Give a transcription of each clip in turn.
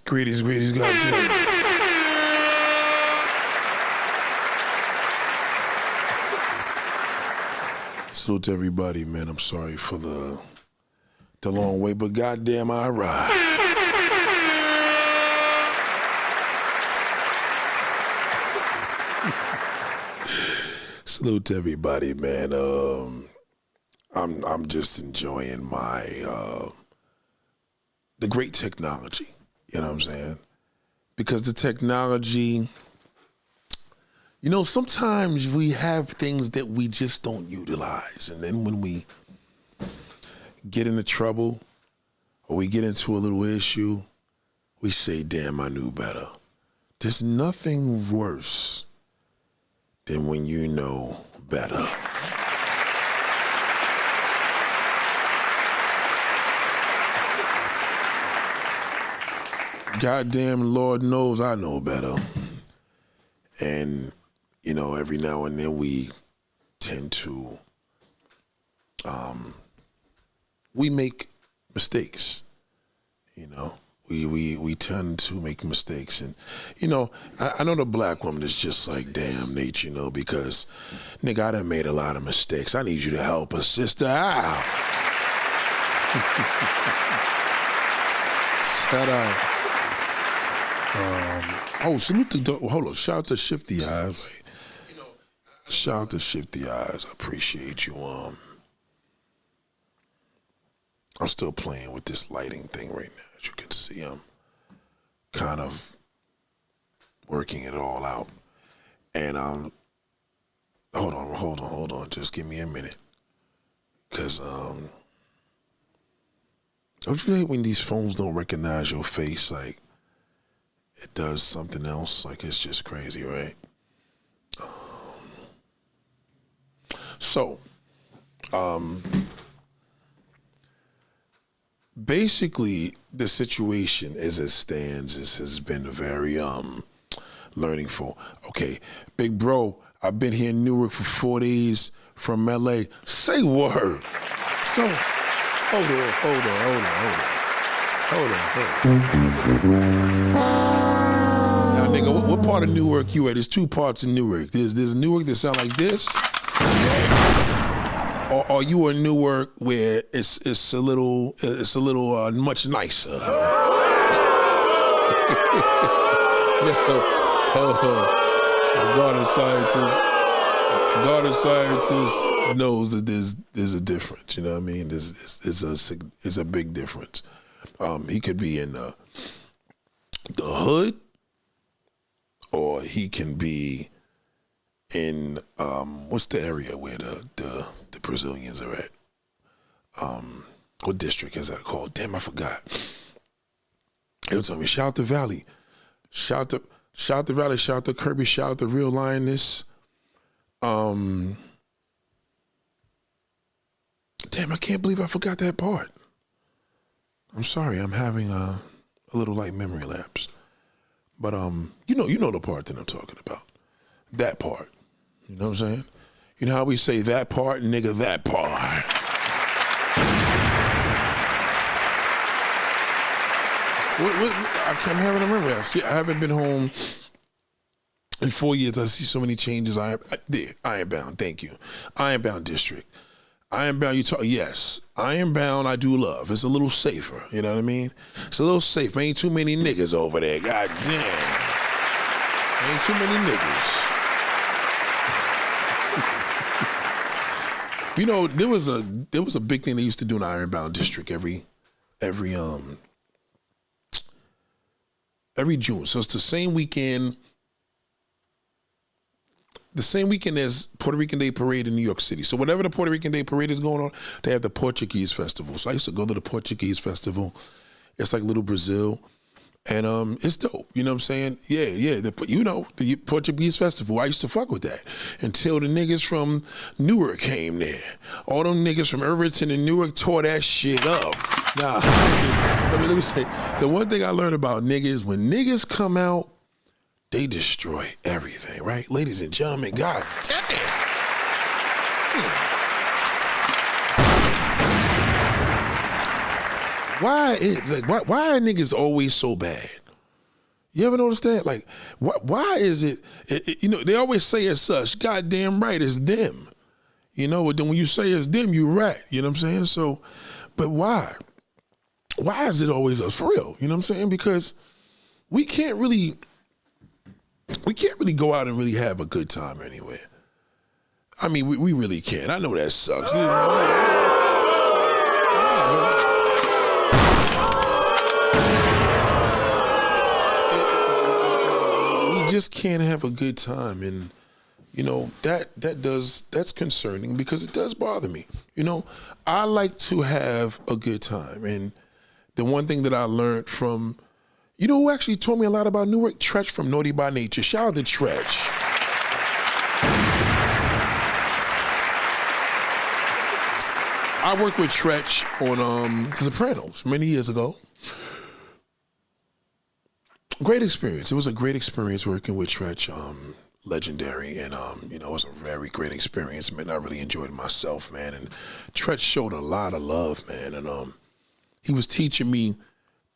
Greetings, goddamn. Salute to everybody, man. I'm sorry for the long wait, but goddamn, I arrived. Salute to everybody, man. I'm just enjoying my the great technology. You know what I'm saying? Because the technology, you know, sometimes we have things that we just don't utilize. And then when we get into trouble or we get into a little issue, we say, damn, I knew better. There's nothing worse than when you know better. Goddamn Lord knows I know better. And, you know, every now and then we tend to, we make mistakes, you know. We tend to make mistakes. And, you know, I know the black woman is just like, damn, Nate, you know, because, nigga, I done made a lot of mistakes. I need you to help a sister out. Shout out. Salute to, hold on, shout out to Shifty Eyes. Like, shout out to Shifty Eyes. I appreciate you. I'm still playing with this lighting thing right now. As you can see, I'm kind of working it all out. And hold on. Just give me a minute. Cause don't you hate when these phones don't recognize your face? Like, it does something else. Like, it's just crazy, right? Basically, the situation as it stands has been very learning for. Okay, big bro, I've been here in Newark for 4 days from LA. Say word. So, hold on. Now, nigga, what part of Newark you at? There's two parts in Newark. There's Newark that sound like this, or are you in Newark where it's a little much nicer? Garden scientist knows that there's a difference. You know what I mean? There's a big difference. He could be in the hood, or he can be in what's the area where the Brazilians are at? What district is that called? Damn, I forgot. It was telling me, shout out the Valley, shout out the Valley, shout out the Kirby, shout out the Real Lioness. Damn, I can't believe I forgot that part. I'm sorry, I'm having a little like memory lapse. But you know the part that I'm talking about. That part. You know what I'm saying? You know how we say that part, nigga, that part. I'm having a memory lapse. See, I haven't been home in 4 years. I see so many changes. Ironbound, thank you. Ironbound district. Ironbound, you talk, yes. Ironbound, I do love. It's a little safer, you know what I mean? It's a little safer. Ain't too many niggas over there, god damn. Ain't too many niggas. You know, there was a big thing they used to do in Ironbound district every June. So it's the same weekend as Puerto Rican Day Parade in New York City. So whatever the Puerto Rican Day Parade is going on, they have the Portuguese Festival. So I used to go to the Portuguese Festival. It's like Little Brazil. And it's dope, you know what I'm saying? Yeah, the Portuguese Festival, I used to fuck with that until the niggas from Newark came there. All them niggas from Irvington and Newark tore that shit up. Nah, let me say, the one thing I learned about niggas, when niggas come out, they destroy everything, right? Ladies and gentlemen, god damn. Why are niggas always so bad? You ever notice that? Like, why is it, you know, they always say it's us. Goddamn right, it's them. You know, but then when you say it's them, you're right. You know what I'm saying? So, but why? Why is it always us? For real. You know what I'm saying? Because we can't really go out and really have a good time anywhere. I mean, we really can't. I know that sucks. We just can't have a good time, and you know that's concerning because it does bother me. You know, I like to have a good time, and the one thing that I learned from, you know, who actually taught me a lot about Newark? Tretch from Naughty by Nature. Shout out to Tretch. I worked with Tretch on The Sopranos many years ago. Great experience. It was a great experience working with Tretch, legendary, and you know, it was a very great experience. Man, I really enjoyed myself, man. And Tretch showed a lot of love, man. And he was teaching me,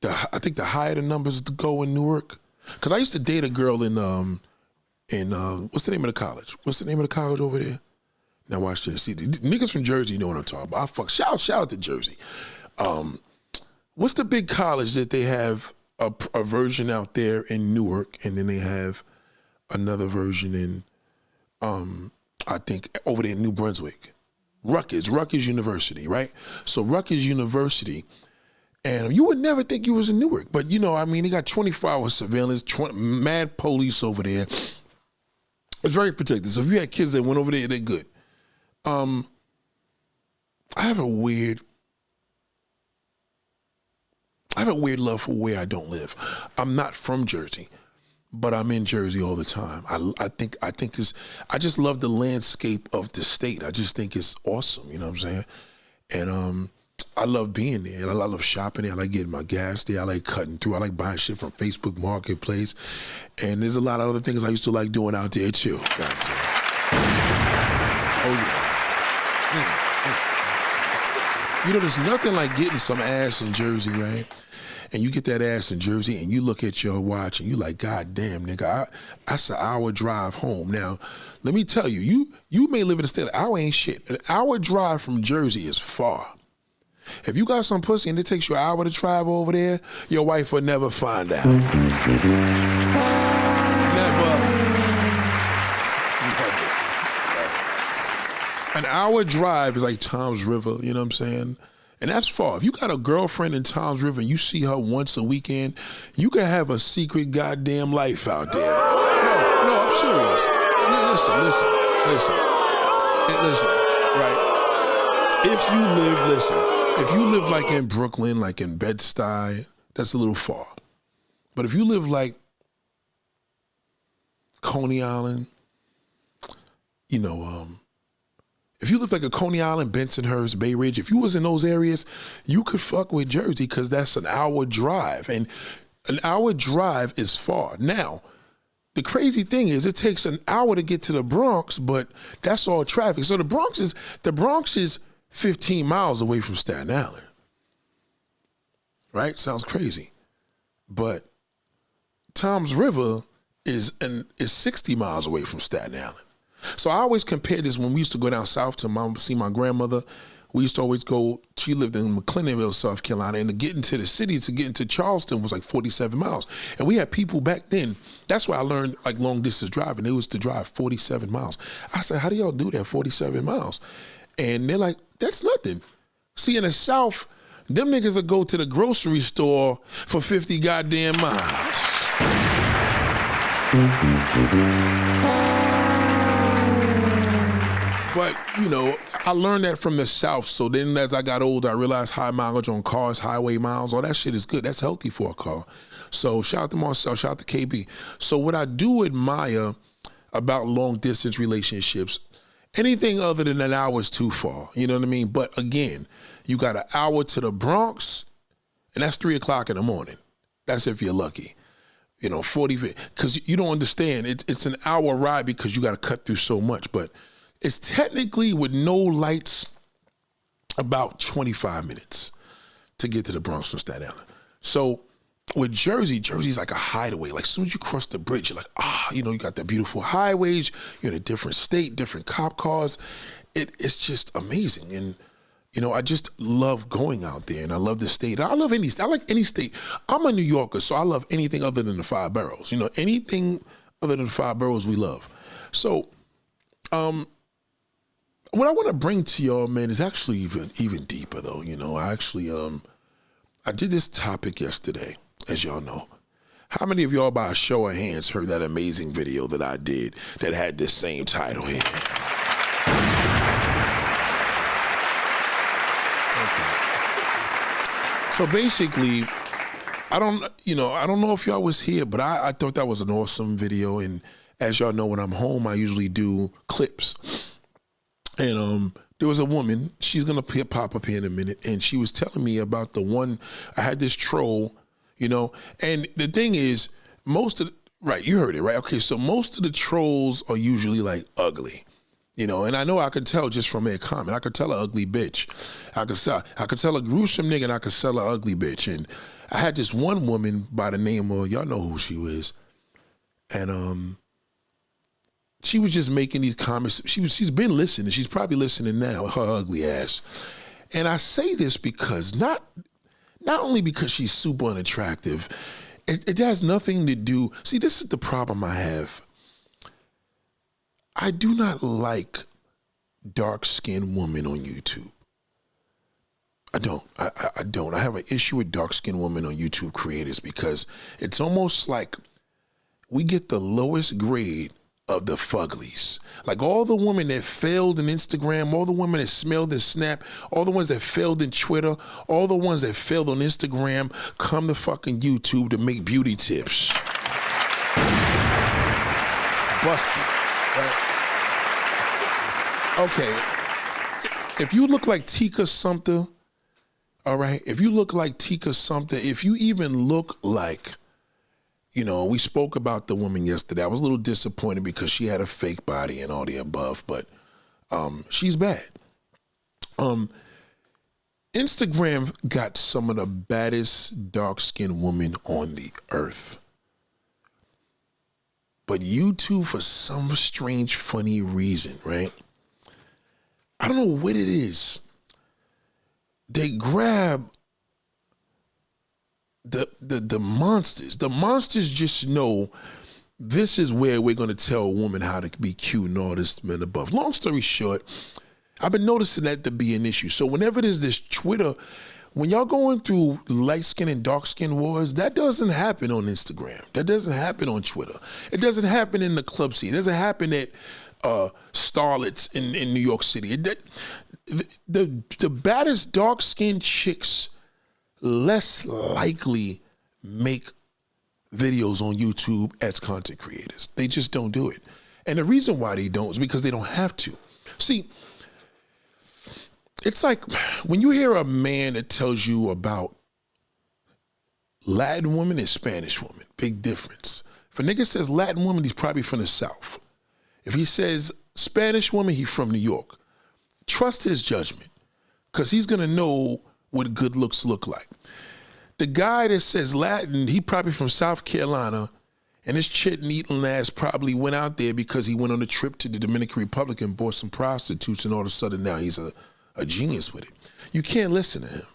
I think the higher the numbers to go in Newark, because I used to date a girl in what's the name of the college? What's the name of the college over there? Now watch this. See, the niggas from Jersey, you know what I'm talking about. Shout out to Jersey. What's the big college that they have a version out there in Newark, and then they have another version in, I think, over there in New Brunswick? Rutgers University, right? So Rutgers University, and you would never think you was in Newark, but you know, I mean, they got 24-hour surveillance, mad police over there. It's very protected. So if you had kids that went over there, they're good. I have a weird love for where I don't live. I'm not from Jersey, but I'm in Jersey all the time. I think I just love the landscape of the state. I just think it's awesome. You know what I'm saying? And I love being there. I love shopping there. I like getting my gas there. I like cutting through. I like buying shit from Facebook Marketplace. And there's a lot of other things I used to like doing out there too. Oh yeah. You know, there's nothing like getting some ass in Jersey, right? And you get that ass in Jersey and you look at your watch and you like, God damn, nigga, that's an hour drive home. Now, let me tell you, you may live in a state, an hour ain't shit. An hour drive from Jersey is far. If you got some pussy and it takes you an hour to travel over there, your wife will never find out. Never. An hour drive is like Tom's River, you know what I'm saying? And that's far. If you got a girlfriend in Tom's River and you see her once a weekend, you can have a secret goddamn life out there. No, I'm serious. Listen, right? If you live like in Brooklyn, like in Bed-Stuy, that's a little far. But if you live like Coney Island, you know, if you live like a Coney Island, Bensonhurst, Bay Ridge, if you was in those areas, you could fuck with Jersey because that's an hour drive. And an hour drive is far. Now, the crazy thing is it takes an hour to get to the Bronx, but that's all traffic. So the Bronx is 15 miles away from Staten Island. Right? Sounds crazy. But Tom's River is 60 miles away from Staten Island. So I always compare this when we used to go down south to see my grandmother. We used to always go, she lived in McClellanville, South Carolina, and to get into the city, to get into Charleston was like 47 miles. And we had people back then, that's why I learned like long distance driving. It was to drive 47 miles. I said, how do y'all do that, 47 miles? And they're like, that's nothing. See, in the South, them niggas will go to the grocery store for 50 goddamn miles. But, you know, I learned that from the South. So then as I got older, I realized high mileage on cars, highway miles, all that shit is good. That's healthy for a car. So shout out to Marcel, shout out to KB. So what I do admire about long distance relationships, anything other than an hour is too far. You know what I mean? But again, you got an hour to the Bronx, and that's 3 o'clock in the morning. That's if you're lucky. You know, 40, because you don't understand. It's an hour ride because you got to cut through so much. But it's technically, with no lights, about 25 minutes to get to the Bronx from Staten Island. So with Jersey's like a hideaway. Like as soon as you cross the bridge, you're like, you got the beautiful highways, you're in a different state, different cop cars. It's just amazing. And, I just love going out there, and I love the state. I love any state. I like any state. I'm a New Yorker, so I love anything other than the 5 boroughs. Anything other than the 5 boroughs we love. So, what I want to bring to y'all, man, is actually even deeper, though. I did this topic yesterday, as y'all know. How many of y'all, by a show of hands, heard that amazing video that I did that had this same title here? So basically, I don't know if y'all was here, but I thought that was an awesome video. And as y'all know, when I'm home, I usually do clips. And there was a woman, she's gonna pop up here in a minute, and she was telling me about the one, I had this troll, and the thing is, right, you heard it, right? Okay, so most of the trolls are usually like ugly. And I know I could tell just from their comment. I could tell an ugly bitch. I could tell a gruesome nigga, and I could tell an ugly bitch. And I had this one woman by the name of, y'all know who she was, and she was just making these comments. She's been listening. She's probably listening now. Her ugly ass. And I say this because not only because she's super unattractive. It has nothing to do. See, this is the problem I have. I do not like dark-skinned women on YouTube. I don't. I don't. I have an issue with dark-skinned women on YouTube creators because it's almost like we get the lowest grade of the fuglies. Like all the women that failed in Instagram, all the women that smelled in Snap, all the ones that failed in Twitter, all the ones that failed on Instagram come to fucking YouTube to make beauty tips. Busted. Right? Okay. If you look like Tika Sumpter, all right? If you look like Tika Sumpter, if you even look like, we spoke about the woman yesterday. I was a little disappointed because she had a fake body and all the above, but she's bad. Instagram got some of the baddest dark-skinned women on the earth. But YouTube, for some strange, funny reason, right? I don't know what it is. They grab the monsters. The monsters just know this is where we're going to tell a woman how to be cute and all this and above. Long story short, I've been noticing that to be an issue. So whenever there's this Twitter, when y'all going through light skin and dark skin wars, that doesn't happen on Instagram. That doesn't happen on Twitter. It doesn't happen in the club scene. It doesn't happen at starlets in New York City. The baddest dark skinned chicks less likely make videos on YouTube as content creators. They just don't do it. And the reason why they don't is because they don't have to. See, it's like when you hear a man that tells you about Latin women and Spanish women, big difference. If a nigga says Latin woman, he's probably from the South. If he says Spanish woman, he's from New York. Trust his judgment, because he's going to know what good looks look like. The guy that says Latin, he probably from South Carolina, and his chit-eating ass probably went out there because he went on a trip to the Dominican Republic and bought some prostitutes, and all of a sudden now he's a genius with it. You can't listen to him.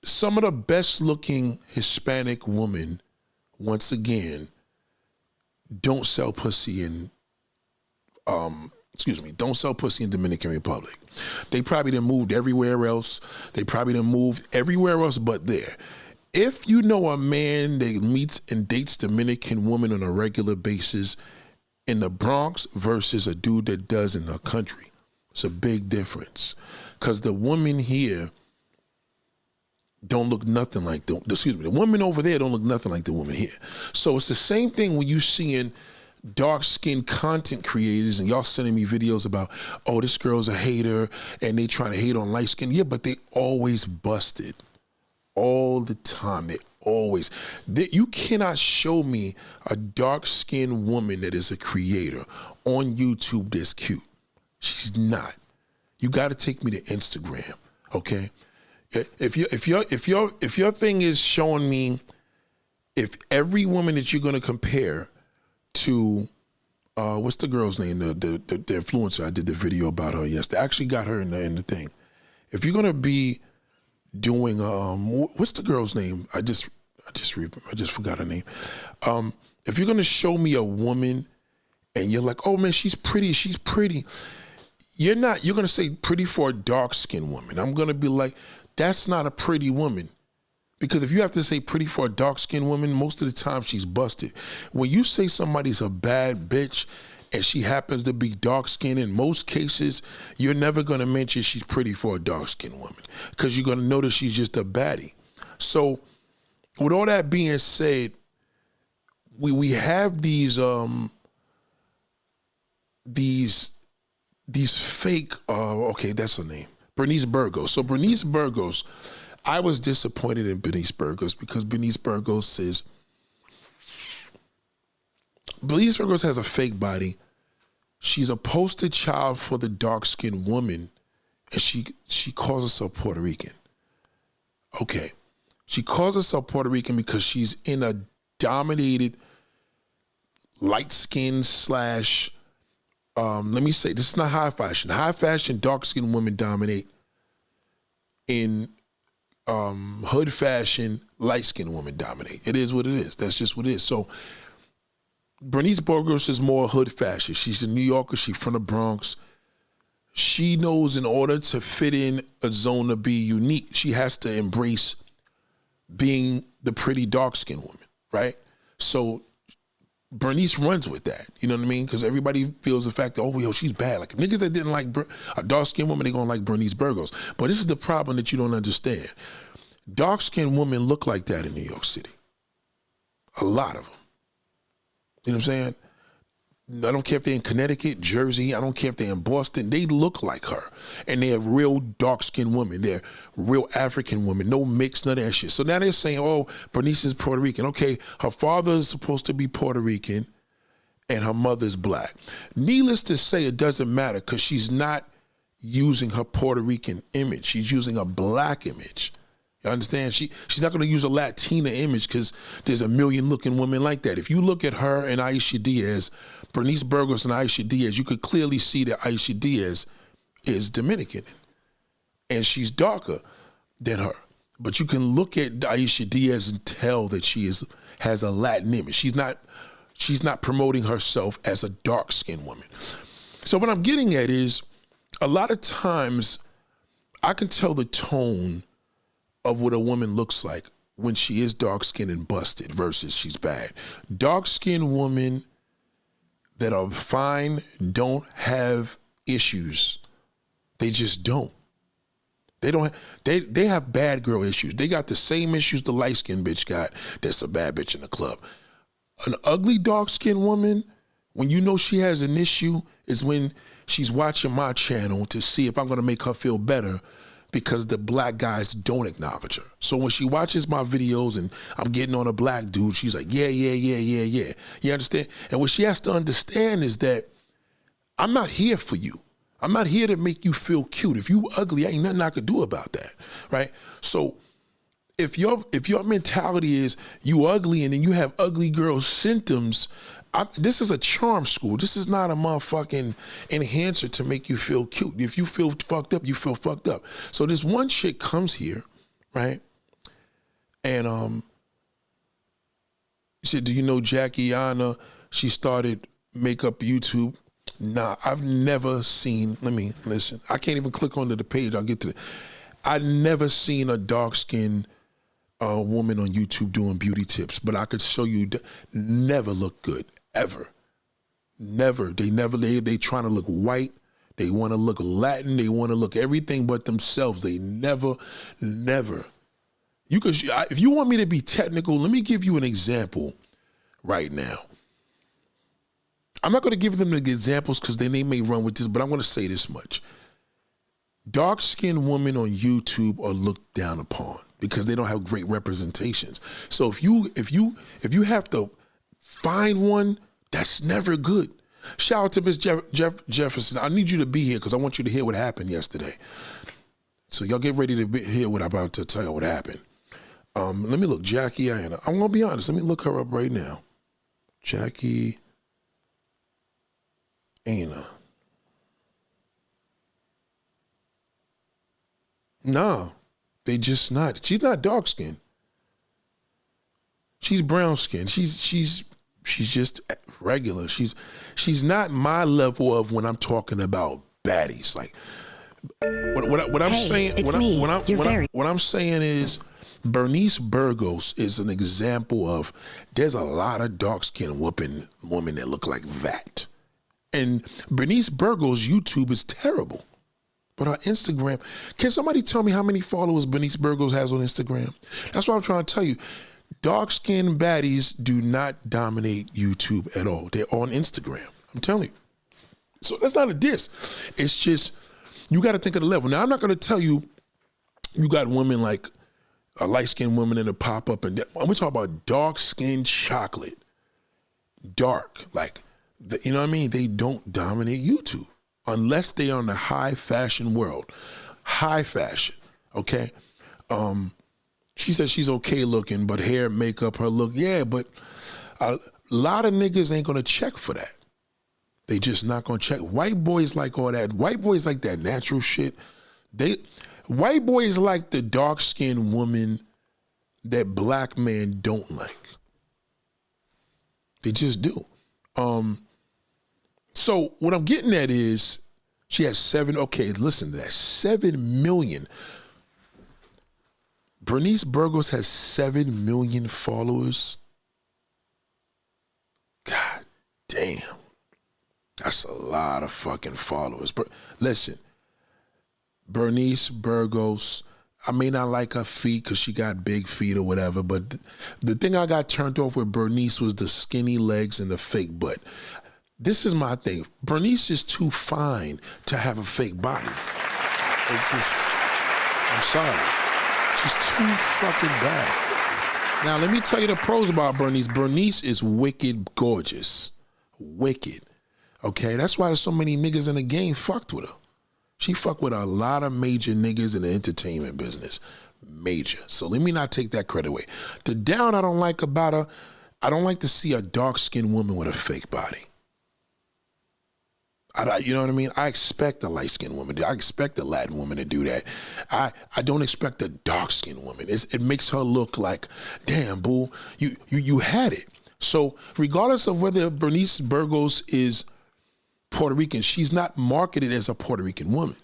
Some of the best-looking Hispanic women, once again, don't sell pussy in don't sell pussy in Dominican Republic. They probably done moved everywhere else. They probably done moved everywhere else but there. If you know a man that meets and dates Dominican women on a regular basis in the Bronx versus a dude that does in the country, it's a big difference. Because the women here don't look nothing like the women over there don't look nothing like the women here. So it's the same thing when you seeing dark-skinned content creators and y'all sending me videos about, oh, this girl's a hater and they trying to hate on light skin. Yeah, but they always busted all the time. They always. You cannot show me a dark-skinned woman that is a creator on YouTube that's cute. She's not. You got to take me to Instagram, okay? If your thing is showing me, if every woman that you're gonna compare to, what's the girl's name? The influencer. I did the video about her yesterday. I actually got her in the thing. If you're gonna be doing, what's the girl's name? I just forgot her name. If you're gonna show me a woman and you're like, oh man, she's pretty. You're gonna say pretty for a dark skinned woman. I'm gonna be like, that's not a pretty woman. Because if you have to say pretty for a dark skinned woman, most of the time she's busted. When you say somebody's a bad bitch and she happens to be dark skinned, in most cases, you're never gonna mention she's pretty for a dark skinned woman, because you're gonna notice she's just a baddie. So with all that being said, we have these fake, okay, that's her name, Bernice Burgos. So Bernice Burgos, I was disappointed in Bernice Burgos because Bernice Burgos has a fake body. She's a poster child for the dark-skinned woman, and she calls herself Puerto Rican. Okay, she calls herself Puerto Rican because she's in a dominated light-skinned slash, let me say, this is not high fashion. High fashion, dark-skinned women dominate. In hood fashion, light-skinned women dominate. It is what it is. That's just what it is. So Bernice Burgos is more hood fashion. She's a New Yorker. She's from the Bronx. She knows in order to fit in a zone to be unique, she has to embrace being the pretty dark-skinned woman, right? So Bernice runs with that, you know what I mean? Because everybody feels the fact that, oh, yo, she's bad. Like, niggas that didn't like a dark-skinned woman, they gonna like Bernice Burgos. But this is the problem that you don't understand. Dark-skinned women look like that in New York City. A lot of them. You know what I'm saying? I don't care if they're in Connecticut, Jersey, I don't care if they're in Boston, they look like her. And they're real dark-skinned women. They're real African women, no mix, none of that shit. So now they're saying, oh, Bernice is Puerto Rican. Okay, her father is supposed to be Puerto Rican and her mother's black. Needless to say, it doesn't matter because she's not using her Puerto Rican image. She's using a black image. You understand? She's not going to use a Latina image because there's a million looking women like that. If you look at her and Aisha Diaz, Bernice Burgos and Aisha Diaz, you could clearly see that Aisha Diaz is Dominican and she's darker than her. But you can look at Aisha Diaz and tell that she has a Latin image. She's not promoting herself as a dark-skinned woman. So what I'm getting at is, a lot of times I can tell the tone of what a woman looks like when she is dark-skinned and busted versus she's bad. Dark-skinned women that are fine don't have issues. They just don't. They have bad girl issues. They got the same issues the light-skinned bitch got that's a bad bitch in the club. An ugly dark-skinned woman, when you know she has an issue, is when she's watching my channel to see if I'm gonna make her feel better because the black guys don't acknowledge her. So when she watches my videos and I'm getting on a black dude, she's like, yeah. You understand? And what she has to understand is that I'm not here for you. I'm not here to make you feel cute. If you ugly, ain't nothing I could do about that, right? So if your mentality is you ugly and then you have ugly girl symptoms, this is a charm school. This is not a motherfucking enhancer to make you feel cute. If you feel fucked up, you feel fucked up. So this one chick comes here, right? And she said, do you know Jackie Anna? She started makeup YouTube. Nah, I've never seen, listen. I can't even click onto the page. I'll get to it. I've never seen a dark-skinned woman on YouTube doing beauty tips, but I could show you, never look good, ever. Never. They trying to look white. They want to look Latin. They want to look everything but themselves. They never. If you want me to be technical, let me give you an example right now. I'm not going to give them the examples because then they may run with this, but I'm going to say this much. Dark-skinned women on YouTube are looked down upon because they don't have great representations. So if you have to find one, that's never good. Shout out to Miss Jefferson. I need you to be here because I want you to hear what happened yesterday. So y'all get ready to hear what I'm about to tell you what happened. Let me look, Jackie Aina. I'm gonna be honest. Let me look her up right now. Jackie Aina. No, they just not. She's not dark skinned. She's brown skinned. She's just regular. She's not my level of when I'm talking about baddies. Like what I'm saying. What I'm saying is, Bernice Burgos is an example of. There's a lot of dark skinned women that look like that, and Bernice Burgos' YouTube is terrible. But her Instagram, can somebody tell me how many followers Bernice Burgos has on Instagram? That's what I'm trying to tell you. Dark-skinned baddies do not dominate YouTube at all. They're on Instagram. I'm telling you. So that's not a diss. It's just, you got to think of the level. Now, I'm not going to tell you, you got women like a light-skinned woman that'll pop up. And we're talking about dark-skinned chocolate. Dark. Like, you know what I mean? They don't dominate YouTube. Unless they are in the high fashion world. High fashion, okay? She says she's okay looking, but hair, makeup, her look, yeah, but a lot of niggas ain't gonna check for that. They just not gonna check. White boys like all that. White boys like that natural shit. White boys like the dark-skinned woman that black men don't like. They just do. So what I'm getting at is she has 7 million. Bernice Burgos has 7 million followers. God damn. That's a lot of fucking followers. But listen, Bernice Burgos, I may not like her feet because she got big feet or whatever, but the thing I got turned off with Bernice was the skinny legs and the fake butt. This is my thing. Bernice is too fine to have a fake body. It's just, I'm sorry. She's too fucking bad. Now, let me tell you the pros about Bernice. Bernice is wicked gorgeous. Wicked. Okay? That's why there's so many niggas in the game fucked with her. She fucked with a lot of major niggas in the entertainment business. Major. So let me not take that credit away. The down I don't like about her, I don't like to see a dark-skinned woman with a fake body. You know what I mean? I expect a light-skinned woman. I expect a Latin woman to do that. I don't expect a dark-skinned woman. It makes her look like, damn, boo, you had it. So regardless of whether Bernice Burgos is Puerto Rican, she's not marketed as a Puerto Rican woman.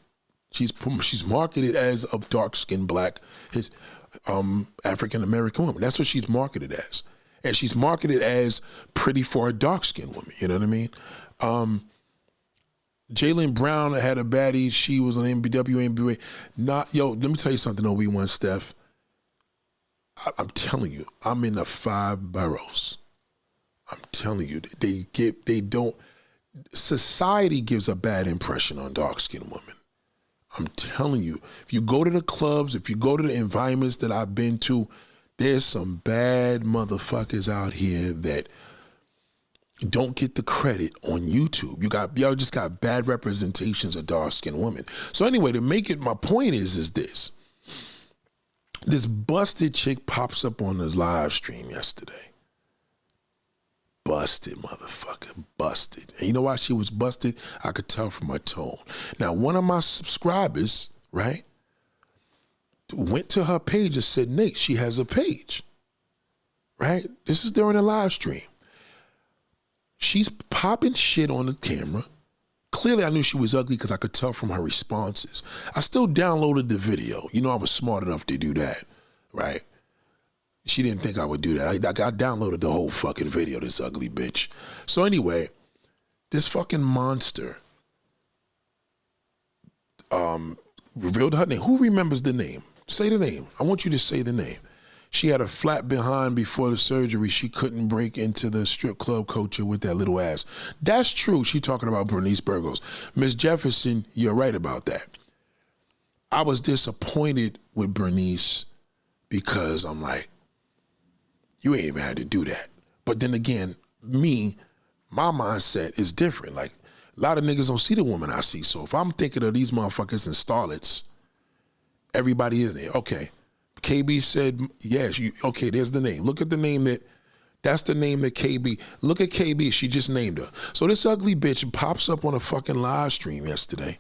She's marketed as a dark-skinned black African-American woman. That's what she's marketed as. And she's marketed as pretty for a dark-skinned woman. You know what I mean? Jaylen Brown had a baddie. She was on NBWA. Let me tell you something, OB1 Steph. I'm telling you, I'm in the 5 boroughs. I'm telling you, society gives a bad impression on dark-skinned women. I'm telling you, if you go to the clubs, if you go to the environments that I've been to, there's some bad motherfuckers out here that don't get the credit on YouTube. Y'all just got bad representations of dark-skinned women. So anyway, to make it, my point is this. This busted chick pops up on this live stream yesterday. Busted, motherfucker, busted. And you know why she was busted? I could tell from her tone. Now, one of my subscribers, right, went to her page and said, Nate, she has a page, right? This is during a live stream. She's popping shit on the camera. Clearly, I knew she was ugly because I could tell from her responses. I still downloaded the video. You know, I was smart enough to do that, right? She didn't think I would do that. I downloaded the whole fucking video, this ugly bitch. So anyway, this fucking monster revealed her name. Who remembers the name? Say the name. I want you to say the name. She had a flat behind before the surgery. She couldn't break into the strip club culture with that little ass. That's true. She talking about Bernice Burgos. Miss Jefferson, you're right about that. I was disappointed with Bernice because I'm like, you ain't even had to do that. But then again, my mindset is different. Like, a lot of niggas don't see the woman I see. So if I'm thinking of these motherfuckers and starlets, Everybody in there. Okay. KB said, yes, okay, there's the name. Look at the name that's the name that KB, look at KB, she just named her. So this ugly bitch pops up on a fucking live stream yesterday,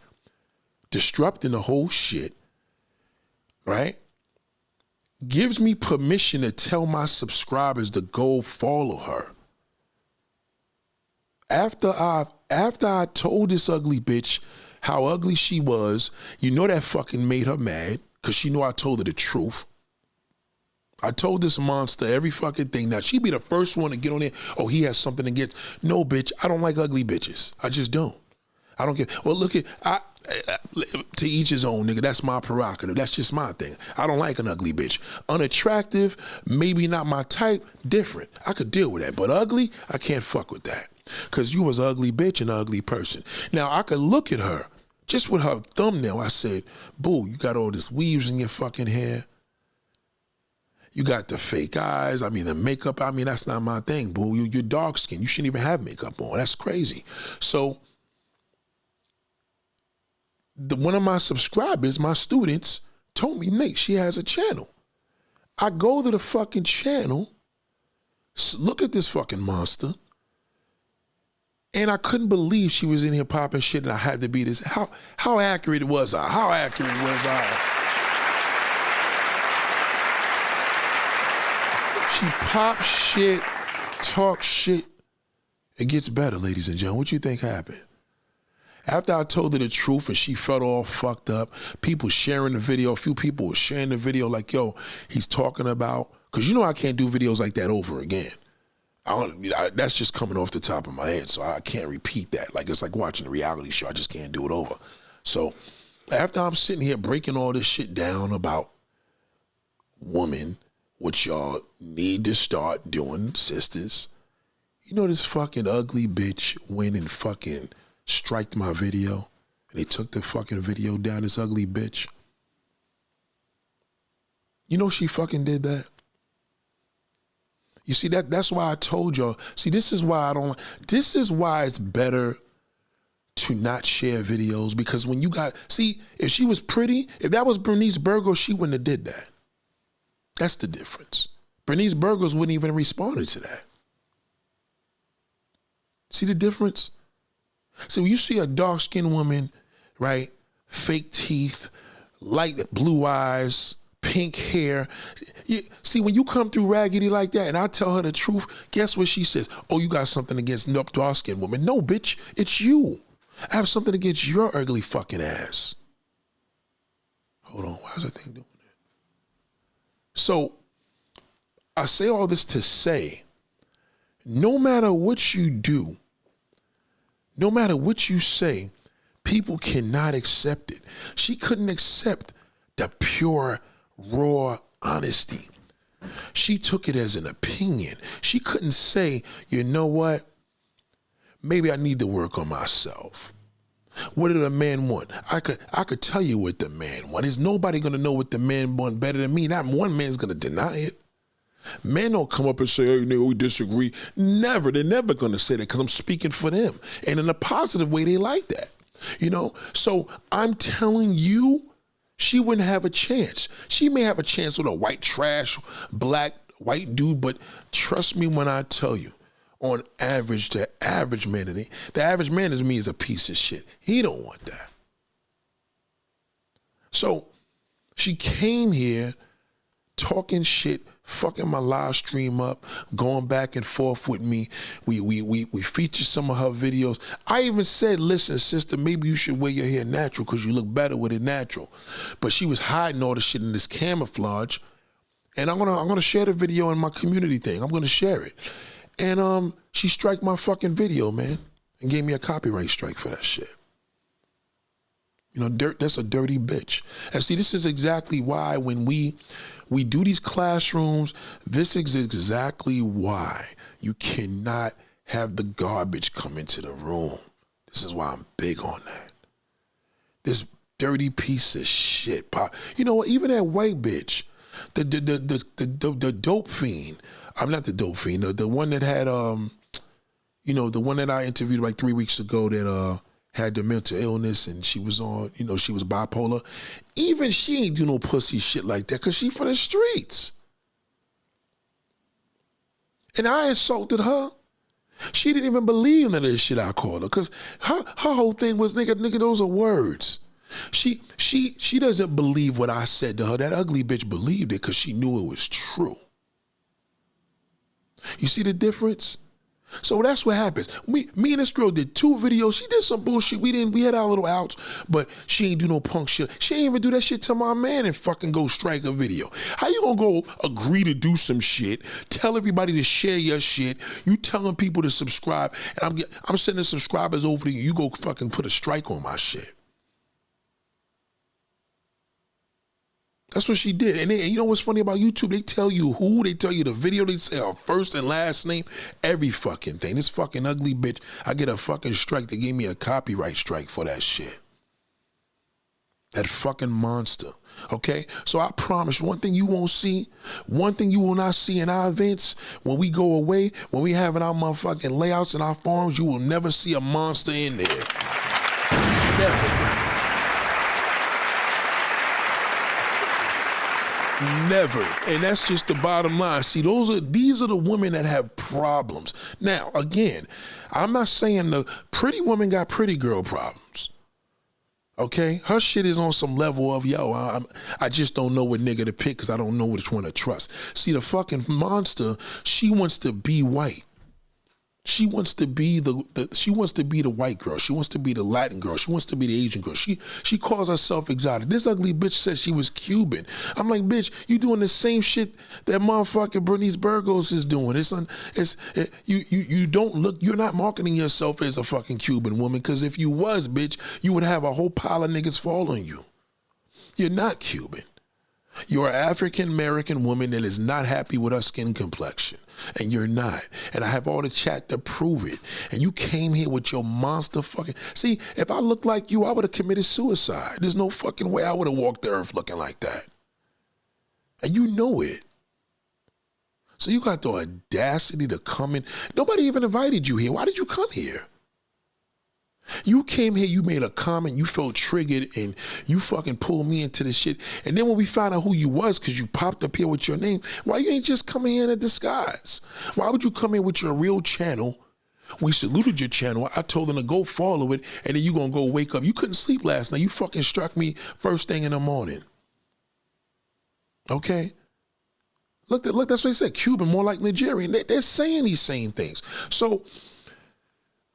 disrupting the whole shit, right? Gives me permission to tell my subscribers to go follow her. After I told this ugly bitch how ugly she was, you know that fucking made her mad because she knew I told her the truth. I told this monster every fucking thing. Now, she'd be the first one to get on there. Oh, he has something against. No, bitch, I don't like ugly bitches. I just don't. I don't care. Well, look at, to each his own, nigga. That's my prerogative. That's just my thing. I don't like an ugly bitch. Unattractive, maybe not my type, different. I could deal with that. But ugly, I can't fuck with that. Because you was an ugly bitch and an ugly person. Now, I could look at her, just with her thumbnail, I said, boo, you got all this weaves in your fucking hair. You got the fake eyes. I mean, the makeup. I mean, that's not my thing, boo. You're dark skinned. You shouldn't even have makeup on. That's crazy. So one of my subscribers, my students, told me, Nate, she has a channel. I go to the fucking channel, look at this fucking monster, and I couldn't believe she was in here popping shit and I had to be this. How accurate was I? How accurate was I? She pops shit, talks shit. It gets better, ladies and gentlemen. What you think happened? After I told her the truth and she felt all fucked up, people sharing the video, a few people were sharing the video like, yo, he's talking about, because you know I can't do videos like that over again. That's just coming off the top of my head, so I can't repeat that. Like, it's like watching a reality show. I just can't do it over. So after I'm sitting here breaking all this shit down about women, what y'all need to start doing, sisters, you know this fucking ugly bitch went and fucking striked my video, and they took the fucking video down, this ugly bitch. You know she fucking did that? You see, that's why I told y'all, see, this is why it's better to not share videos, because when you got, see, if she was pretty, if that was Bernice Burgos, she wouldn't have did that. That's the difference. Bernice Burgos wouldn't even have responded to that. See the difference? See, when you see a dark-skinned woman, right, fake teeth, light blue eyes, pink hair, see, when you come through raggedy like that and I tell her the truth, guess what she says? Oh, you got something against dark-skinned women. No, bitch, it's you. I have something against your ugly fucking ass. Hold on, why is that thing doing that? So I say all this to say, no matter what you do, no matter what you say, people cannot accept it. She couldn't accept the pure, raw honesty. She took it as an opinion. She couldn't say, you know what? Maybe I need to work on myself. What did the man want? I could tell you what the man want. There's nobody gonna know what the man want better than me. Not one man's gonna deny it. Men don't come up and say, hey, nigga, we disagree. Never. They're never gonna say that because I'm speaking for them. And in a positive way, they like that. You know? So I'm telling you, she wouldn't have a chance. She may have a chance with a white trash, black, white dude, but trust me when I tell you, on average, the average man is me is a piece of shit. He don't want that. So she came here talking shit, fucking my live stream up, going back and forth with me. We featured some of her videos. I even said, listen, sister, maybe you should wear your hair natural because you look better with it natural. But she was hiding all the shit in this camouflage. And I'm gonna share the video in my community thing. I'm gonna share it. And she striked my fucking video, man, and gave me a copyright strike for that shit. You know, that's a dirty bitch. And see, this is exactly why when we do these classrooms, this is exactly why you cannot have the garbage come into the room. This is why I'm big on that. This dirty piece of shit. You know what? Even that white bitch, the dope fiend. I'm not the dope fiend. The one that had, you know, the one that I interviewed like 3 weeks ago that had the mental illness and she was on, she was bipolar. Even she ain't do no pussy shit like that because she for the streets. And I insulted her. She didn't even believe none of this shit I called her because her whole thing was, nigga, those are words. She doesn't believe what I said to her. That ugly bitch believed it because she knew it was true. You see the difference? So that's what happens. Me and this girl did 2 videos. She did some bullshit. We had our little outs, but she ain't do no punk shit. She ain't even do that shit to my man and fucking go strike a video. How you gonna go agree to do some shit, tell everybody to share your shit, you telling people to subscribe, and I'm sending subscribers over to you, you go fucking put a strike on my shit. That's what she did. And you know what's funny about YouTube? They tell you who, they tell you the video, they say her first and last name, every fucking thing. This fucking ugly bitch, I get a fucking strike. They gave me a copyright strike for that shit. That fucking monster. Okay? So I promise, one thing you won't see, one thing you will not see in our events, when we go away, when we having our motherfucking layouts in our forums, you will never see a monster in there. Never. Never. And that's just the bottom line. See, these are the women that have problems. Now, again, I'm not saying the pretty woman got pretty girl problems. Okay? Her shit is on some level of, I just don't know what nigga to pick because I don't know which one to trust. See, the fucking monster, she wants to be white. She wants to be the white girl. She wants to be the Latin girl. She wants to be the Asian girl. She calls herself exotic. This ugly bitch said she was Cuban. I'm like, bitch, you doing the same shit that motherfucking Bernice Burgos is doing. You don't look. You're not marketing yourself as a fucking Cuban woman because if you was, bitch, you would have a whole pile of niggas following you. You're not Cuban. You're an African-American woman that is not happy with her skin complexion. And you're not. And I have all the chat to prove it. And you came here with your monster fucking... See, if I looked like you, I would have committed suicide. There's no fucking way I would have walked the earth looking like that. And you know it. So you got the audacity to come in. Nobody even invited you here. Why did you come here? You came here, you made a comment, you felt triggered, and you fucking pulled me into this shit. And then when we found out who you was, because you popped up here with your name, why you ain't just coming here in a disguise? Why would you come in with your real channel? We saluted your channel. I told them to go follow it, and then you gonna go wake up. You couldn't sleep last night. You fucking struck me first thing in the morning. Okay? Look, that's what they said. Cuban, more like Nigerian. They're saying these same things. So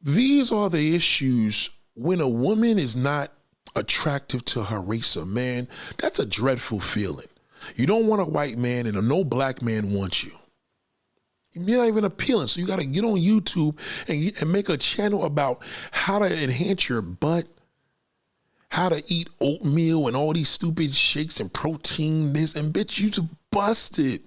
these are the issues when a woman is not attractive to her race of man. That's a dreadful feeling. You don't want a white man and no black man wants you. You're not even appealing. So you got to get on YouTube and make a channel about how to enhance your butt, how to eat oatmeal and all these stupid shakes and protein this, and bitch, you just busted.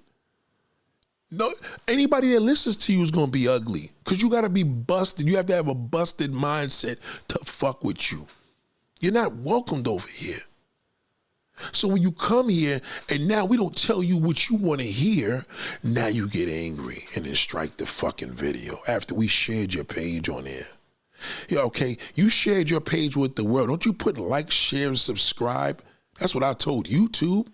No, anybody that listens to you is going to be ugly because you got to be busted. You have to have a busted mindset to fuck with you. You're not welcomed over here. So when you come here and now we don't tell you what you want to hear, now you get angry and then strike the fucking video after we shared your page on there. Yeah, okay, you shared your page with the world. Don't you put like, share, and subscribe? That's what I told YouTube.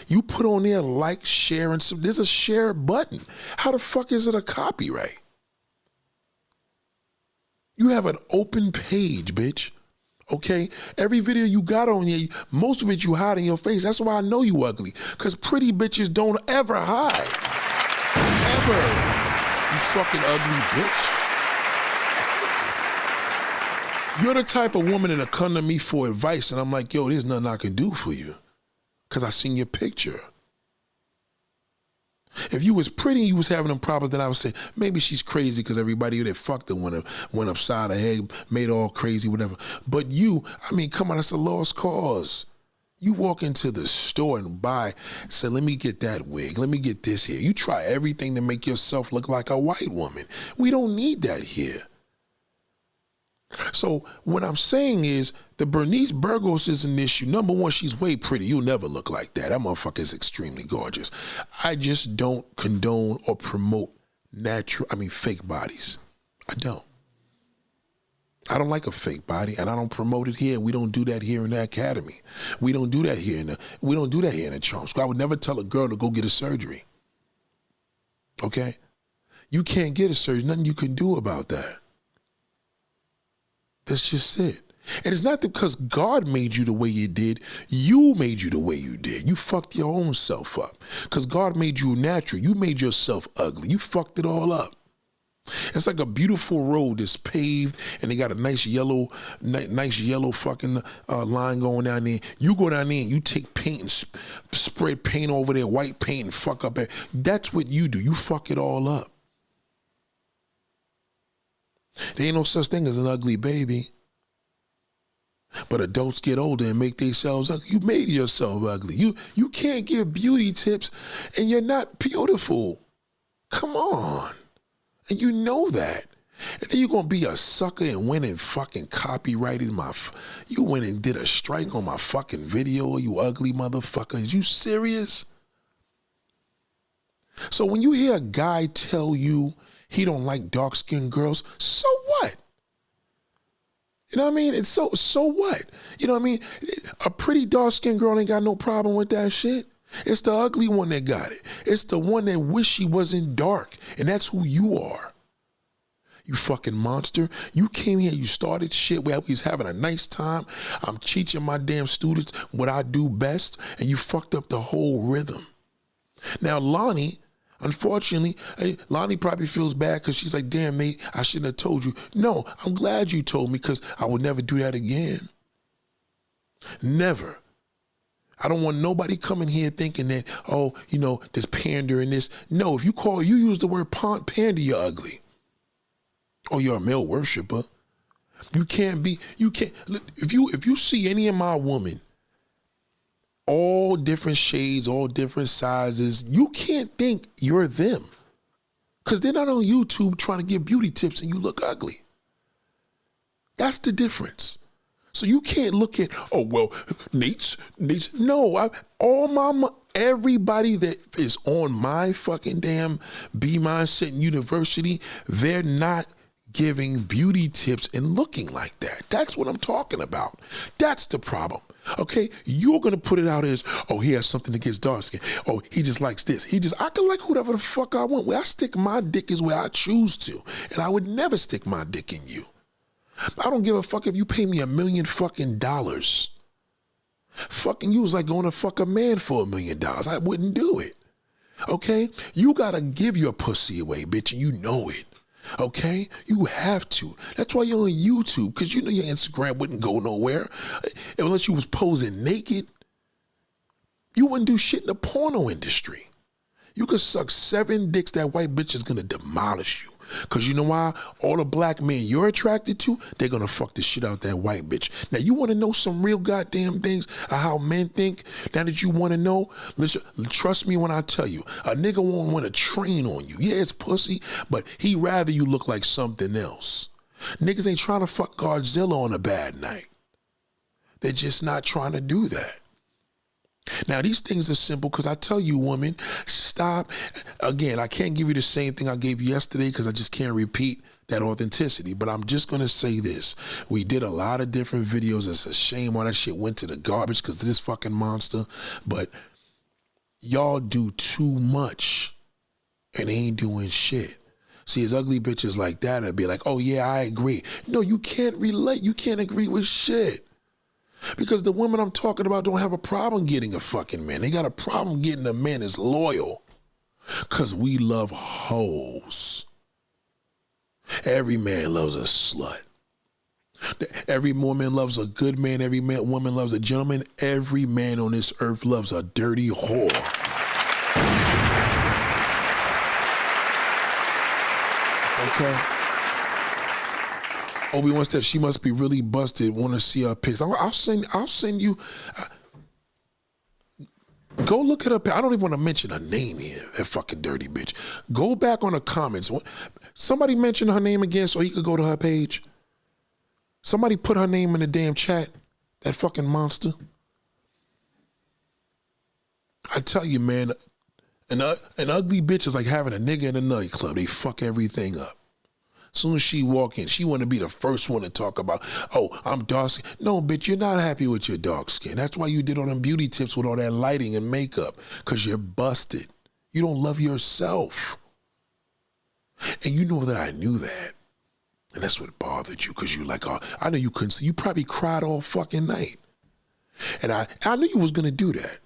You put on there like, share, and there's a share button. How the fuck is it a copyright? You have an open page, bitch. Okay? Every video you got on here, most of it you hide in your face. That's why I know you ugly. Because pretty bitches don't ever hide. Ever. You fucking ugly bitch. You're the type of woman that'll come to me for advice and I'm like, yo, there's nothing I can do for you. Because I seen your picture. If you was pretty and you was having them problems, then I would say, maybe she's crazy because everybody that fucked her went upside her head, made all crazy, whatever. But you, I mean, come on, it's a lost cause. You walk into the store and say, let me get that wig, let me get this here. You try everything to make yourself look like a white woman. We don't need that here. So what I'm saying is the Bernice Burgos is an issue. Number one, she's way pretty. You'll never look like that. That motherfucker is extremely gorgeous. I just don't condone or promote fake bodies. I don't. I don't like a fake body, and I don't promote it here. We don't do that here in the academy. We don't do that here in the charm school. I would never tell a girl to go get a surgery. Okay? You can't get a surgery. Nothing you can do about that. That's just it. And it's not because God made you the way you did. You made you the way you did. You fucked your own self up. Because God made you natural. You made yourself ugly. You fucked it all up. It's like a beautiful road that's paved and they got a nice yellow fucking line going down there. You go down there and you take paint and spread paint over there, white paint, and fuck up. That's what you do. You fuck it all up. There ain't no such thing as an ugly baby. But adults get older and make themselves ugly. You made yourself ugly. You can't give beauty tips and you're not beautiful. Come on. And you know that. And then you're going to be a sucker and went and fucking copyrighted you went and did a strike on my fucking video, you ugly motherfucker. Is you serious? So when you hear a guy tell you he don't like dark-skinned girls, so what? You know what I mean? It's so what? You know what I mean? A pretty dark-skinned girl ain't got no problem with that shit. It's the ugly one that got it. It's the one that wish she wasn't dark. And that's who you are. You fucking monster. You came here, you started shit where we was having a nice time. I'm teaching my damn students what I do best, and you fucked up the whole rhythm. Now, Lonnie, unfortunately, Lonnie probably feels bad because she's like, damn, mate, I shouldn't have told you. No, I'm glad you told me because I would never do that again. Never. I don't want nobody coming here thinking that, oh, you know, there's pander in this. No, if you use the word pander, you're ugly. Or you're a male worshiper. If you see any of my women, all different shades, all different sizes, you can't think you're them. Because they're not on YouTube trying to give beauty tips and you look ugly. That's the difference. So you can't look at, oh, well, Nate's. No, everybody that is on my fucking damn Be Mindset University, they're not giving beauty tips and looking like that. That's what I'm talking about. That's the problem. Okay? You're going to put it out as, oh, he has something against dark skin. Oh, he just likes this. I can like whatever the fuck I want. Where I stick my dick is where I choose to. And I would never stick my dick in you. I don't give a fuck if you pay me $1 million fucking dollars. Fucking you was like going to fuck a man for $1 million. I wouldn't do it. Okay? You gotta give your pussy away, bitch, and you know it. Okay? You have to. That's why you're on YouTube, because you know your Instagram wouldn't go nowhere unless you was posing naked. You wouldn't do shit in the porno industry. You could suck 7 dicks, that white bitch is gonna demolish you. Because you know why? All the black men you're attracted to, they're gonna fuck the shit out that white bitch. Now, you wanna know some real goddamn things of how men think? Now that you wanna know, listen, trust me when I tell you, a nigga won't wanna train on you. Yeah, it's pussy, but he rather you look like something else. Niggas ain't trying to fuck Godzilla on a bad night. They're just not trying to do that. Now, these things are simple because I tell you, woman, stop. Again, I can't give you the same thing I gave you yesterday because I just can't repeat that authenticity. But I'm just going to say this. We did a lot of different videos. It's a shame all that shit went to the garbage because of this fucking monster. But y'all do too much and ain't doing shit. See, as ugly bitches like that, it'd be like, oh, yeah, I agree. No, you can't relate. You can't agree with shit. Because the women I'm talking about don't have a problem getting a fucking man. They got a problem getting a man that's loyal. Because we love hoes. Every man loves a slut. Every woman loves a good man. Every woman loves a gentleman. Every man on this earth loves a dirty whore. Okay? Obi-Wan said she must be really busted. Want to see her pics? I'll send you. Go look at her. I don't even want to mention her name here. That fucking dirty bitch. Go back on the comments. Somebody mention her name again so he could go to her page. Somebody put her name in the damn chat. That fucking monster. I tell you, man, an ugly bitch is like having a nigga in a nightclub. They fuck everything up. As soon as she walk in, she want to be the first one to talk about, oh, I'm dark skin. No, bitch, you're not happy with your dark skin. That's why you did all them beauty tips with all that lighting and makeup, because you're busted. You don't love yourself. And you know that I knew that. And that's what bothered you, because you like, oh, I know you couldn't see. You probably cried all fucking night. And I knew you was going to do that.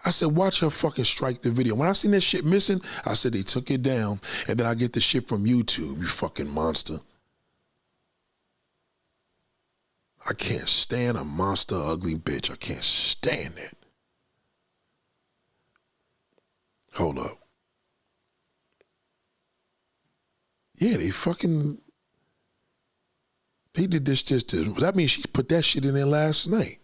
I said, watch her fucking strike the video. When I seen that shit missing, I said, they took it down. And then I get the shit from YouTube, you fucking monster. I can't stand a monster, ugly bitch. I can't stand that. Hold up. Yeah, they did this just to, that means she put that shit in there last night.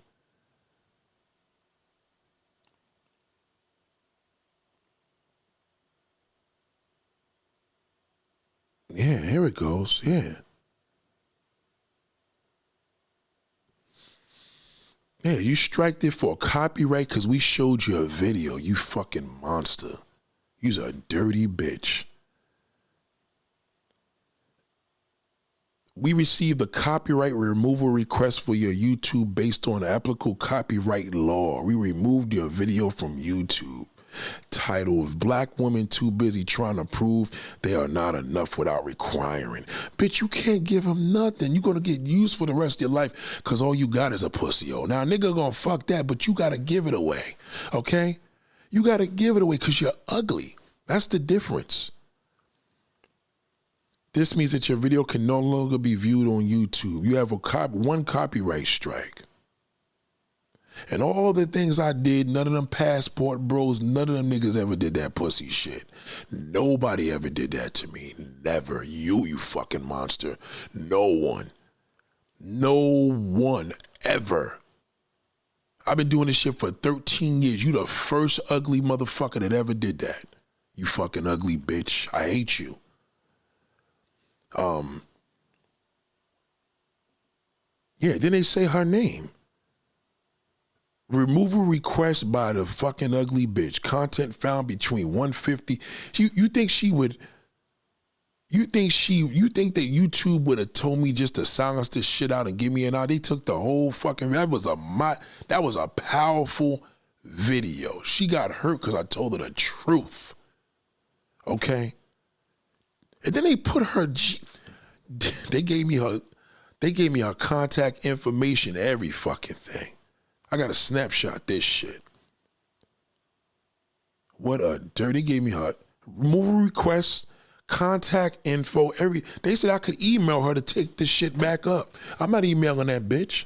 Yeah, here it goes, yeah. Yeah, you striked it for copyright because we showed you a video, you fucking monster. You's a dirty bitch. We received a copyright removal request for your YouTube based on applicable copyright law. We removed your video from YouTube. Title, if black women too busy trying to prove they are not enough without requiring. Bitch, you can't give them nothing. You're going to get used for the rest of your life because all you got is a pussy. Oh, now a nigga going to fuck that, but you got to give it away, okay? You got to give it away because you're ugly. That's the difference. This means that your video can no longer be viewed on YouTube. You have one copyright strike. And all the things I did, none of them passport bros, none of them niggas ever did that pussy shit. Nobody ever did that to me. Never. You fucking monster. No one. No one ever. I've been doing this shit for 13 years. You the first ugly motherfucker that ever did that. You fucking ugly bitch. I hate you. Yeah, then they say her name. Removal request by the fucking ugly bitch. Content found between 150. You think she would? You think that YouTube would have told me just to silence this shit out and give me an out? They took the whole fucking. That was a powerful video. She got hurt because I told her the truth. Okay. And then they put her. They gave me her contact information, every fucking thing. I got to snapshot this shit. What a dirty. They gave me her removal requests, contact info, they said I could email her to take this shit back up. I'm not emailing that bitch.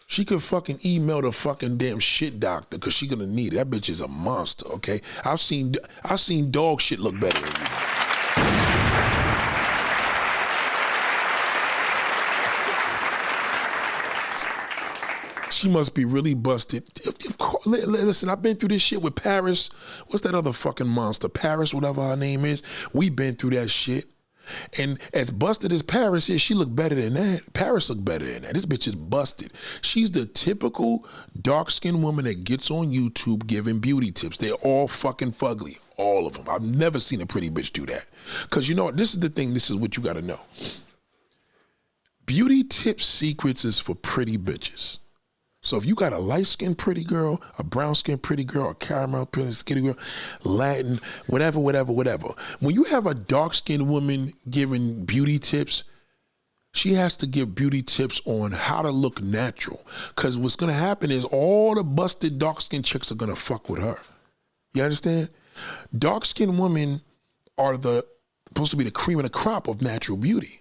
She could fucking email the fucking damn shit doctor because she gonna need it. That bitch is a monster, okay? I've seen dog shit look better than you. She must be really busted. Listen, I've been through this shit with Paris. What's that other fucking monster? Paris, whatever her name is. We've been through that shit. And as busted as Paris is, she looked better than that. Paris looked better than that. This bitch is busted. She's the typical dark-skinned woman that gets on YouTube giving beauty tips. They're all fucking fugly. All of them. I've never seen a pretty bitch do that. Because you know what? This is the thing. This is what you got to know. Beauty tip secrets is for pretty bitches. So if you got a light-skinned pretty girl, a brown-skinned pretty girl, a caramel pretty skinny girl, Latin, whatever. When you have a dark-skinned woman giving beauty tips, she has to give beauty tips on how to look natural. Because what's going to happen is all the busted dark-skinned chicks are going to fuck with her. You understand? Dark-skinned women are supposed to be the cream of the crop of natural beauty.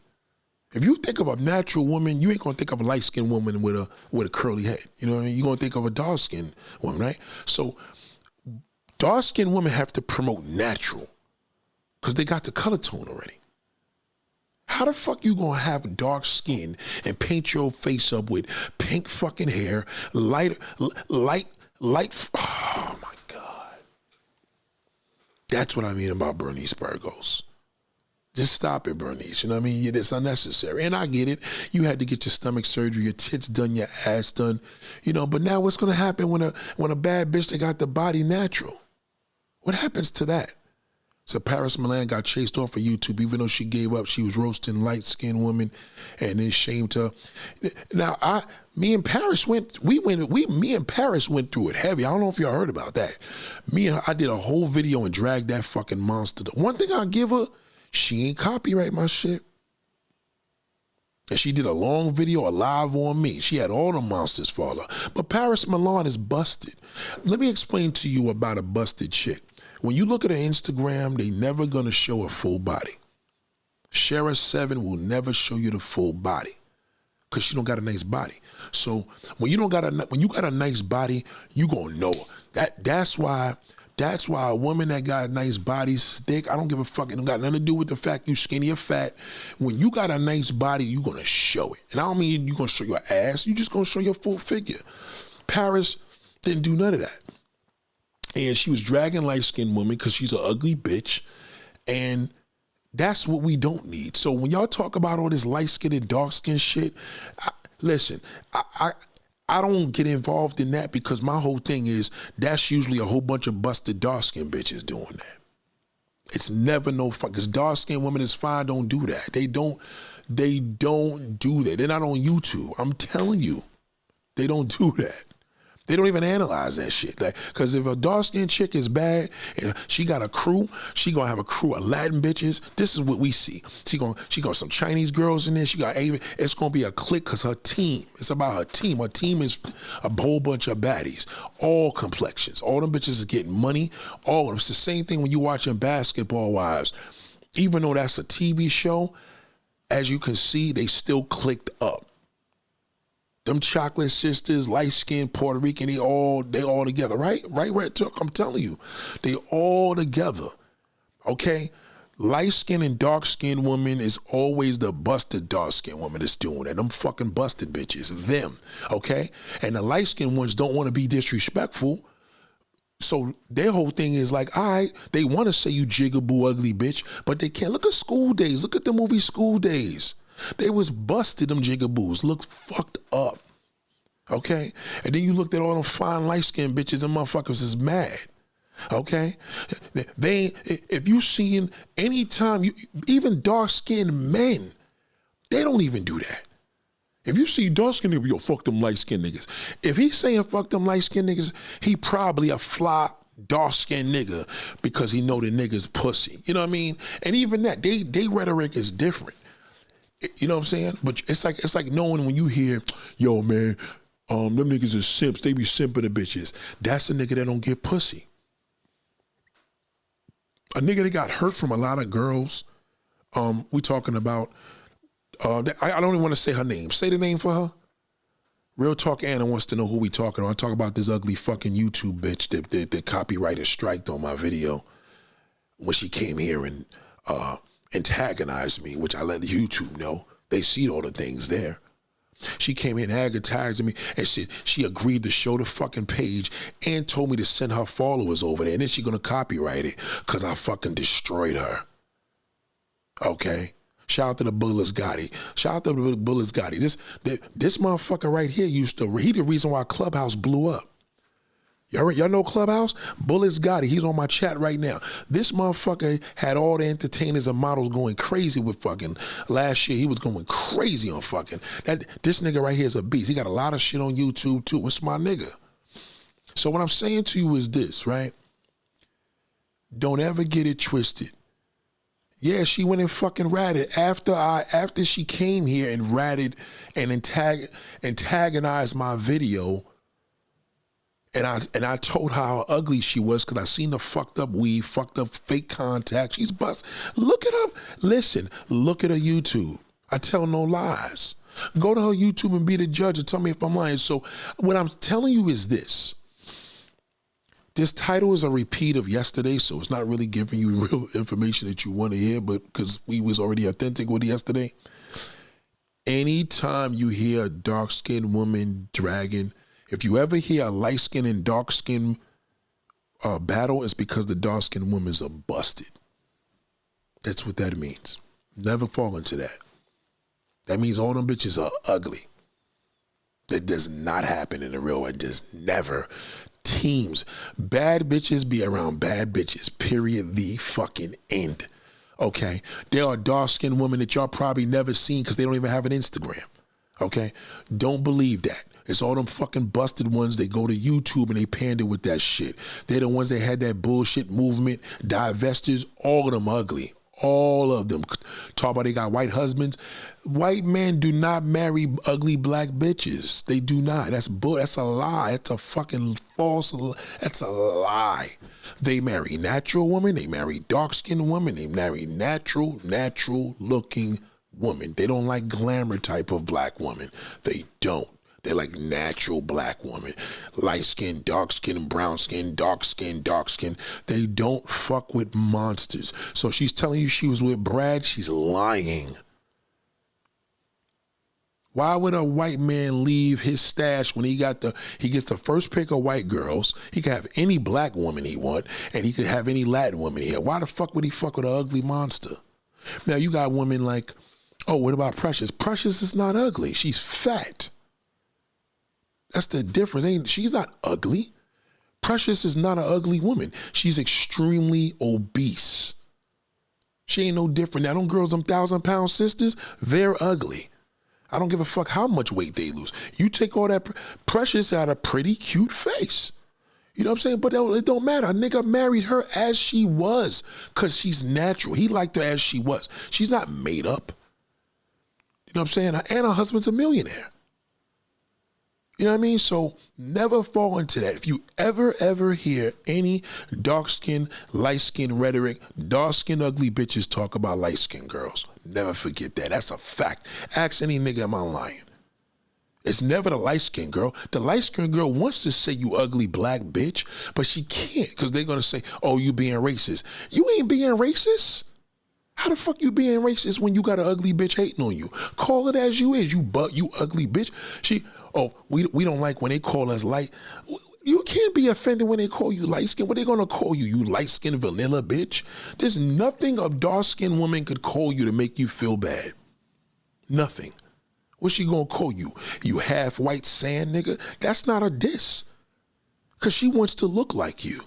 If you think of a natural woman, you ain't gonna think of a light-skinned woman with a curly head. You know what I mean? You're gonna think of a dark-skinned woman, right? So dark-skinned women have to promote natural because they got the color tone already. How the fuck you gonna have dark skin and paint your face up with pink fucking hair, light, oh my God. That's what I mean about Bernice Burgos. Just stop it, Bernice. You know what I mean? It's unnecessary. And I get it. You had to get your stomach surgery, your tits done, your ass done. You know, but now what's going to happen when a bad bitch that got the body natural? What happens to that? So Paris Milan got chased off of YouTube, even though she gave up. She was roasting light-skinned women, and then shamed her. Now, me and Paris went through it heavy. I don't know if y'all heard about that. I did a whole video and dragged that fucking monster. One thing I'll give her, she ain't copyright my shit. And she did a long video, a live on me. She had all the monsters follow her. But Paris Milan is busted. Let me explain to you about a busted chick. When you look at her Instagram, they never gonna show a full body. Shara 7 will never show you the full body because she don't got a nice body. So when you got a nice body, you gonna know that's why a woman that got a nice body, thick, I don't give a fuck. It don't got nothing to do with the fact you skinny or fat. When you got a nice body, you gonna show it. And I don't mean you gonna show your ass, you just gonna show your full figure. Paris didn't do none of that. And she was dragging light-skinned women because she's an ugly bitch. And that's what we don't need. So when y'all talk about all this light-skinned and dark-skinned shit, listen, I don't get involved in that because my whole thing is that's usually a whole bunch of busted dark-skinned bitches doing that. It's never no fuck. Because dark-skinned women is fine, don't do that. They don't do that. They're not on YouTube. I'm telling you, they don't do that. They don't even analyze that shit. Like, cause if a dark-skinned chick is bad and she got a crew, she gonna have a crew of Latin bitches. This is what we see. She got some Chinese girls in there. She got it's gonna be a clique cause her team. It's about her team. Her team is a whole bunch of baddies, all complexions. All them bitches is getting money. All of them. It's the same thing when you watching Basketball Wives. Even though that's a TV show, as you can see, they still clicked up. Them chocolate sisters, light-skinned Puerto Rican, they all together, right? Right, I'm telling you. They all together, okay? Light-skinned and dark-skinned woman is always the busted dark-skinned woman that's doing that. Them fucking busted bitches, them, okay? And the light-skinned ones don't want to be disrespectful, so their whole thing is like, all right, they want to say you jigaboo ugly bitch, but they can't. Look at School Days. Look at the movie School Days. They was busted, them jigaboos, looked fucked up, okay? And then you looked at all them fine light-skinned bitches and motherfuckers is mad, okay? If you seeing anytime, even dark-skinned men, they don't even do that. If you see dark-skinned niggas, yo, fuck them light-skinned niggas. If he's saying fuck them light-skinned niggas, he probably a fly, dark-skinned nigga because he know the nigga's pussy. You know what I mean? And even that, they rhetoric is different. You know what I'm saying? But it's like knowing when you hear, yo, man, them niggas is simps. They be simping the bitches. That's a nigga that don't get pussy. A nigga that got hurt from a lot of girls. We talking about, I don't even want to say her name. Say the name for her. Real Talk Anna wants to know who we talking about. I talk about this ugly fucking YouTube bitch that copyrighted striked on my video when she came here and antagonized me, which I let YouTube know. They see all the things there. She came in advertising me and said she agreed to show the fucking page and told me to send her followers over there, and then she gonna copyright it because I fucking destroyed her. Okay? Shout out to the Bullets Gotti. Shout out to the Bullets Gotti. This motherfucker right here he the reason why Clubhouse blew up. Y'all know Clubhouse? Bullets Gotti. He's on my chat right now. This motherfucker had all the entertainers and models going crazy with fucking. Last year, he was going crazy on fucking. This nigga right here is a beast. He got a lot of shit on YouTube, too. It's my nigga. So what I'm saying to you is this, right? Don't ever get it twisted. Yeah, she went and fucking ratted after she came here and ratted and antagonized my video. And I told her how ugly she was because I seen the fucked up weave, fucked up fake contacts. She's bust. Look it up. Listen, look at her YouTube. I tell no lies. Go to her YouTube and be the judge and tell me if I'm lying. So what I'm telling you is this. This title is a repeat of yesterday, so it's not really giving you real information that you want to hear, but because we was already authentic with yesterday. Anytime you hear a dark-skinned woman dragging, if you ever hear a light-skinned and dark-skinned battle, it's because the dark-skinned women are busted. That's what that means. Never fall into that. That means all them bitches are ugly. That does not happen in the real world. Just never. teams. Bad bitches be around bad bitches, period, the fucking end. Okay? There are dark-skinned women that y'all probably never seen because they don't even have an Instagram. Okay? Don't believe that. It's all them fucking busted ones. They go to YouTube and they pander with that shit. They're the ones that had that bullshit movement, divestors, all of them ugly. All of them. Talk about they got white husbands. White men do not marry ugly black bitches. They do not. That's a lie. That's a fucking false. That's a lie. They marry natural women. They marry dark-skinned women. They marry natural looking women. They don't like glamour type of black women. They don't. They're like natural black women. Light skin, dark skin, brown skin, dark skin, dark skin. They don't fuck with monsters. So she's telling you she was with Brad, she's lying. Why would a white man leave his stash when he gets the first pick of white girls? He can have any black woman he want, and he could have any Latin woman he want. Why the fuck would he fuck with an ugly monster? Now you got women like, oh, what about Precious? Precious is not ugly. She's fat. That's the difference. She's not ugly. Precious is not an ugly woman. She's extremely obese. She ain't no different. Now, them girls, them 1,000-pound sisters, they're ugly. I don't give a fuck how much weight they lose. You take all that, Precious had a pretty cute face. You know what I'm saying? But it don't matter. A nigga married her as she was because she's natural. He liked her as she was. She's not made up. You know what I'm saying? And her husband's a millionaire. You know what I mean? So never fall into that. If you ever hear any dark-skinned, light-skinned rhetoric, dark-skinned, ugly bitches talk about light-skinned girls, never forget that. That's a fact. Ask any nigga, am I lying? It's never the light-skinned girl. The light-skinned girl wants to say you ugly black bitch, but she can't because they're going to say, oh, you being racist. You ain't being racist. How the fuck you being racist when you got an ugly bitch hating on you? Call it as you is, you ugly bitch. We don't like when they call us light. You can't be offended when they call you light skin. What they gonna call you? You light skin vanilla bitch? There's nothing a dark skinned woman could call you to make you feel bad. Nothing. What's she gonna call you? You half white sand nigga? That's not a diss. Cause she wants to look like you.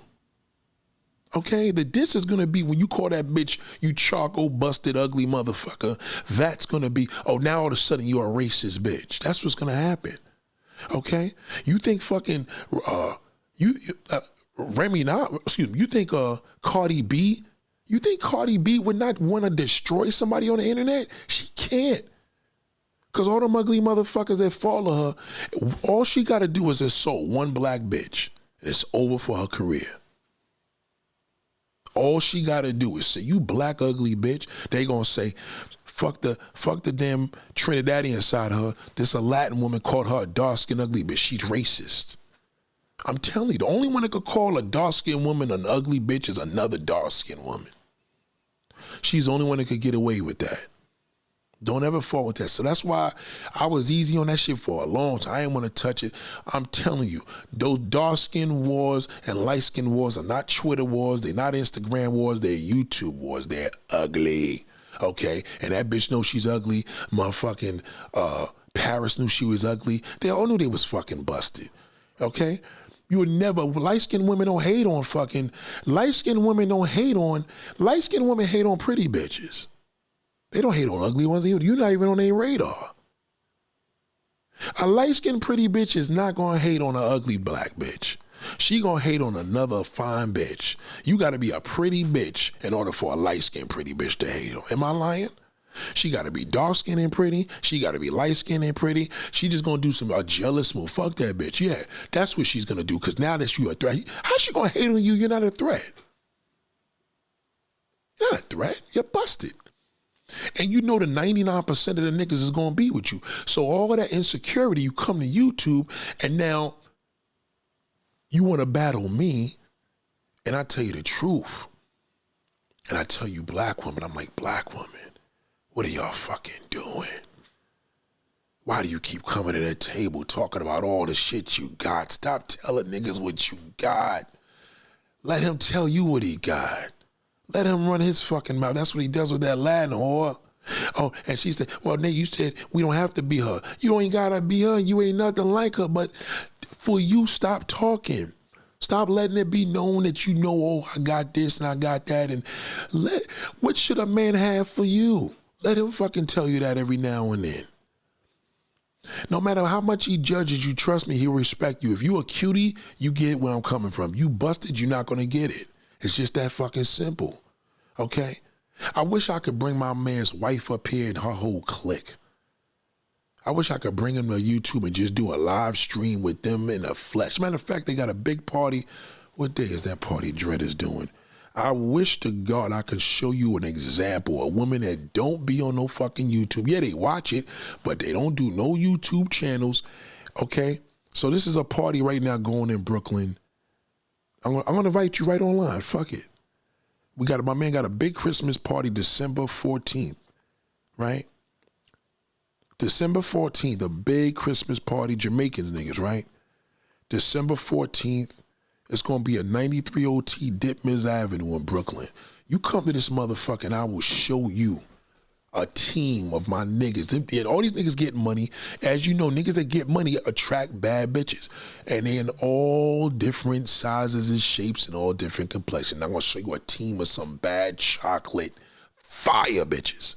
Okay, the diss is gonna be when you call that bitch, you charcoal busted ugly motherfucker. That's gonna be, oh, now all of a sudden you're a racist bitch. That's what's gonna happen. Okay, you think fucking Remy not? Excuse me. You think Cardi B? You think Cardi B would not want to destroy somebody on the internet? She can't. Cause all them ugly motherfuckers that follow her, all she got to do is assault one black bitch, and it's over for her career. All she got to do is say, you black ugly bitch. They gonna say, fuck the damn Trinidadian side of her. This a Latin woman called her a dark-skinned ugly bitch. She's racist. I'm telling you, the only one that could call a dark-skinned woman an ugly bitch is another dark-skinned woman. She's the only one that could get away with that. Don't ever fall with that. So that's why I was easy on that shit for a long time. I didn't want to touch it. I'm telling you, those dark-skin wars and light-skin wars are not Twitter wars. They're not Instagram wars. They're YouTube wars. They're ugly. Okay? And that bitch knows she's ugly. Motherfucking Paris knew she was ugly. They all knew they was fucking busted. Okay? You would never, light-skinned women don't hate on fucking, light-skinned women hate on pretty bitches. They don't hate on ugly ones. You're not even on their radar. A light-skinned pretty bitch is not going to hate on an ugly black bitch. She going to hate on another fine bitch. You got to be a pretty bitch in order for a light-skinned pretty bitch to hate on. Am I lying? She got to be dark-skinned and pretty. She got to be light-skinned and pretty. She just going to do a jealous move. Fuck that bitch. Yeah, that's what she's going to do because now that you're a threat. How's she going to hate on you? You're not a threat. You're not a threat. You're busted. And you know the 99% of the niggas is going to be with you. So all of that insecurity, you come to YouTube and now you want to battle me and I tell you the truth. And I tell you black women, I'm like, black women, what are y'all fucking doing? Why do you keep coming to that table talking about all the shit you got? Stop telling niggas what you got. Let him tell you what he got. Let him run his fucking mouth. That's what he does with that Latin whore. Oh, and she said, well, Nate, you said we don't have to be her. You don't ain't gotta be her. You ain't nothing like her. But for you, stop talking. Stop letting it be known that you know, oh, I got this and I got that. And what should a man have for you? Let him fucking tell you that every now and then. No matter how much he judges you, trust me, he'll respect you. If you a cutie, you get where I'm coming from. You busted, you're not going to get it. It's just that fucking simple. Okay? I wish I could bring my man's wife up here and her whole clique. I wish I could bring them to YouTube and just do a live stream with them in the flesh. Matter of fact, they got a big party. What day is that party Dread is doing? I wish to God I could show you an example. A woman that don't be on no fucking YouTube. Yeah, they watch it, but they don't do no YouTube channels. Okay? So this is a party right now going in Brooklyn. I'm gonna invite you right online. Fuck it. My man got a big Christmas party December 14th, right? December 14th, a big Christmas party, Jamaicans niggas, right? December 14th, it's going to be a 93 OT Ditmans Avenue in Brooklyn. You come to this motherfucker and I will show you a team of my niggas. And all these niggas getting money. As you know, niggas that get money attract bad bitches. And they in all different sizes and shapes and all different complexions. I'm going to show you a team of some bad chocolate fire bitches.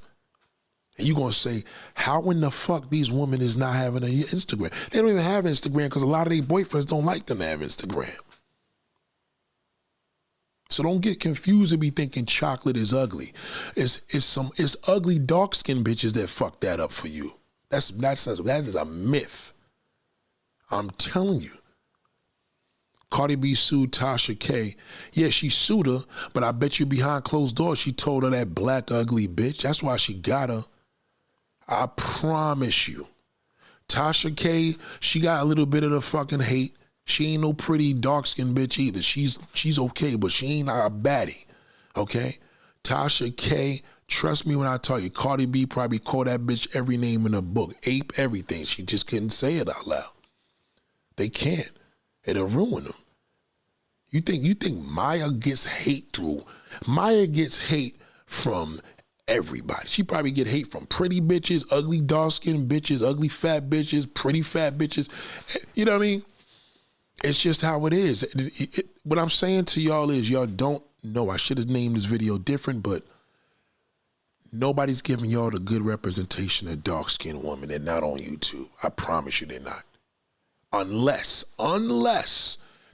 And you going to say, how in the fuck these women is not having an Instagram? They don't even have Instagram because a lot of their boyfriends don't like them to have Instagram. So don't get confused and be thinking chocolate is ugly. It's ugly dark-skinned bitches that fuck that up for you. That is a myth. I'm telling you. Cardi B sued Tasha K. Yeah, she sued her, but I bet you behind closed doors she told her that black ugly bitch. That's why she got her. I promise you. Tasha K, she got a little bit of the fucking hate. She ain't no pretty dark-skinned bitch either. She's okay, but she ain't a baddie, okay? Tasha K, trust me when I tell you, Cardi B probably called that bitch every name in the book, ape everything. She just couldn't say it out loud. They can't. It'll ruin them. You think Maya gets hate through? Maya gets hate from everybody. She probably get hate from pretty bitches, ugly dark-skinned bitches, ugly fat bitches, pretty fat bitches. You know what I mean? It's just how it is. What I'm saying to y'all is y'all don't know. I should have named this video different, but nobody's giving y'all the good representation of dark-skinned women. They're not on YouTube. I promise you they're not. Unless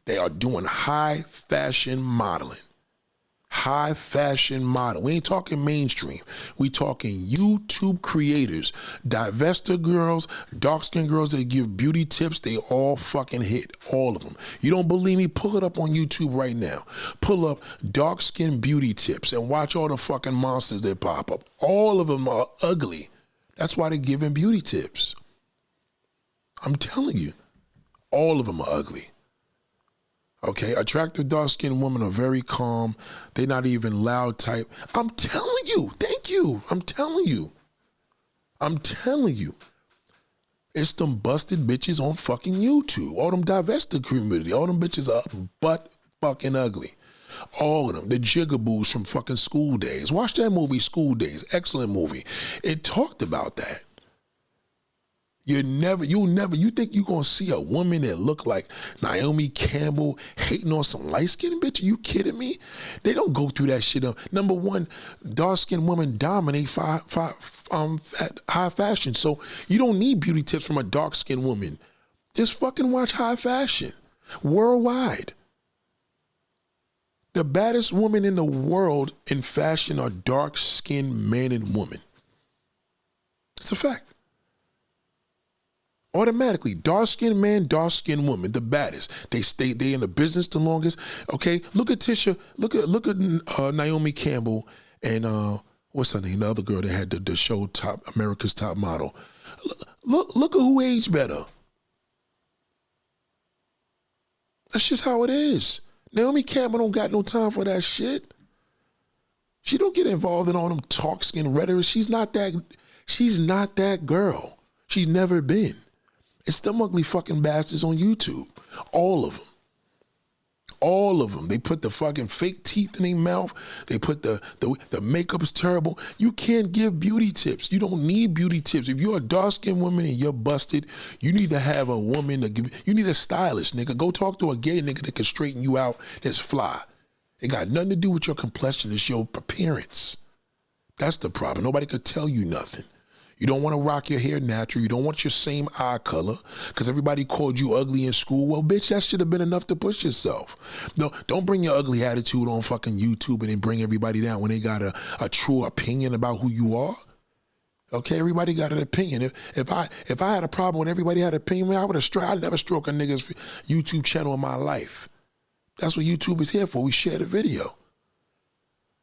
they are doing high fashion modeling. High fashion model. We ain't talking mainstream. We talking YouTube creators, divester girls, dark-skinned girls that give beauty tips. They all fucking hit, all of them. You don't believe me? Pull it up on YouTube right now. Pull up dark-skinned beauty tips and watch all the fucking monsters that pop up. All of them are ugly. That's why they're giving beauty tips. I'm telling you, all of them are ugly. Okay, attractive dark-skinned women are very calm. They're not even loud type. I'm telling you, thank you. I'm telling you. It's them busted bitches on fucking YouTube. All them divested community. All them bitches are butt fucking ugly. All of them. The jigaboos from fucking School Days. Watch that movie, School Days. Excellent movie. It talked about that. You think you're going to see a woman that look like Naomi Campbell hating on some light-skinned bitch? Are you kidding me? They don't go through that shit. Number one, dark-skinned women dominate high fashion. So you don't need beauty tips from a dark-skinned woman. Just fucking watch high fashion. Worldwide. The baddest women in the world in fashion are dark-skinned men and women. It's a fact. Automatically, dark-skinned man, dark-skinned woman, the baddest. They in the business the longest. Okay, look at Tisha. Look at Naomi Campbell and what's her name? The other girl that had the show America's Top Model. Look at who aged better. That's just how it is. Naomi Campbell don't got no time for that shit. She don't get involved in all them dark-skinned rhetoric. She's not that girl. She's never been. It's them ugly fucking bastards on YouTube. All of them. All of them. They put the fucking fake teeth in their mouth. They put the makeup is terrible. You can't give beauty tips. You don't need beauty tips. If you're a dark-skinned woman and you're busted, you need to have a woman to give. You need a stylist, nigga. Go talk to a gay nigga that can straighten you out. That's fly. It got nothing to do with your complexion. It's your appearance. That's the problem. Nobody could tell you nothing. You don't want to rock your hair natural. You don't want your same eye color because everybody called you ugly in school. Well, bitch, that should have been enough to push yourself. No, don't bring your ugly attitude on fucking YouTube and then bring everybody down when they got a true opinion about who you are. Okay, everybody got an opinion. If I had a problem when everybody had an opinion, I would have I'd never stroke a nigga's YouTube channel in my life. That's what YouTube is here for. We share the video.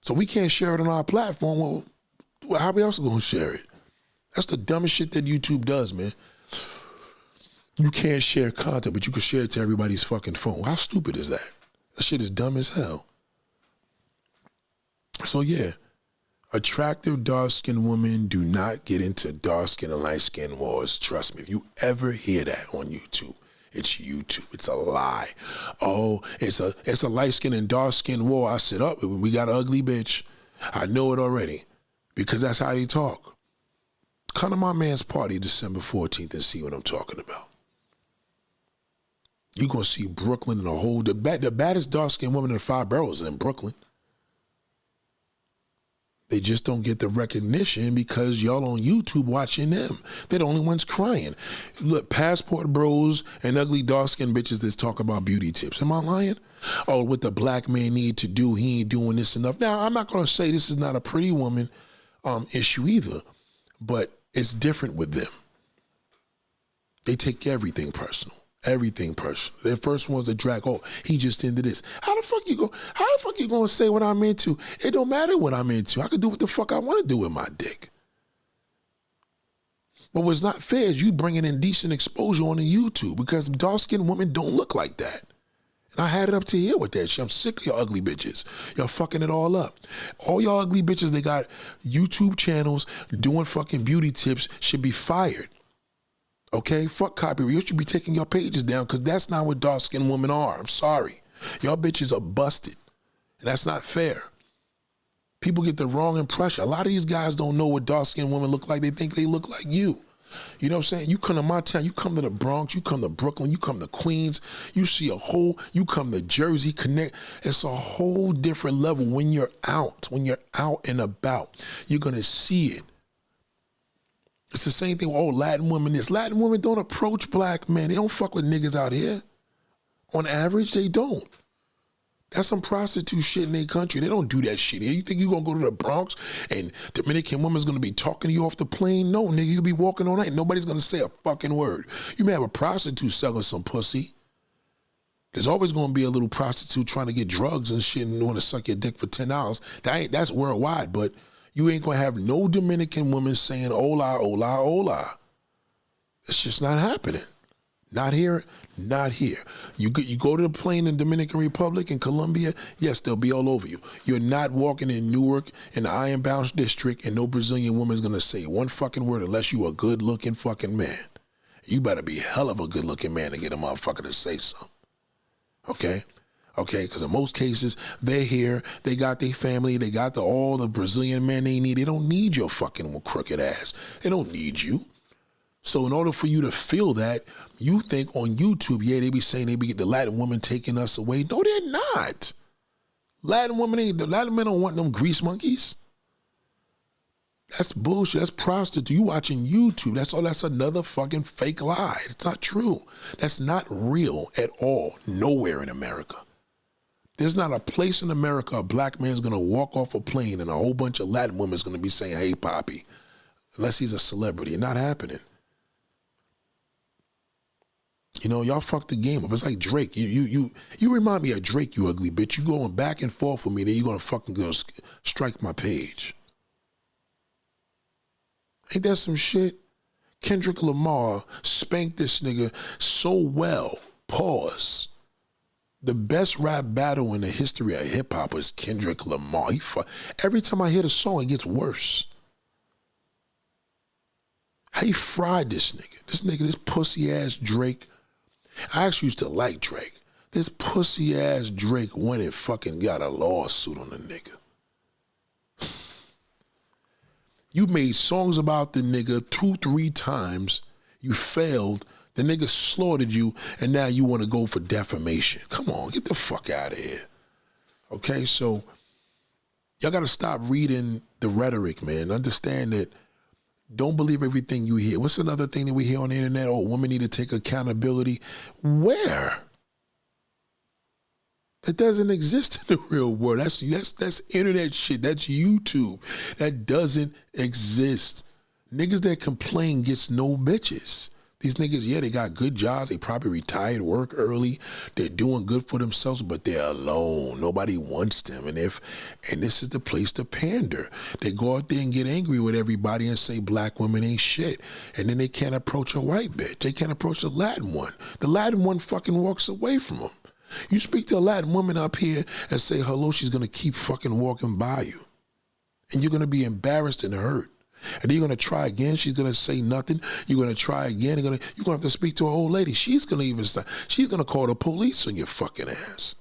So we can't share it on our platform. Well, how we else going to share it? That's the dumbest shit that YouTube does, man. You can't share content, but you can share it to everybody's fucking phone. How stupid is that? That shit is dumb as hell. So yeah, attractive dark-skinned women do not get into dark-skinned and light-skinned wars. Trust me, if you ever hear that on YouTube, it's YouTube. It's a lie. Oh, it's a light-skinned and dark-skinned war. I sit up, we got an ugly bitch. I know it already because that's how they talk. Come to my man's party December 14th and see what I'm talking about. You're going to see Brooklyn and the baddest dark-skinned woman in the 5 boroughs in Brooklyn. They just don't get the recognition because y'all on YouTube watching them. They're the only ones crying. Look, passport bros and ugly dark-skinned bitches that talk about beauty tips. Am I lying? Oh, what the black man need to do, he ain't doing this enough. Now, I'm not going to say this is not a pretty woman issue either, but it's different with them. They take everything personal. Everything personal. Their first ones that drag, oh, he just into this. How the fuck you gonna say what I'm into? It don't matter what I'm into. I can do what the fuck I want to do with my dick. But what's not fair is you bringing indecent exposure on the YouTube because dark-skinned women don't look like that. And I had it up to here with that shit. I'm sick of y'all ugly bitches. Y'all fucking it all up. All y'all ugly bitches, they got YouTube channels doing fucking beauty tips should be fired. Okay? Fuck copyright. You should be taking your pages down because that's not what dark-skinned women are. I'm sorry. Y'all bitches are busted. And that's not fair. People get the wrong impression. A lot of these guys don't know what dark-skinned women look like. They think they look like you. You know what I'm saying? You come to my town, you come to the Bronx, you come to Brooklyn, you come to Queens, you see you come to Jersey, Connect. It's a whole different level when you're out and about. You're going to see it. It's the same thing with Latin women. Latin women don't approach black men. They don't fuck with niggas out here. On average, they don't. That's some prostitute shit in their country. They don't do that shit here. You think you're going to go to the Bronx and Dominican woman's going to be talking to you off the plane? No, nigga, you'll be walking all night and nobody's going to say a fucking word. You may have a prostitute selling some pussy. There's always going to be a little prostitute trying to get drugs and shit and want to suck your dick for $10. That's worldwide, but you ain't going to have no Dominican woman saying hola, hola, hola. It's just not happening. Not here, not here. You go to the plane in Dominican Republic and Colombia, yes, they'll be all over you. You're not walking in Newark in the Ironbound district and no Brazilian woman's going to say one fucking word unless you a good-looking fucking man. You better be a hell of a good-looking man to get a motherfucker to say something. Okay? Okay, because in most cases, they're here, they got their family, they got all the Brazilian men they need. They don't need your fucking crooked ass. They don't need you. So in order for you to feel that, you think on YouTube, yeah, they be saying they be the Latin woman taking us away. No, they're not. Latin men don't want them grease monkeys. That's bullshit. That's prostitute. You watching YouTube. That's another fucking fake lie. It's not true. That's not real at all. Nowhere in America. There's not a place in America a black man's going to walk off a plane and a whole bunch of Latin women's going to be saying, hey, Poppy, unless he's a celebrity. It's not happening. You know, y'all fucked the game up. It's like Drake. You remind me of Drake, you ugly bitch. You going back and forth with me, then you going to fucking go strike my page. Ain't that some shit? Kendrick Lamar spanked this nigga so well. Pause. The best rap battle in the history of hip-hop is Kendrick Lamar. Every time I hear the song, it gets worse. How you fried this nigga? This pussy-ass Drake. I actually used to like Drake. This pussy ass Drake went and fucking got a lawsuit on the nigga. You made songs about the nigga 2-3 times. You failed. The nigga slaughtered you, and now you want to go for defamation. Come on, get the fuck out of here. Okay, so y'all got to stop reading the rhetoric, man. Understand that. Don't believe everything you hear. What's another thing that we hear on the internet? Oh, women need to take accountability. Where? That doesn't exist in the real world. That's internet shit. That's YouTube. That doesn't exist. Niggas that complain gets no bitches. These niggas, yeah, they got good jobs. They probably retired, work early. They're doing good for themselves, but they're alone. Nobody wants them. And this is the place to pander. They go out there and get angry with everybody and say black women ain't shit. And then they can't approach a white bitch. They can't approach a Latin one. The Latin one fucking walks away from them. You speak to a Latin woman up here and say hello, she's going to keep fucking walking by you. And you're going to be embarrassed and hurt. And then you're going to try again. She's going to say nothing. You're going to try again. You're going to have to speak to an old lady. She's going to call the police on your fucking ass.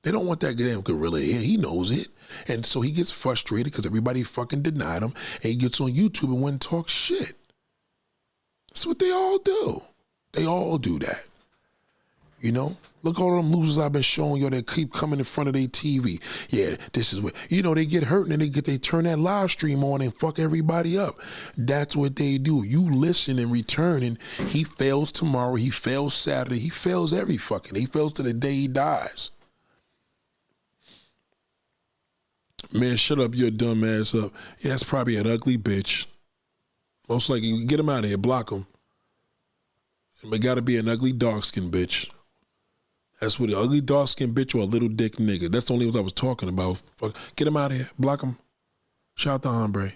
They don't want that damn gorilla here. He knows it. And so he gets frustrated because everybody fucking denied him. And he gets on YouTube and went and talks shit. That's what they all do. They all do that. You know? Look at all them losers I've been showing you that keep coming in front of their TV. Yeah, this is what, they get hurt and they turn that live stream on and fuck everybody up. That's what they do. You listen and return, and he fails tomorrow, he fails Saturday, he fails he fails to the day he dies. Man, shut up your dumb ass up. Yeah, that's probably an ugly bitch. Most likely, get him out of here, block him. But gotta be an ugly dark-skinned bitch. That's what an ugly dark-skinned bitch or a little dick nigga. That's the only ones I was talking about. Fuck. Get him out of here. Block him. Shout out to Hombre.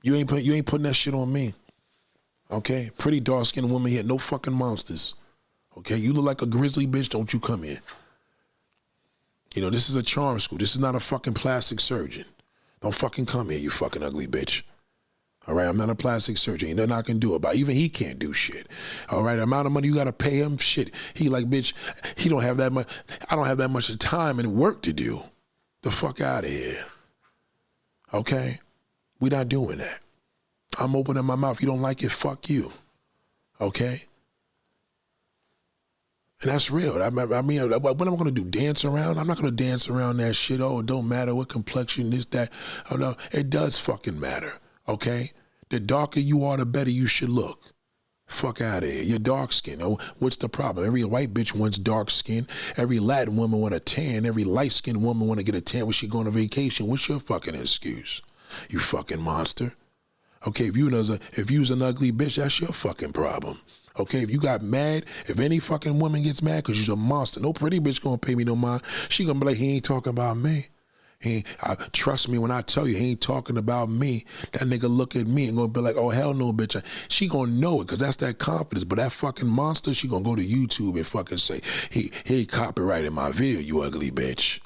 You ain't putting that shit on me. Okay? Pretty dark-skinned woman here. No fucking monsters. Okay? You look like a grizzly bitch. Don't you come here. This is a charm school. This is not a fucking plastic surgeon. Don't fucking come here, you fucking ugly bitch. All right, I'm not a plastic surgeon. Ain't nothing I can do about it. Even he can't do shit. All right, the amount of money you got to pay him, shit. He like, bitch, he don't have that much. I don't have that much time and work to do. The fuck out of here. Okay? We not doing that. I'm opening my mouth. You don't like it, fuck you. Okay? And that's real. I mean, what am I going to do, dance around? I'm not going to dance around that shit. Oh, it don't matter what complexion, this, that. Oh, no, it does fucking matter. Okay? The darker you are, the better you should look. Fuck out of here. You're dark skin. Oh, what's the problem? Every white bitch wants dark skin. Every Latin woman want a tan. Every light skinned woman want to get a tan when she going on vacation. What's your fucking excuse? You fucking monster. Okay, if you was an ugly bitch, that's your fucking problem. Okay, if you got mad, if any fucking woman gets mad because you're a monster, no pretty bitch gonna pay me no mind. She gonna be like, he ain't talking about me. Trust me when I tell you he ain't talking about me. That nigga look at me and gonna be like, oh hell no, bitch. She gonna know it because that's that confidence. But that fucking monster, she gonna go to YouTube and fucking say, he copyrighted my video, you ugly bitch.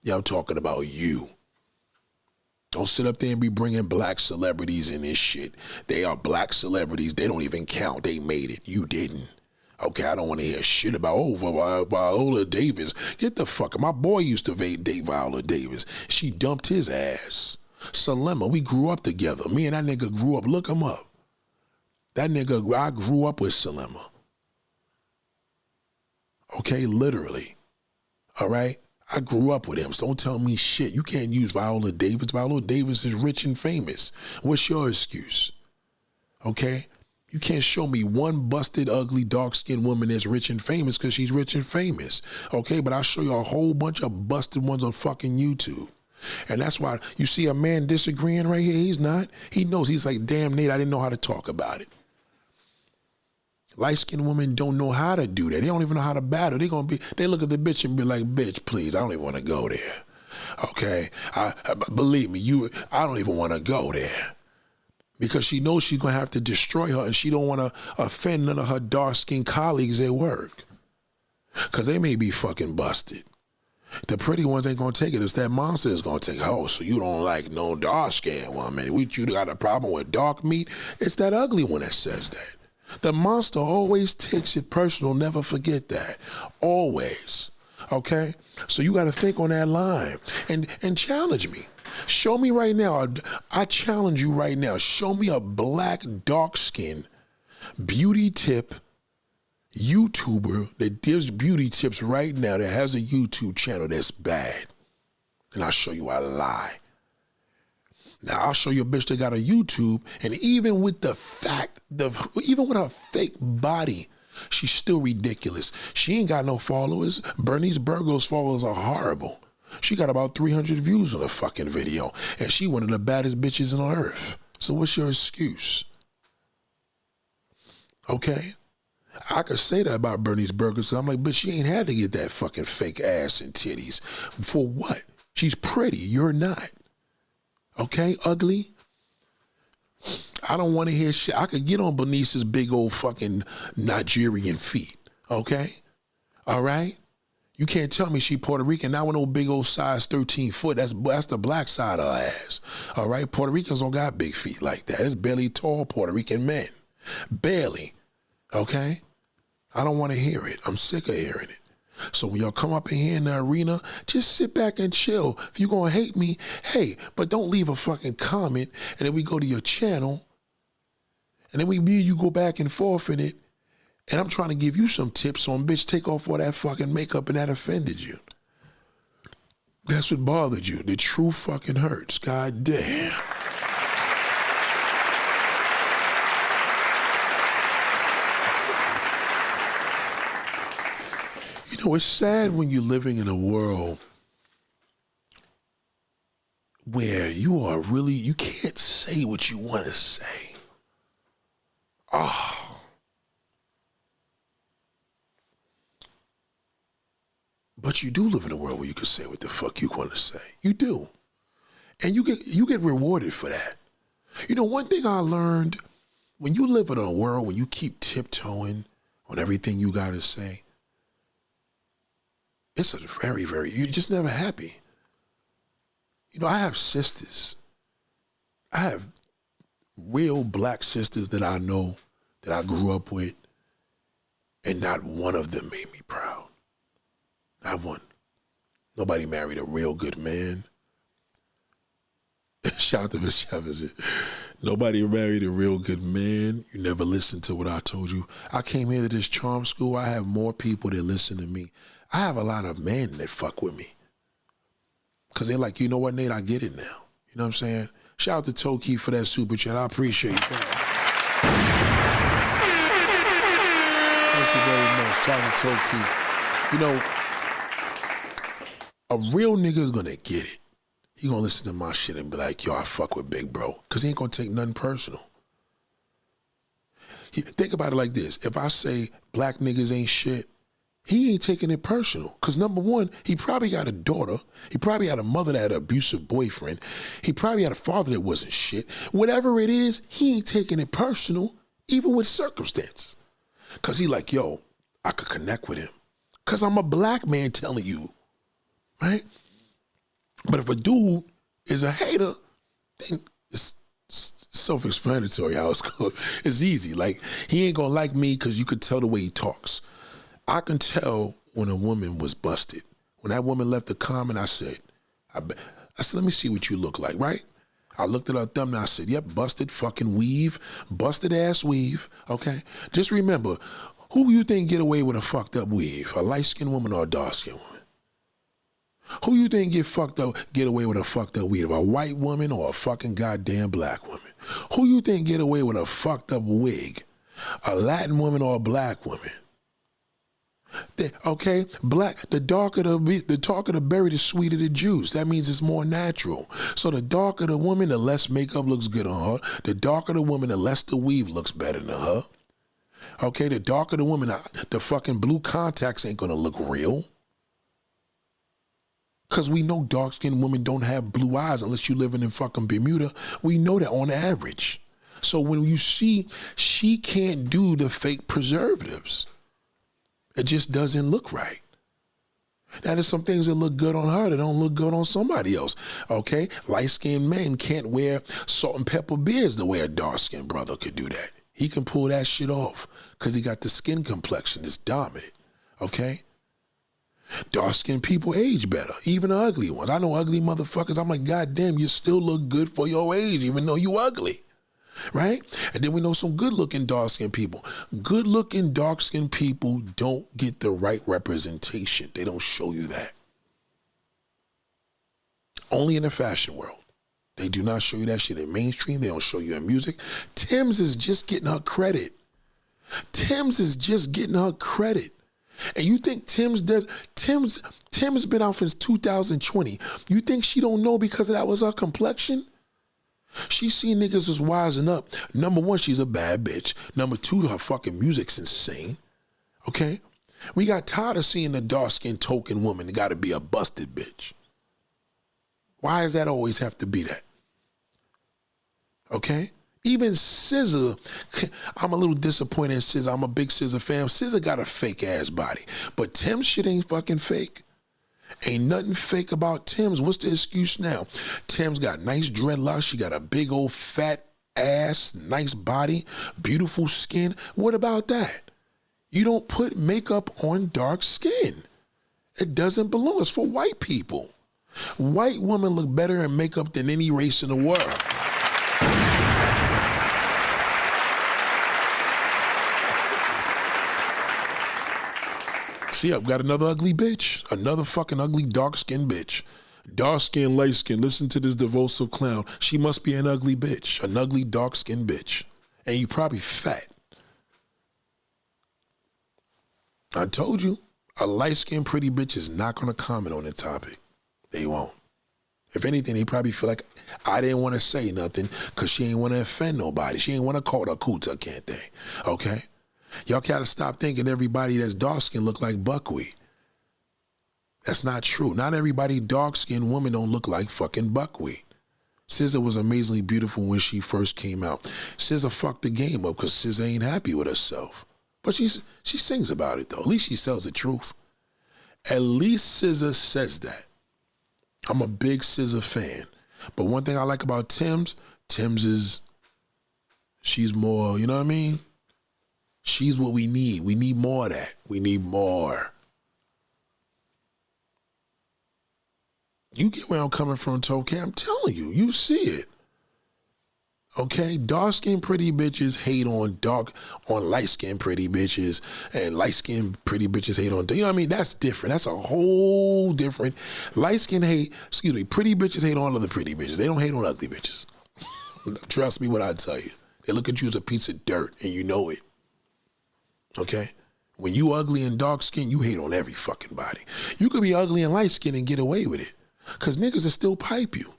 Yeah, I'm talking about you. Don't sit up there and be bringing black celebrities in this shit. They are black celebrities. They don't even count. They made it. You didn't. Okay, I don't want to hear shit about, Viola Davis. Get the fuck. My boy used to date Viola Davis. She dumped his ass. Salema, we grew up together. Me and that nigga grew up. Look him up. That nigga, I grew up with Salema. Okay, literally. All right? I grew up with him, so don't tell me shit. You can't use Viola Davis. Viola Davis is rich and famous. What's your excuse? Okay? You can't show me one busted, ugly, dark-skinned woman that's rich and famous because she's rich and famous. Okay? But I'll show you a whole bunch of busted ones on fucking YouTube. And that's why you see a man disagreeing right here. He's not. He knows. He's like, damn, Nate, I didn't know how to talk about it. Light-skinned women don't know how to do that. They don't even know how to battle. They look at the bitch and be like, bitch, please, I don't even want to go there. Okay? Believe me, I don't even want to go there. Because she knows she's going to have to destroy her and she don't want to offend none of her dark-skinned colleagues at work. Because they may be fucking busted. The pretty ones ain't going to take it. It's that monster that's going to take it. Oh, so you don't like no dark-skinned woman. You got a problem with dark meat? It's that ugly one that says that. The monster always takes it personal. Never forget that. Always. Okay? So you got to think on that line and challenge me. Show me right now. I challenge you right now. Show me a black, dark-skinned beauty tip YouTuber that gives beauty tips right now that has a YouTube channel that's bad. And I'll show you I lie. Now I'll show you a bitch that got a YouTube, and even with the fact, even with her fake body, she's still ridiculous. She ain't got no followers. Bernice Burgos' followers are horrible. She got about 300 views on a fucking video, and she one of the baddest bitches on earth. So what's your excuse? Okay? I could say that about Bernice Burgos. I'm like, but she ain't had to get that fucking fake ass and titties. For what? She's pretty. You're not. Okay? Ugly. I don't want to hear shit. I could get on Bernice's big old fucking Nigerian feet. Okay? All right? You can't tell me she Puerto Rican. Not with no big old size 13 foot. That's the black side of her ass. All right? Puerto Ricans don't got big feet like that. It's barely tall Puerto Rican men. Barely. Okay? I don't want to hear it. I'm sick of hearing it. So when y'all come up in here in the arena, just sit back and chill. If you're going to hate me, hey, but don't leave a fucking comment, and then we go to your channel, and then me and you go back and forth in it, and I'm trying to give you some tips on, bitch, take off all that fucking makeup and that offended you. That's what bothered you. The truth fucking hurts. God damn. You know, it's sad when you're living in a world where you can't say what you want to say. Oh. But you do live in a world where you can say what the fuck you want to say. You do. And you get rewarded for that. You know, one thing I learned, when you live in a world where you keep tiptoeing on everything you got to say, it's a very, very, you're just never happy. You know, I have sisters. I have real black sisters that I know, that I grew up with, and not one of them made me proud. Not one. Nobody married a real good man. Shout out to Miss Jefferson. Nobody married a real good man. You never listened to what I told you. I came here to this charm school. I have more people that listen to me. I have a lot of men that fuck with me. Because they're like, you know what, Nate, I get it now. You know what I'm saying? Shout out to Toki for that super chat. I appreciate that. Thank you very much. Shout out to Toki. You know, a real nigga is going to get it. He going to listen to my shit and be like, yo, I fuck with Big Bro. Because he ain't going to take nothing personal. Think about it like this. If I say black niggas ain't shit, he ain't taking it personal. Because number one, he probably got a daughter. He probably had a mother that had an abusive boyfriend. He probably had a father that wasn't shit. Whatever it is, he ain't taking it personal, even with circumstances. Because he like, yo, I could connect with him. Because I'm a black man telling you, right? But if a dude is a hater, then it's self-explanatory how it's going. It's easy. Like, he ain't going to like me because you could tell the way he talks. I can tell when a woman was busted. When that woman left the comment, I said, let me see what you look like, right? I looked at her thumbnail, I said, yep, busted fucking weave, busted ass weave, okay? Just remember, who you think get away with a fucked up weave? A light-skinned woman or a dark-skinned woman? Who you think get away with a fucked up weave? A white woman or a fucking goddamn black woman? Who you think get away with a fucked up wig? A Latin woman or a black woman? Okay, black. The darker the berry, the sweeter the juice. That means it's more natural. So the darker the woman, the less makeup looks good on her. The darker the woman, the less the weave looks better than her. Okay, the darker the woman, the fucking blue contacts ain't gonna look real. Because we know dark-skinned women don't have blue eyes unless you living in fucking Bermuda. We know that on average. So when you see she can't do the fake preservatives, it just doesn't look right. Now, there's some things that look good on her that don't look good on somebody else, okay? Light-skinned men can't wear salt and pepper beards the way a dark-skinned brother could do that. He can pull that shit off because he got the skin complexion. It's dominant, okay? Dark-skinned people age better, even the ugly ones. I know ugly motherfuckers. I'm like, God damn, you still look good for your age, even though you ugly, right? And then we know some good-looking dark-skinned people. Good-looking dark-skinned people don't get the right representation. They don't show you that. Only in the fashion world. They do not show you that shit in mainstream. They don't show you in music. Tim's is just getting her credit. Tim's is just getting her credit. And you think Tim's been out since 2020. You think she don't know because that was her complexion? She seen niggas was wising up. Number one, she's a bad bitch. Number two, her fucking music's insane. Okay? We got tired of seeing the dark-skinned token woman that gotta be a busted bitch. Why does that always have to be that? Okay? Even SZA, I'm a little disappointed in SZA. I'm a big SZA fan. SZA got a fake ass body. But Tim's shit ain't fucking fake. Ain't nothing fake about Tim's. What's the excuse now? Tim's got nice dreadlocks. She got a big old fat ass, nice body, beautiful skin. What about that? You don't put makeup on dark skin. It doesn't belong. It's for white people. White women look better in makeup than any race in the world. See, I've got another ugly bitch. Another fucking ugly dark-skinned bitch. Dark-skinned, light-skinned. Listen to this divulsive clown. She must be an ugly bitch. An ugly dark-skinned bitch. And you probably fat. I told you, a light-skinned pretty bitch is not going to comment on the topic. They won't. If anything, they probably feel like I didn't want to say nothing because she ain't want to offend nobody. She ain't want to call her kuta, can't they? Okay? Y'all gotta stop thinking everybody that's dark-skinned look like buckwheat. That's not true. Not everybody dark-skinned woman don't look like fucking buckwheat. SZA was amazingly beautiful when she first came out. SZA fucked the game up because SZA ain't happy with herself. But she sings about it, though. At least she tells the truth. At least SZA says that. I'm a big SZA fan. But one thing I like about Tim's is she's more, you know what I mean? She's what we need. We need more of that. We need more. You get where I'm coming from, Tokay. I'm telling you, you see it. Okay? Dark-skinned pretty bitches hate on light-skinned pretty bitches, and light-skinned pretty bitches hate on, you know what I mean? That's different. That's a whole different, pretty bitches hate on other pretty bitches. They don't hate on ugly bitches. Trust me when I tell you. They look at you as a piece of dirt, and you know it. Okay? When you ugly and dark-skinned, you hate on every fucking body. You could be ugly and light-skinned and get away with it, because niggas will still pipe you.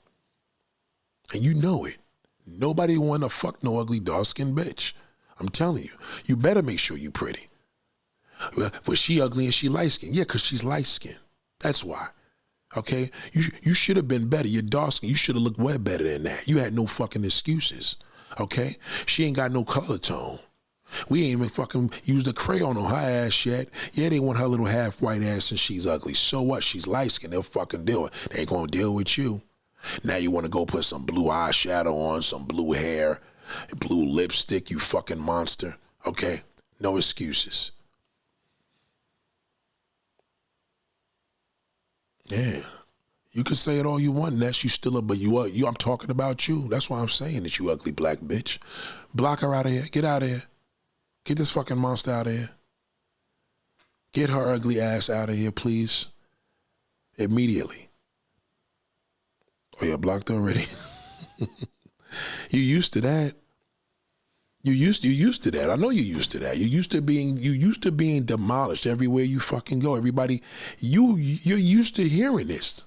And you know it. Nobody want to fuck no ugly dark-skinned bitch. I'm telling you. You better make sure you pretty. But she ugly and she light-skinned. Yeah, because she's light-skinned. That's why. Okay? You should have been better. You're dark-skinned. You should have looked way better than that. You had no fucking excuses. Okay? She ain't got no color tone. We ain't even fucking used a crayon on her ass yet. Yeah, they want her little half-white ass and she's ugly. So what? She's light-skinned. They'll fucking deal it. They ain't gonna deal with you. Now you want to go put some blue eyeshadow on, some blue hair, blue lipstick, you fucking monster. Okay? No excuses. Yeah. You can say it all you want, Ness. You still but I'm talking about you. That's why I'm saying that, you ugly black bitch. Block her out of here. Get out of here. Get this fucking monster out of here. Get her ugly ass out of here, please. Immediately. Oh, you're blocked already? You used to that. You used to that. I know you used to that. You used to being demolished everywhere you fucking go. Everybody, you're used to hearing this.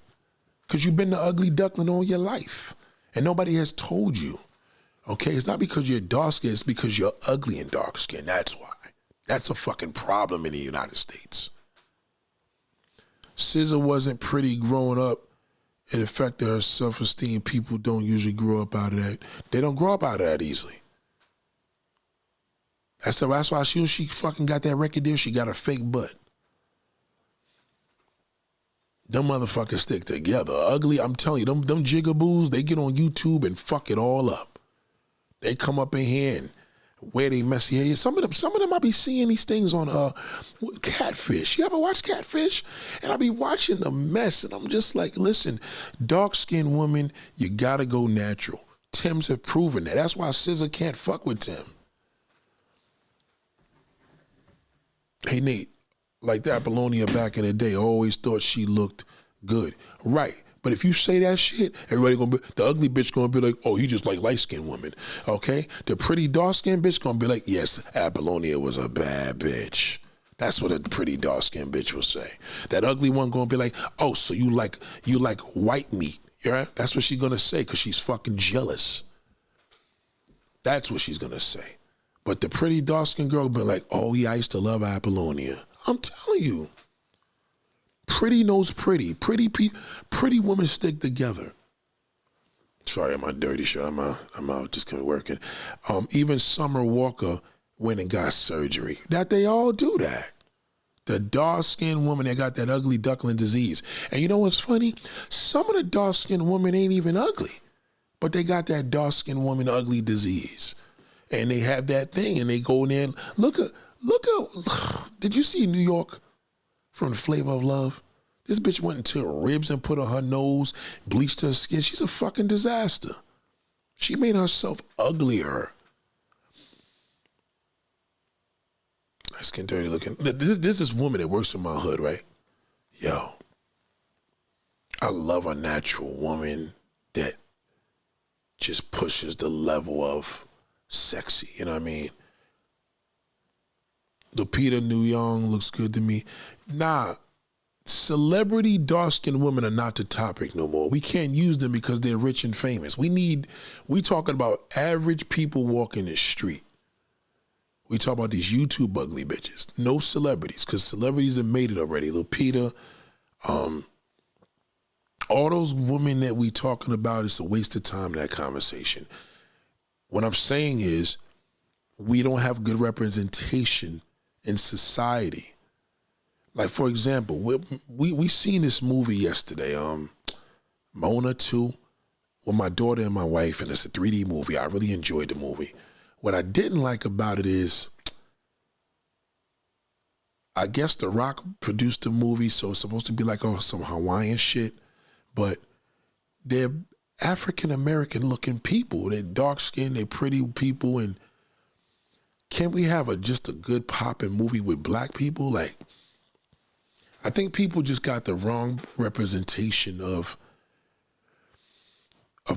Because you've been the ugly duckling all your life. And nobody has told you. Okay? It's not because you're dark skinned, it's because you're ugly and dark skinned. That's why. That's a fucking problem in the United States. SZA wasn't pretty growing up. It affected her self-esteem. People don't usually grow up out of that. They don't grow up out of that easily. That's why she fucking got that record deal. She got a fake butt. Them motherfuckers stick together. Ugly, I'm telling you, them jigaboos, they get on YouTube and fuck it all up. They come up in here and wear they messy hair. Some of them I be seeing these things on Catfish. You ever watch Catfish? And I be watching the mess, and I'm just like, listen, dark-skinned woman, you gotta go natural. Tims have proven that. That's why SZA can't fuck with Tim. Hey Nate, like that Apollonia back in the day, always thought she looked good. Right. But if you say that shit, everybody gonna be, the ugly bitch gonna be like, oh, he just like light-skinned women, okay? The pretty dark-skinned bitch gonna be like, yes, Apollonia was a bad bitch. That's what a pretty dark-skinned bitch will say. That ugly one gonna be like, oh, so you like white meat, right? That's what she's gonna say, because she's fucking jealous. That's what she's gonna say. But the pretty dark-skinned girl will be like, oh yeah, I used to love Apollonia. I'm telling you. Pretty knows pretty. Pretty women stick together. Sorry, I'm on dirty shirt. I'm out just coming working. Even Summer Walker went and got surgery. That they all do that. The dark-skinned woman that got that ugly duckling disease. And you know what's funny? Some of the dark-skinned women ain't even ugly, but they got that dark-skinned woman ugly disease. And they have that thing, and they go in there and look at, did you see New York from The Flavor of Love? This bitch went into her ribs and put on her nose, bleached her skin. She's a fucking disaster. She made herself uglier. Nice skin, dirty looking. This is woman that works in my hood, right? Yo, I love a natural woman that just pushes the level of sexy, you know what I mean? Lupita Nyong'o looks good to me. Nah, celebrity dark-skinned women are not the topic no more. We can't use them because they're rich and famous. We talking about average people walking the street. We talk about these YouTube ugly bitches. No celebrities, because celebrities have made it already. Lupita, all those women that we talking about, it's a waste of time in that conversation. What I'm saying is we don't have good representation in society. Like, for example, we seen this movie yesterday, Mona 2, with my daughter and my wife, and it's a 3D movie. I really enjoyed the movie. What I didn't like about it is, I guess The Rock produced the movie, so it's supposed to be like some Hawaiian shit, but they're African-American looking people. They're dark-skinned, they're pretty people, and can we have just a good poppin' movie with black people? Like, I think people just got the wrong representation of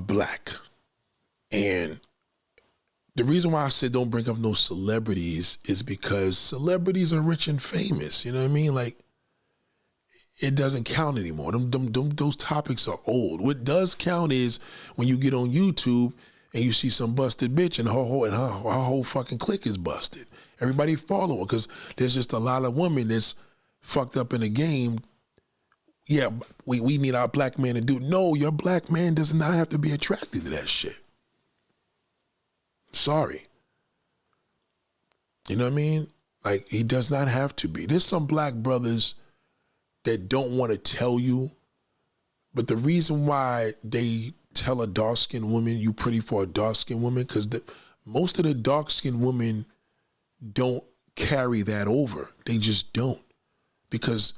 black. And the reason why I said don't bring up no celebrities is because celebrities are rich and famous. You know what I mean? Like, it doesn't count anymore. Those topics are old. What does count is when you get on YouTube and you see some busted bitch and her whole fucking clique is busted. Everybody follow her because there's just a lot of women that's fucked up in the game. Yeah, we need our black man to do. No, your black man does not have to be attracted to that shit. Sorry. You know what I mean? Like, he does not have to be. There's some black brothers that don't want to tell you, but the reason why they tell a dark-skinned woman you pretty for a dark-skinned woman, because most of the dark-skinned women don't carry that over. They just don't. Because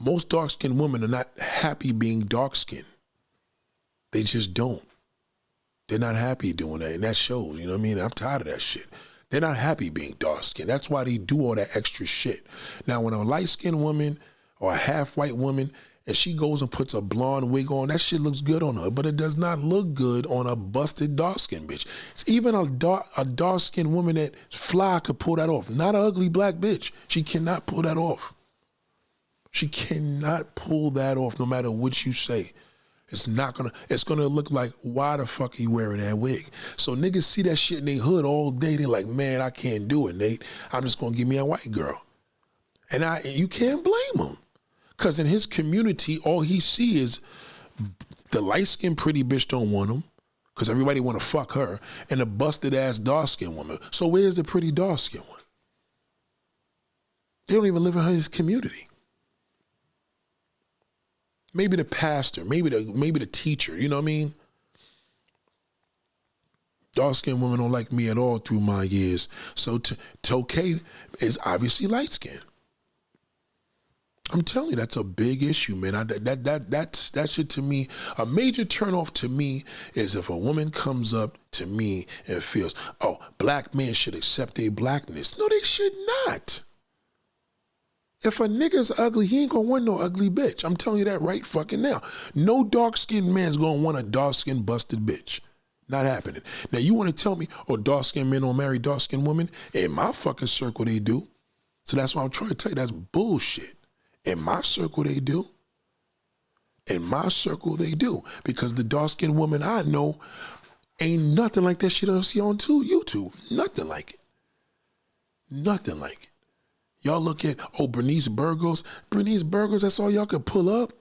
most dark-skinned women are not happy being dark-skinned. They just don't. They're not happy doing that, and that shows, you know what I mean? I'm tired of that shit. They're not happy being dark-skinned. That's why they do all that extra shit. Now, when a light-skinned woman or a half-white woman, if she goes and puts a blonde wig on, that shit looks good on her, but it does not look good on a busted dark-skinned bitch. It's even a dark-skinned woman that fly could pull that off. Not an ugly black bitch. She cannot pull that off. She cannot pull that off no matter what you say. It's gonna look like, why the fuck are you wearing that wig? So niggas see that shit in their hood all day. They're like, man, I can't do it, Nate. I'm just gonna give me a white girl. And you can't blame him. Because in his community, all he see is the light-skinned pretty bitch don't want him, because everybody want to fuck her, and the busted-ass dark-skinned woman. So where's the pretty dark-skinned one? They don't even live in his community. Maybe the pastor, maybe the teacher, you know what I mean? Dark-skinned women don't like me at all through my years. So Tokay is obviously light-skinned. I'm telling you, that's a big issue, man. That shit to me, a major turnoff to me is if a woman comes up to me and feels, oh, black men should accept their blackness. No, they should not. If a nigga's ugly, he ain't gonna want no ugly bitch. I'm telling you that right fucking now. No dark-skinned man's gonna want a dark-skinned busted bitch. Not happening. Now, you want to tell me, oh, dark-skinned men don't marry dark-skinned women? In my fucking circle, they do. So that's why I'm trying to tell you, that's bullshit. In my circle, they do. In my circle, they do. Because the dark-skinned woman I know ain't nothing like that shit I see on YouTube. Nothing like it. Nothing like it. Y'all look at, oh, Bernice Burgos. Bernice Burgos, that's all y'all could pull up?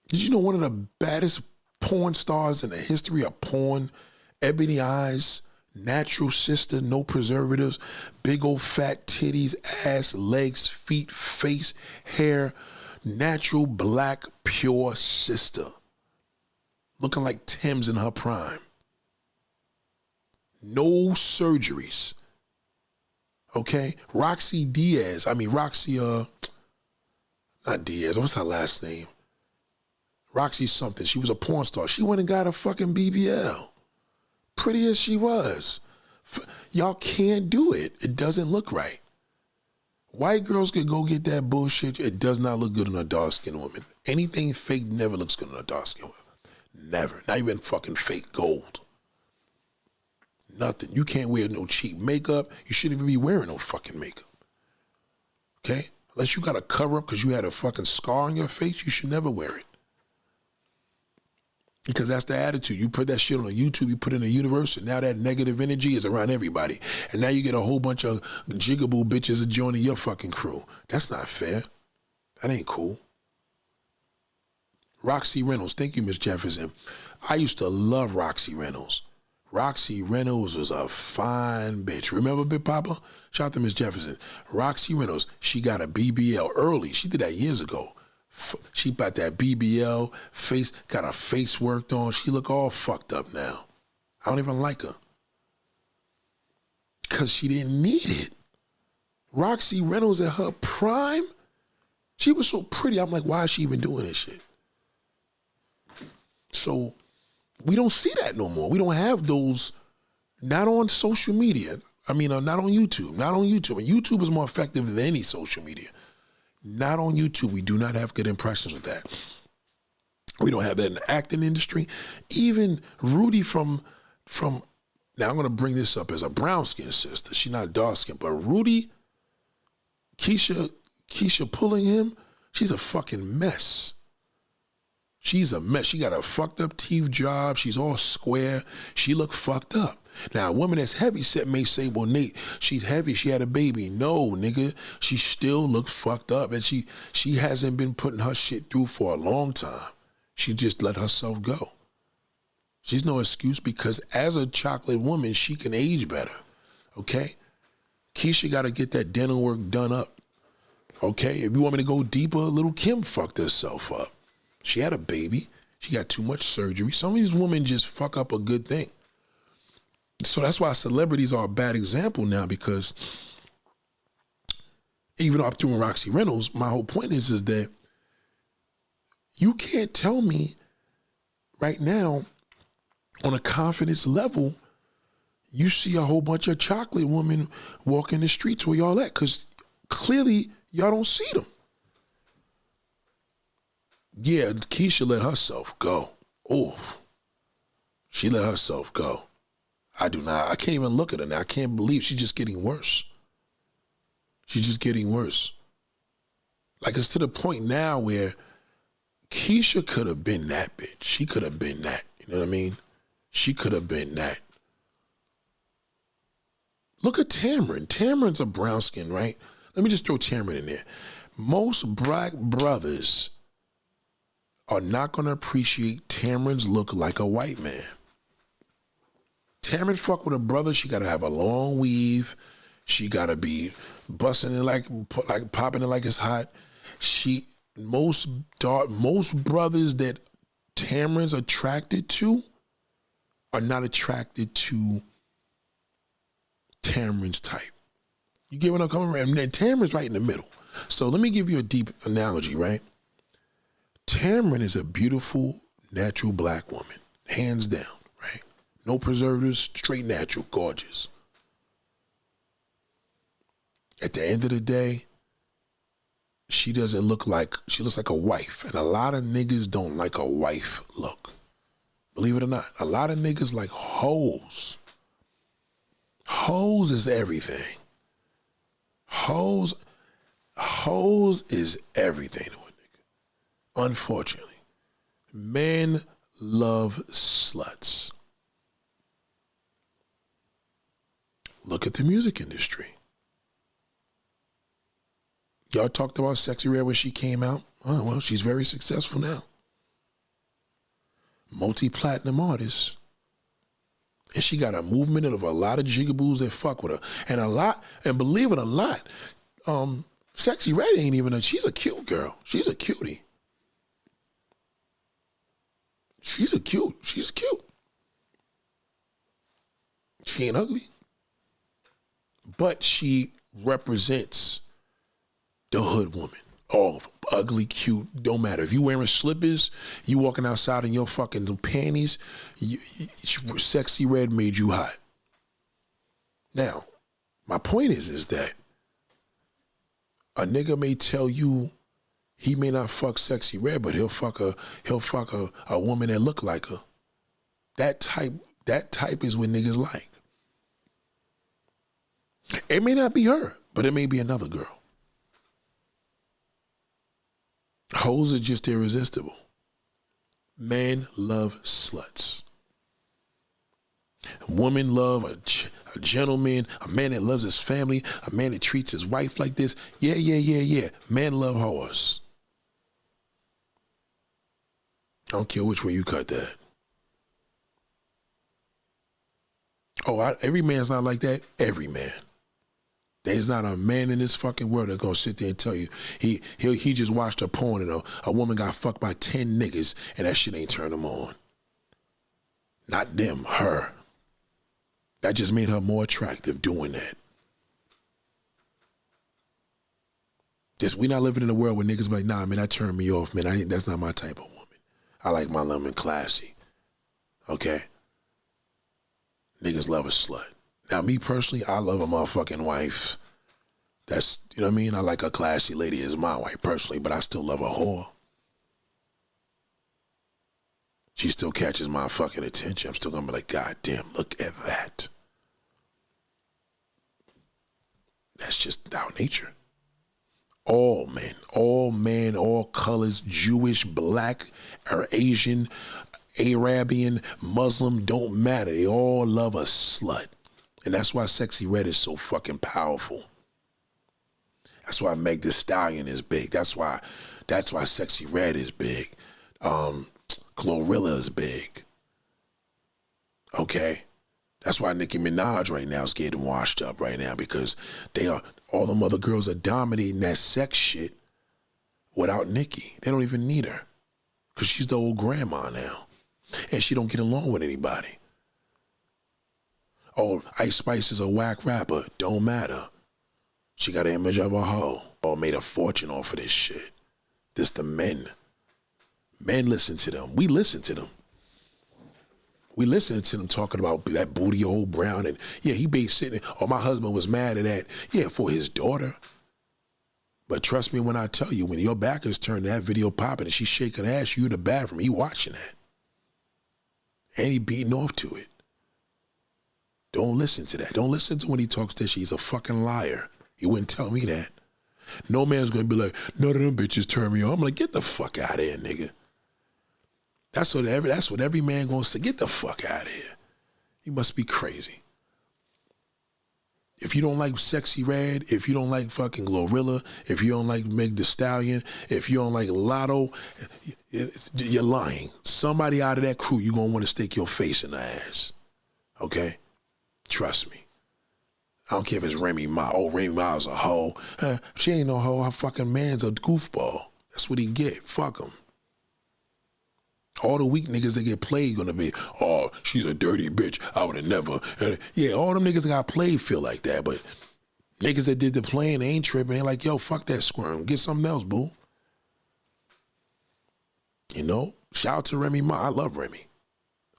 Did you know one of the baddest porn stars in the history of porn, ebony eyes, natural sister, no preservatives, big old fat titties, ass, legs, feet, face, hair, natural black pure sister, looking like Tim's in her prime. No surgeries. Okay? Roxy, not Diaz, what's her last name? Roxy something. She was a porn star. She went and got a fucking BBL. Pretty as she was. Y'all can't do it. It doesn't look right. White girls could go get that bullshit. It does not look good on a dark-skinned woman. Anything fake never looks good on a dark-skinned woman. Never. Not even fucking fake gold. Nothing. You can't wear no cheap makeup. You shouldn't even be wearing no fucking makeup. Okay? Unless you got a cover up because you had a fucking scar on your face, you should never wear it. Because that's the attitude. You put that shit on YouTube, you put it in the universe, and now that negative energy is around everybody. And now you get a whole bunch of jigaboo bitches joining your fucking crew. That's not fair. That ain't cool. Roxy Reynolds. Thank you, Miss Jefferson. I used to love Roxy Reynolds. Roxy Reynolds was a fine bitch. Remember Big Papa? Shout out to Miss Jefferson. Roxy Reynolds, she got a BBL early. She did that years ago. She got that BBL face, got her face worked on. She look all fucked up now. I don't even like her. Because she didn't need it. Roxy Reynolds at her prime, she was so pretty. I'm like, why is she even doing this shit? So we don't see that no more. We don't have those, not on social media. Not on YouTube. Not on YouTube. And YouTube is more effective than any social media. Not on YouTube. We do not have good impressions with that. We don't have that in the acting industry. Even Rudy from now I'm going to bring this up as a brown-skinned sister. She's not dark-skinned. But Rudy, Keisha pulling him, she's a fucking mess. She's a mess. She got a fucked up teeth job. She's all square. She look fucked up. Now, a woman that's heavy set may say, well, Nate, she's heavy. She had a baby. No, nigga. She still looks fucked up. And she hasn't been putting her shit through for a long time. She just let herself go. She's no excuse because as a chocolate woman, she can age better. Okay? Keisha got to get that dental work done up. Okay? If you want me to go deeper, little Kim fucked herself up. She had a baby. She got too much surgery. Some of these women just fuck up a good thing. So that's why celebrities are a bad example now, because even though I'm doing Roxy Reynolds, my whole point is that you can't tell me right now on a confidence level you see a whole bunch of chocolate women walking the streets where y'all at, because clearly y'all don't see them. Yeah, Keisha let herself go. Oh, she let herself go. I can't even look at her now. I can't believe she's just getting worse. She's just getting worse. Like, it's to the point now where Keisha could have been that bitch. She could have been that. You know what I mean? She could have been that. Look at Tamron. Tamron's a brown skin, right? Let me just throw Tamron in there. Most black brothers are not going to appreciate Tamron's look like a white man. Tamron fuck with a brother, she got to have a long weave. She got to be busting it like popping it like it's hot. Most brothers that Tamron's attracted to are not attracted to Tamron's type. You get what I'm coming from? And Tamron's right in the middle. So let me give you a deep analogy, right? Tamron is a beautiful, natural black woman, hands down, right? No preservatives, straight natural, gorgeous. At the end of the day, she looks like a wife. And a lot of niggas don't like a wife look. Believe it or not, a lot of niggas like hoes. Hoes is everything. Hoes is everything to a nigga. Unfortunately, men love sluts. Look at the music industry. Y'all talked about Sexy Red when she came out. Oh, well, she's very successful now. Multi-platinum artist. And she got a movement of a lot of jigaboos that fuck with her. And believe it or not, Sexy Red ain't even she's a cute girl. She's a cutie. She's cute. She ain't ugly. But she represents the hood woman. All of them. Ugly, cute, don't matter. If you wearing slippers, you walking outside in your fucking panties, Sexy Red made you hot. Now, my point is that a nigga may tell you he may not fuck Sexy Red, but he'll fuck a woman that look like her. That type is what niggas like. It may not be her, but it may be another girl. Hoes are just irresistible. Men love sluts. Women love a gentleman, a man that loves his family, a man that treats his wife like this. Yeah. Men love whores. I don't care which way you cut that. Oh, every man's not like that. Every man. There's not a man in this fucking world that's gonna sit there and tell you he just watched a porn and a woman got fucked by 10 niggas and that shit ain't turned him on. Not them, her. That just made her more attractive doing that. We not living in a world where niggas be like, nah, man, that turned me off, man. That's not my type of woman. I like my woman classy. Okay? Niggas love a slut. Now, me personally, I love a motherfucking wife. That's, you know what I mean? I like a classy lady as my wife personally, but I still love a whore. She still catches my fucking attention. I'm still gonna be like, God damn, look at that. That's just our nature. All men, all colors, Jewish, black, or Asian, Arabian, Muslim, don't matter. They all love a slut. And that's why Sexy Red is so fucking powerful. That's why Meg Thee Stallion is big. That's why Sexy Red is big. Glorilla is big. Okay? That's why Nicki Minaj right now is getting washed up right now, because all them other girls are dominating that sex shit without Nicki. They don't even need her because she's the old grandma now. And she don't get along with anybody. Oh, Ice Spice is a whack rapper. Don't matter. She got an image of a hoe. Or made a fortune off of this shit. This the men. Men listen to them. We listen to them. We listen to them talking about that booty old brown. And yeah, he be sitting, oh, my husband was mad at that. Yeah, for his daughter. But trust me when I tell you, when your back is turned, that video popping and she's shaking ass, you in the bathroom, he watching that. And he beating off to it. Don't listen to that. Don't listen to when he talks that she's a fucking liar. He wouldn't tell me that. No man's gonna be like, none of them bitches turn me on. I'm like, get the fuck out of here, nigga. That's what every man gonna say. Get the fuck out of here. You must be crazy. If you don't like Sexy Red, if you don't like fucking Glorilla, if you don't like Meg Thee Stallion, if you don't like Lotto, you're lying. Somebody out of that crew, you gonna want to stick your face in the ass. Okay? Trust me. I don't care if it's Remy Ma. Oh, Remy Ma's a hoe. She ain't no hoe. Her fucking man's a goofball. That's what he get. Fuck him. All the weak niggas that get played gonna be, oh, she's a dirty bitch. I would have never. Yeah, all them niggas that got played feel like that, but niggas that did the playing, they ain't tripping. They like, yo, fuck that squirm. Get something else, boo. You know? Shout out to Remy Ma. I love Remy.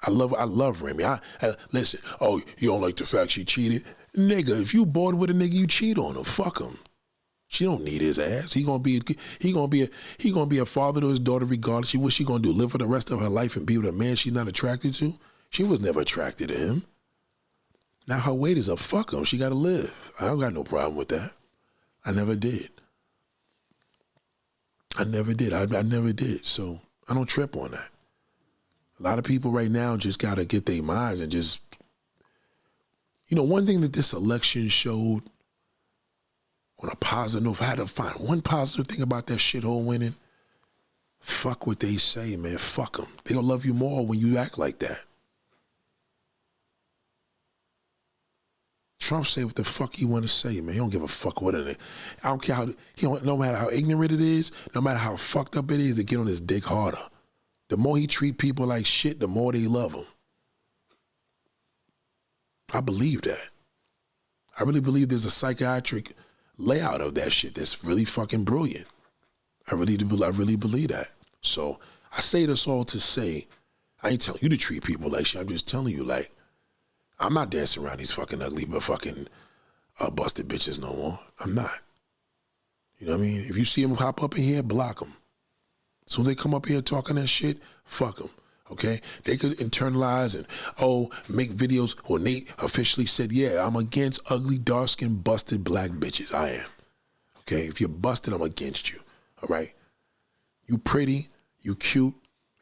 I love Remy. I listen, oh, you don't like the fact she cheated? Nigga, if you bored with a nigga, you cheat on him. Fuck him. She don't need his ass. He gonna be a father to his daughter regardless. What she gonna do? Live for the rest of her life and be with a man she's not attracted to? She was never attracted to him. Now her weight is up. Fuck him. She gotta live. I don't got no problem with that. I never did. I never did. So I don't trip on that. A lot of people right now just gotta get their minds and just, you know, one thing that this election showed on a positive note, if I had to find one positive thing about that shithole winning, fuck what they say, man. Fuck them. They'll love you more when you act like that. Trump say what the fuck he want to say, man. He don't give a fuck what it. I don't care no matter how ignorant it is, no matter how fucked up it is, to get on his dick harder. The more he treat people like shit, the more they love him. I believe that. I really believe there's a psychiatric layout of that shit that's really fucking brilliant. I really believe that. So I say this all to say, I ain't telling you to treat people like shit. I'm just telling you, like, I'm not dancing around these fucking ugly but fucking busted bitches no more. I'm not. You know what I mean? If you see them hop up in here, block them. As soon as they come up here talking that shit, fuck them. Okay? They could internalize and, make videos. Well, Nate officially said, yeah, I'm against ugly, dark-skinned, busted black bitches. I am. Okay? If you're busted, I'm against you. All right? You pretty, you cute,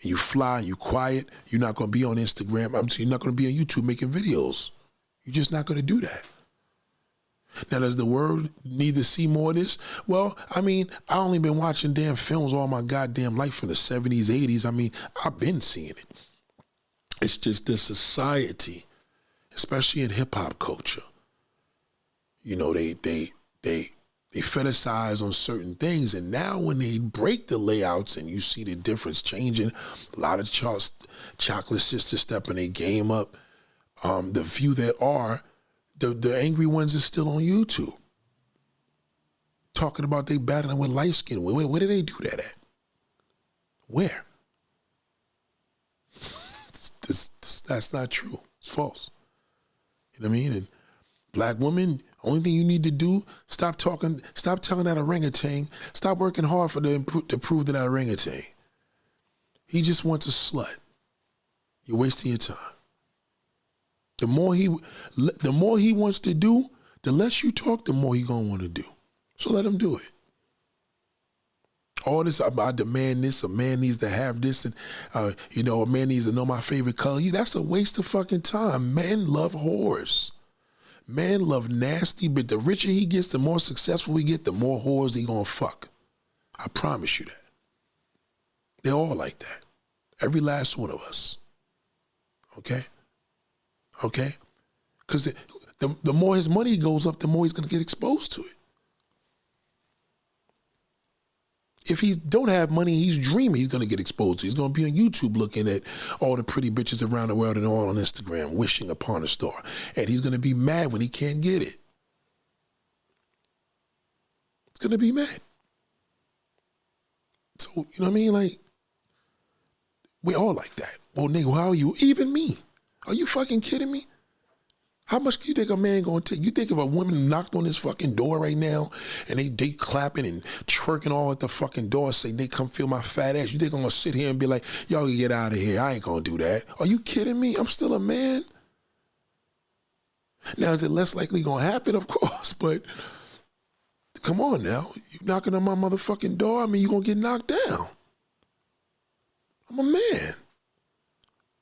and you fly, you quiet, you're not going to be on Instagram. You're not going to be on YouTube making videos. You're just not going to do that. Now, does the world need to see more of this? Well, I mean, I only been watching damn films all my goddamn life from the 70s, 80s. I mean, I've been seeing it. It's just the society, especially in hip-hop culture. You know, they fetishize on certain things, and now when they break the layouts and you see the difference changing, a lot of chocolate sisters stepping their game up. The few that are, the angry ones are still on YouTube. Talking about they battling with light skin. Where do they do that at? Where? That's not true. It's false. You know what I mean? And black women, only thing you need to do, stop telling that orangutan, stop working hard to prove that orangutan. He just wants a slut. You're wasting your time. The more he wants to do, the less you talk, the more he gonna want to do. So let him do it. All this, I demand this, a man needs to have this, and a man needs to know my favorite color. That's a waste of fucking time. Men love whores. Men love nasty, but the richer he gets, the more successful he get, the more whores he gonna fuck. I promise you that. They're all like that. Every last one of us. Okay? Okay? Because the more his money goes up, the more he's going to get exposed to it. If he don't have money, he's dreaming he's going to get exposed to it. He's going to be on YouTube looking at all the pretty bitches around the world and all on Instagram, wishing upon a star. And he's going to be mad when he can't get it. He's going to be mad. So, you know what I mean? Like, we all like that. Well, nigga, how are you? Even me. Are you fucking kidding me? How much do you think a man gonna take? You think if a woman knocked on his fucking door right now and they clapping and twerking all at the fucking door saying they come feel my fat ass, you think I'm gonna sit here and be like, y'all can get out of here. I ain't gonna do that. Are you kidding me? I'm still a man. Now, is it less likely gonna happen? Of course, but come on now. You knocking on my motherfucking door, I mean, you gonna get knocked down. I'm a man.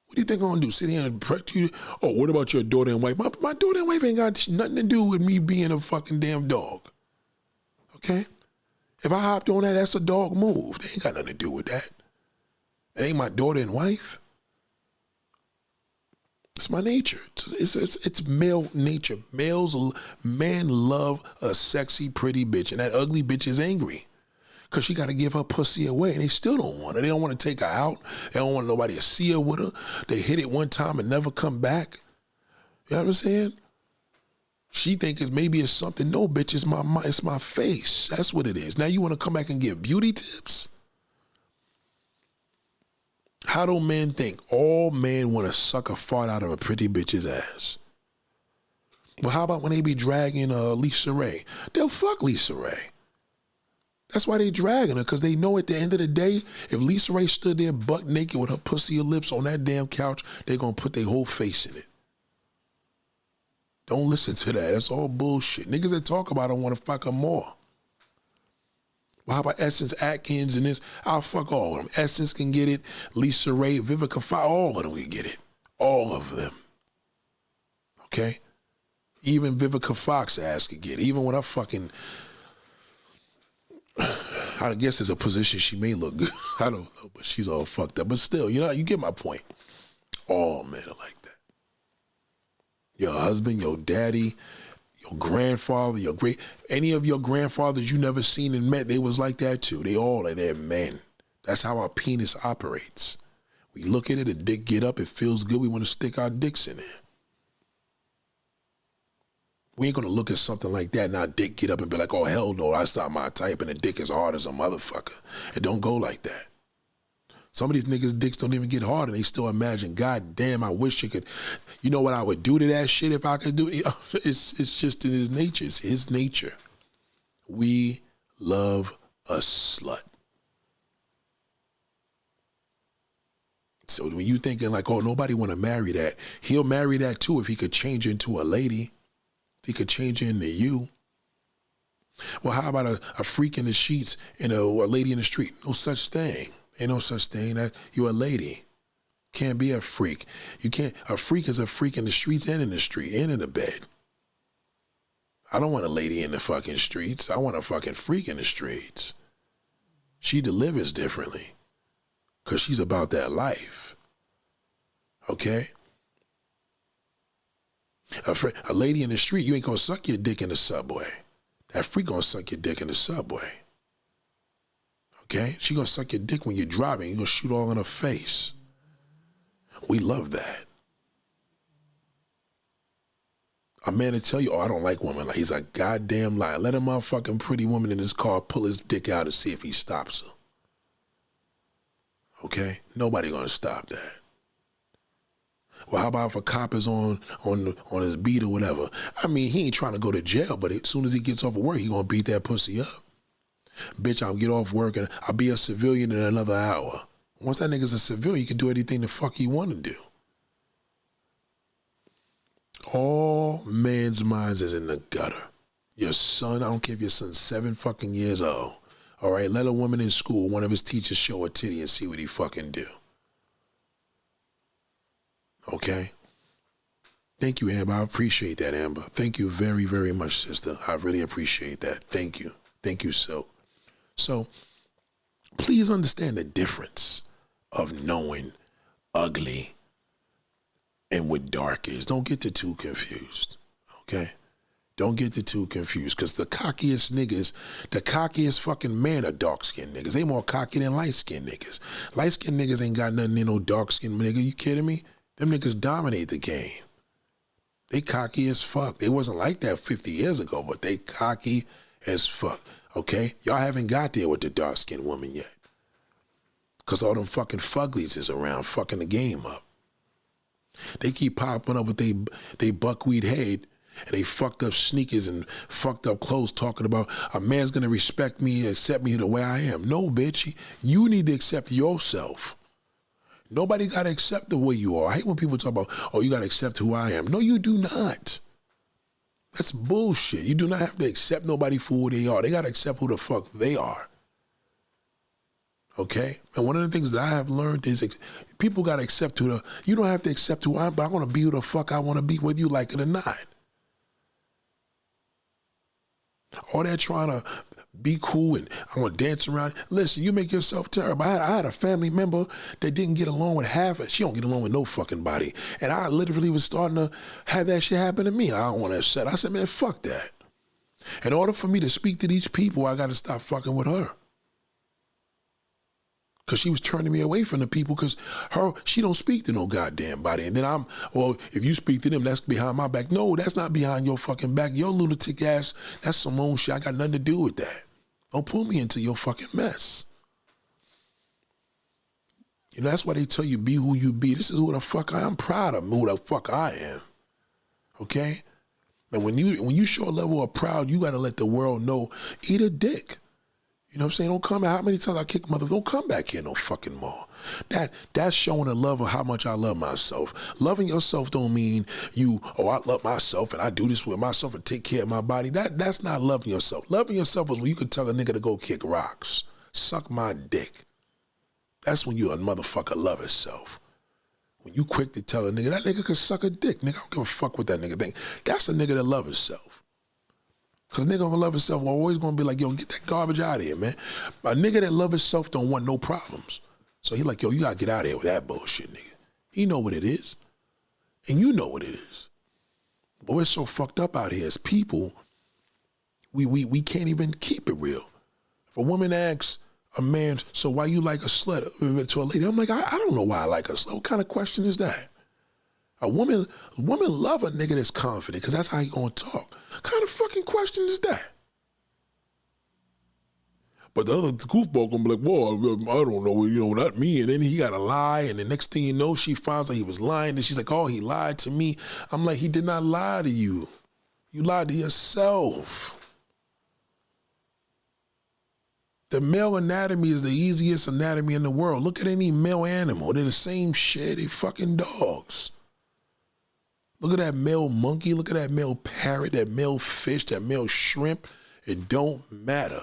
What do you think I'm gonna do? Sit here and protect you? Oh, what about your daughter and wife? My daughter and wife ain't got nothing to do with me being a fucking damn dog. Okay? If I hopped on that, that's a dog move. They ain't got nothing to do with that. It ain't my daughter and wife. It's my nature. It's male nature. Men love a sexy, pretty bitch, and that ugly bitch is angry. because she got to give her pussy away, and they still don't want her. They don't want to take her out. They don't want nobody to see her with her. They hit it one time and never come back. You know what I'm saying? She think maybe it's something. No, bitch, it's my face. That's what it is. Now you want to come back and give beauty tips? How do men think? All men want to suck a fart out of a pretty bitch's ass. Well, how about when they be dragging Lisa Ray? They'll fuck Lisa Ray. That's why they dragging her, because they know at the end of the day, if Lisa Ray stood there butt naked with her pussy or lips on that damn couch, they're going to put their whole face in it. Don't listen to that. That's all bullshit. Niggas that talk about it want to fuck her more. Well, how about Essence Atkins and this? I'll fuck all of them. Essence can get it. Lisa Ray, Vivica Fox, all of them can get it. All of them. Okay? Even Vivica Fox ass could get it. Even with her fucking, I guess it's a position she may look good. I don't know, but she's all fucked up. But still, you know, you get my point. All men are like that. Your husband, your daddy, your grandfather, your any of your grandfathers you never seen and met, they was like that too. They all are they're men. That's how our penis operates. We look at it, a dick get up, it feels good, we want to stick our dicks in there. We ain't gonna look at something like that and our dick get up and be like, oh hell no, that's not my type and the dick is hard as a motherfucker. It don't go like that. Some of these niggas' dicks don't even get hard and they still imagine, God damn, I wish you could, you know what I would do to that shit if I could do it? It's just in his nature. It's his nature. We love a slut. So when you thinking like, oh, nobody want to marry that, he'll marry that too if he could change her into a lady, if he could change her into you. Well, how about a freak in the sheets and a lady in the street? No such thing. Ain't no such thing. That you're a lady. Can't be a freak. You can't. A freak is a freak in the streets and in the street and in the bed. I don't want a lady in the fucking streets. I want a fucking freak in the streets. She delivers differently because she's about that life. Okay? A lady in the street, you ain't gonna suck your dick in the subway. That freak gonna suck your dick in the subway. Okay? She gonna suck your dick when you're driving. You're gonna shoot all in her face. We love that. A man to tell you, oh, I don't like women. Like, he's a goddamn liar. Let a motherfucking pretty woman in his car pull his dick out and see if he stops her. Okay? Nobody gonna stop that. Well, how about if a cop is on his beat or whatever? I mean, he ain't trying to go to jail, but as soon as he gets off of work, he gonna beat that pussy up. Bitch, I'll get off work and I'll be a civilian in another hour. Once that nigga's a civilian, he can do anything the fuck he want to do. All men's minds is in the gutter. Your son, I don't care if your son's 7 fucking years old. All right, let a woman in school, one of his teachers show a titty and see what he fucking do. Okay? Thank you, Amber. I appreciate that, Amber. Thank you very, very much, sister. I really appreciate that. Thank you. Thank you, Silk. So, please understand the difference of knowing ugly and what dark is. Don't get the two confused, okay? Don't get the two confused, because the cockiest niggas, the cockiest fucking men are dark-skinned niggas. They more cocky than light-skinned niggas. Light-skinned niggas ain't got nothing in no dark-skinned nigga. You kidding me? Them niggas dominate the game. They cocky as fuck. They wasn't like that 50 years ago, but they cocky as fuck. Okay? Y'all haven't got there with the dark-skinned woman yet. Because all them fucking fuglies is around fucking the game up. They keep popping up with they buckwheat head and they fucked up sneakers and fucked up clothes talking about a man's going to respect me and accept me the way I am. No, bitch. You need to accept yourself. Nobody got to accept the way you are. I hate when people talk about, oh, you got to accept who I am. No, you do not. That's bullshit. You do not have to accept nobody for who they are. They got to accept who the fuck they are. Okay? And one of the things that I have learned is people got to accept you don't have to accept who I am, but I want to be who the fuck I want to be, whether you like it or not. All that trying to be cool and I want to dance around. Listen, you make yourself terrible. I had a family member that didn't get along with half it. She don't get along with no fucking body. And I literally was starting to have that shit happen to me. I don't want to upset. I said, man, fuck that. In order for me to speak to these people, I got to stop fucking with her. Because she was turning me away from the people because she don't speak to no goddamn body. And then if you speak to them, that's behind my back. No, that's not behind your fucking back. Your lunatic ass, that's some own shit. I got nothing to do with that. Don't pull me into your fucking mess. You know, that's why they tell you be who you be. This is who the fuck I am. I'm proud of who the fuck I am. Okay? And when you show a level of proud, you got to let the world know, eat a dick. You know what I'm saying? Don't come back. How many times I kick mother? Don't come back here no fucking more. That's showing the love of how much I love myself. Loving yourself don't mean I love myself and I do this with myself and take care of my body. That's not loving yourself. Loving yourself is when you can tell a nigga to go kick rocks. Suck my dick. That's when you a motherfucker love yourself. When you quick to tell a nigga, that nigga can suck a dick. Nigga, I don't give a fuck what that nigga think. That's a nigga that love himself. Because a nigga gonna love himself, we're always gonna be like, yo, get that garbage out of here, man. A nigga that love himself don't want no problems. So he like, yo, you gotta get out of here with that bullshit, nigga. He know what it is. And you know what it is. But we're so fucked up out here as people, we can't even keep it real. If a woman asks a man, so why you like a slut to a lady? I'm like, I don't know why I like a slut. What kind of question is that? A woman love a nigga that's confident because that's how he gonna talk. What kind of fucking question is that? But the other goofball gonna be like, well, I don't know, not me. And then he gotta lie, and the next thing you know, she finds out he was lying, and she's like, oh, he lied to me. I'm like, he did not lie to you. You lied to yourself. The male anatomy is the easiest anatomy in the world. Look at any male animal. They're the same shit. They fucking dogs. Look at that male monkey. Look at that male parrot, that male fish, that male shrimp. It don't matter.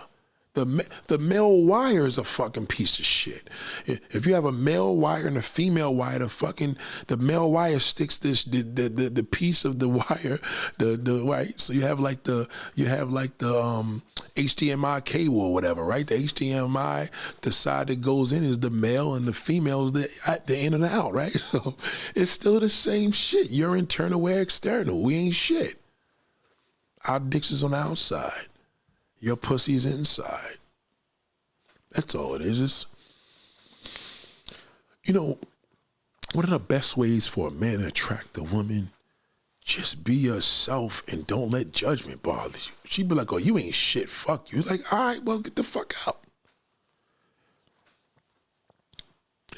The male wire is a fucking piece of shit. If you have a male wire and a female wire, the male wire sticks the piece of the wire, the right. So you have like the HDMI cable or whatever, right? The HDMI, the side that goes in is the male and the female is the in and out, right? So it's still the same shit. You're internal, we're external. We ain't shit. Our dicks is on the outside. Your pussy's inside. That's all it is. One of the best ways for a man to attract a woman, just be yourself and don't let judgment bother you. She'd be like, oh, you ain't shit, fuck you. Like, all right, well, get the fuck out.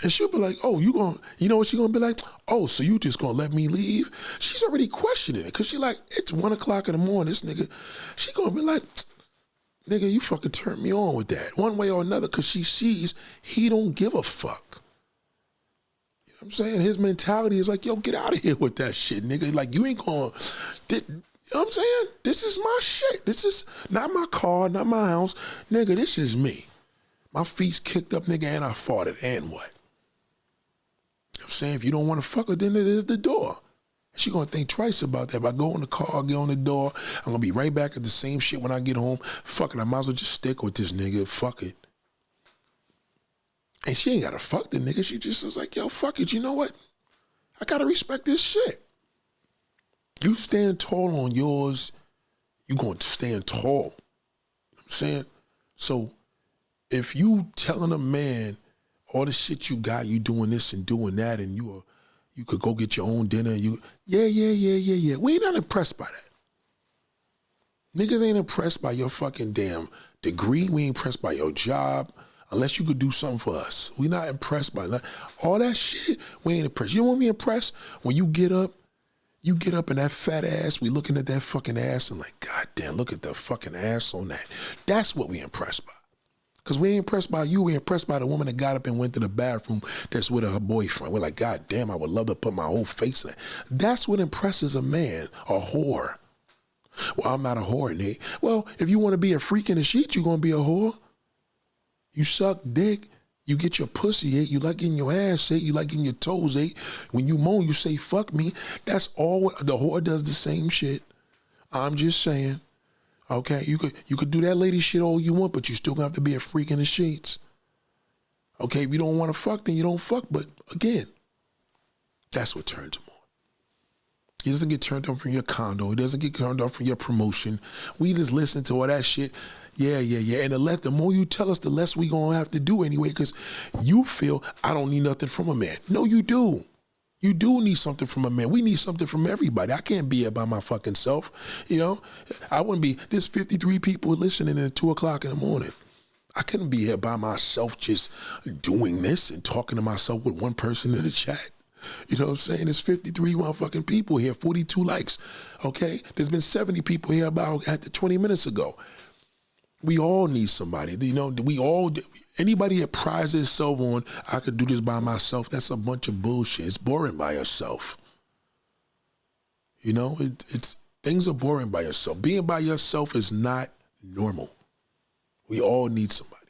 And she'll be like, oh, you know what she's gonna be like? Oh, so you just gonna let me leave? She's already questioning it, because she like, it's 1 o'clock in the morning, this nigga. She gonna be like, nigga, you fucking turned me on with that, one way or another, because she sees he don't give a fuck. You know what I'm saying? His mentality is like, yo, get out of here with that shit, nigga. Like, you ain't gonna, you know what I'm saying? This is my shit. This is not my car, not my house. Nigga, this is me. My feet's kicked up, nigga, and I farted, and what? You know what I'm saying? If you don't want to fuck her, then it is the door. She gonna think twice about that. If I go in the car, get on the door, I'm gonna be right back at the same shit when I get home. Fuck it, I might as well just stick with this nigga. Fuck it. And she ain't gotta fuck the nigga. She just was like, yo, fuck it. You know what? I gotta respect this shit. You stand tall on yours, you gonna stand tall. You know what I'm saying? So if you telling a man all the shit you got, you doing this and doing that, and you could go get your own dinner. Yeah. We ain't not impressed by that. Niggas ain't impressed by your fucking damn degree. We ain't impressed by your job. Unless you could do something for us. We not impressed by that. All that shit, we ain't impressed. You know what we impressed? When you get up in that fat ass, we looking at that fucking ass and like, God damn, look at the fucking ass on that. That's what we impressed by. Because we ain't impressed by you, we impressed by the woman that got up and went to the bathroom that's with her boyfriend. We're like, God damn, I would love to put my whole face in it. That's what impresses a man, a whore. Well, I'm not a whore, Nate. Well, if you want to be a freak in the sheet, you're going to be a whore. You suck dick, you get your pussy ate, you like getting your ass ate, you like getting your toes ate. When you moan, you say, fuck me. That's all, the whore does the same shit. I'm just saying. Okay, you could do that lady shit all you want, but you still gonna have to be a freak in the sheets. Okay, if you don't want to fuck, then you don't fuck. But again, that's what turns them on. He doesn't get turned off from your condo. He doesn't get turned off from your promotion. We just listen to all that shit. Yeah. And the more you tell us, the less we gonna have to do anyway, because you feel I don't need nothing from a man. No, you do. You do need something from a man. We need something from everybody. I can't be here by my fucking self. I wouldn't be, there's 53 people listening at 2 o'clock in the morning. I couldn't be here by myself just doing this and talking to myself with one person in the chat. You know what I'm saying? There's 53 motherfucking people here, 42 likes, okay? There's been 70 people here about at the 20 minutes ago. We all need somebody. Anybody that prides themselves on, I could do this by myself, that's a bunch of bullshit. It's boring by yourself. Things are boring by yourself. Being by yourself is not normal. We all need somebody.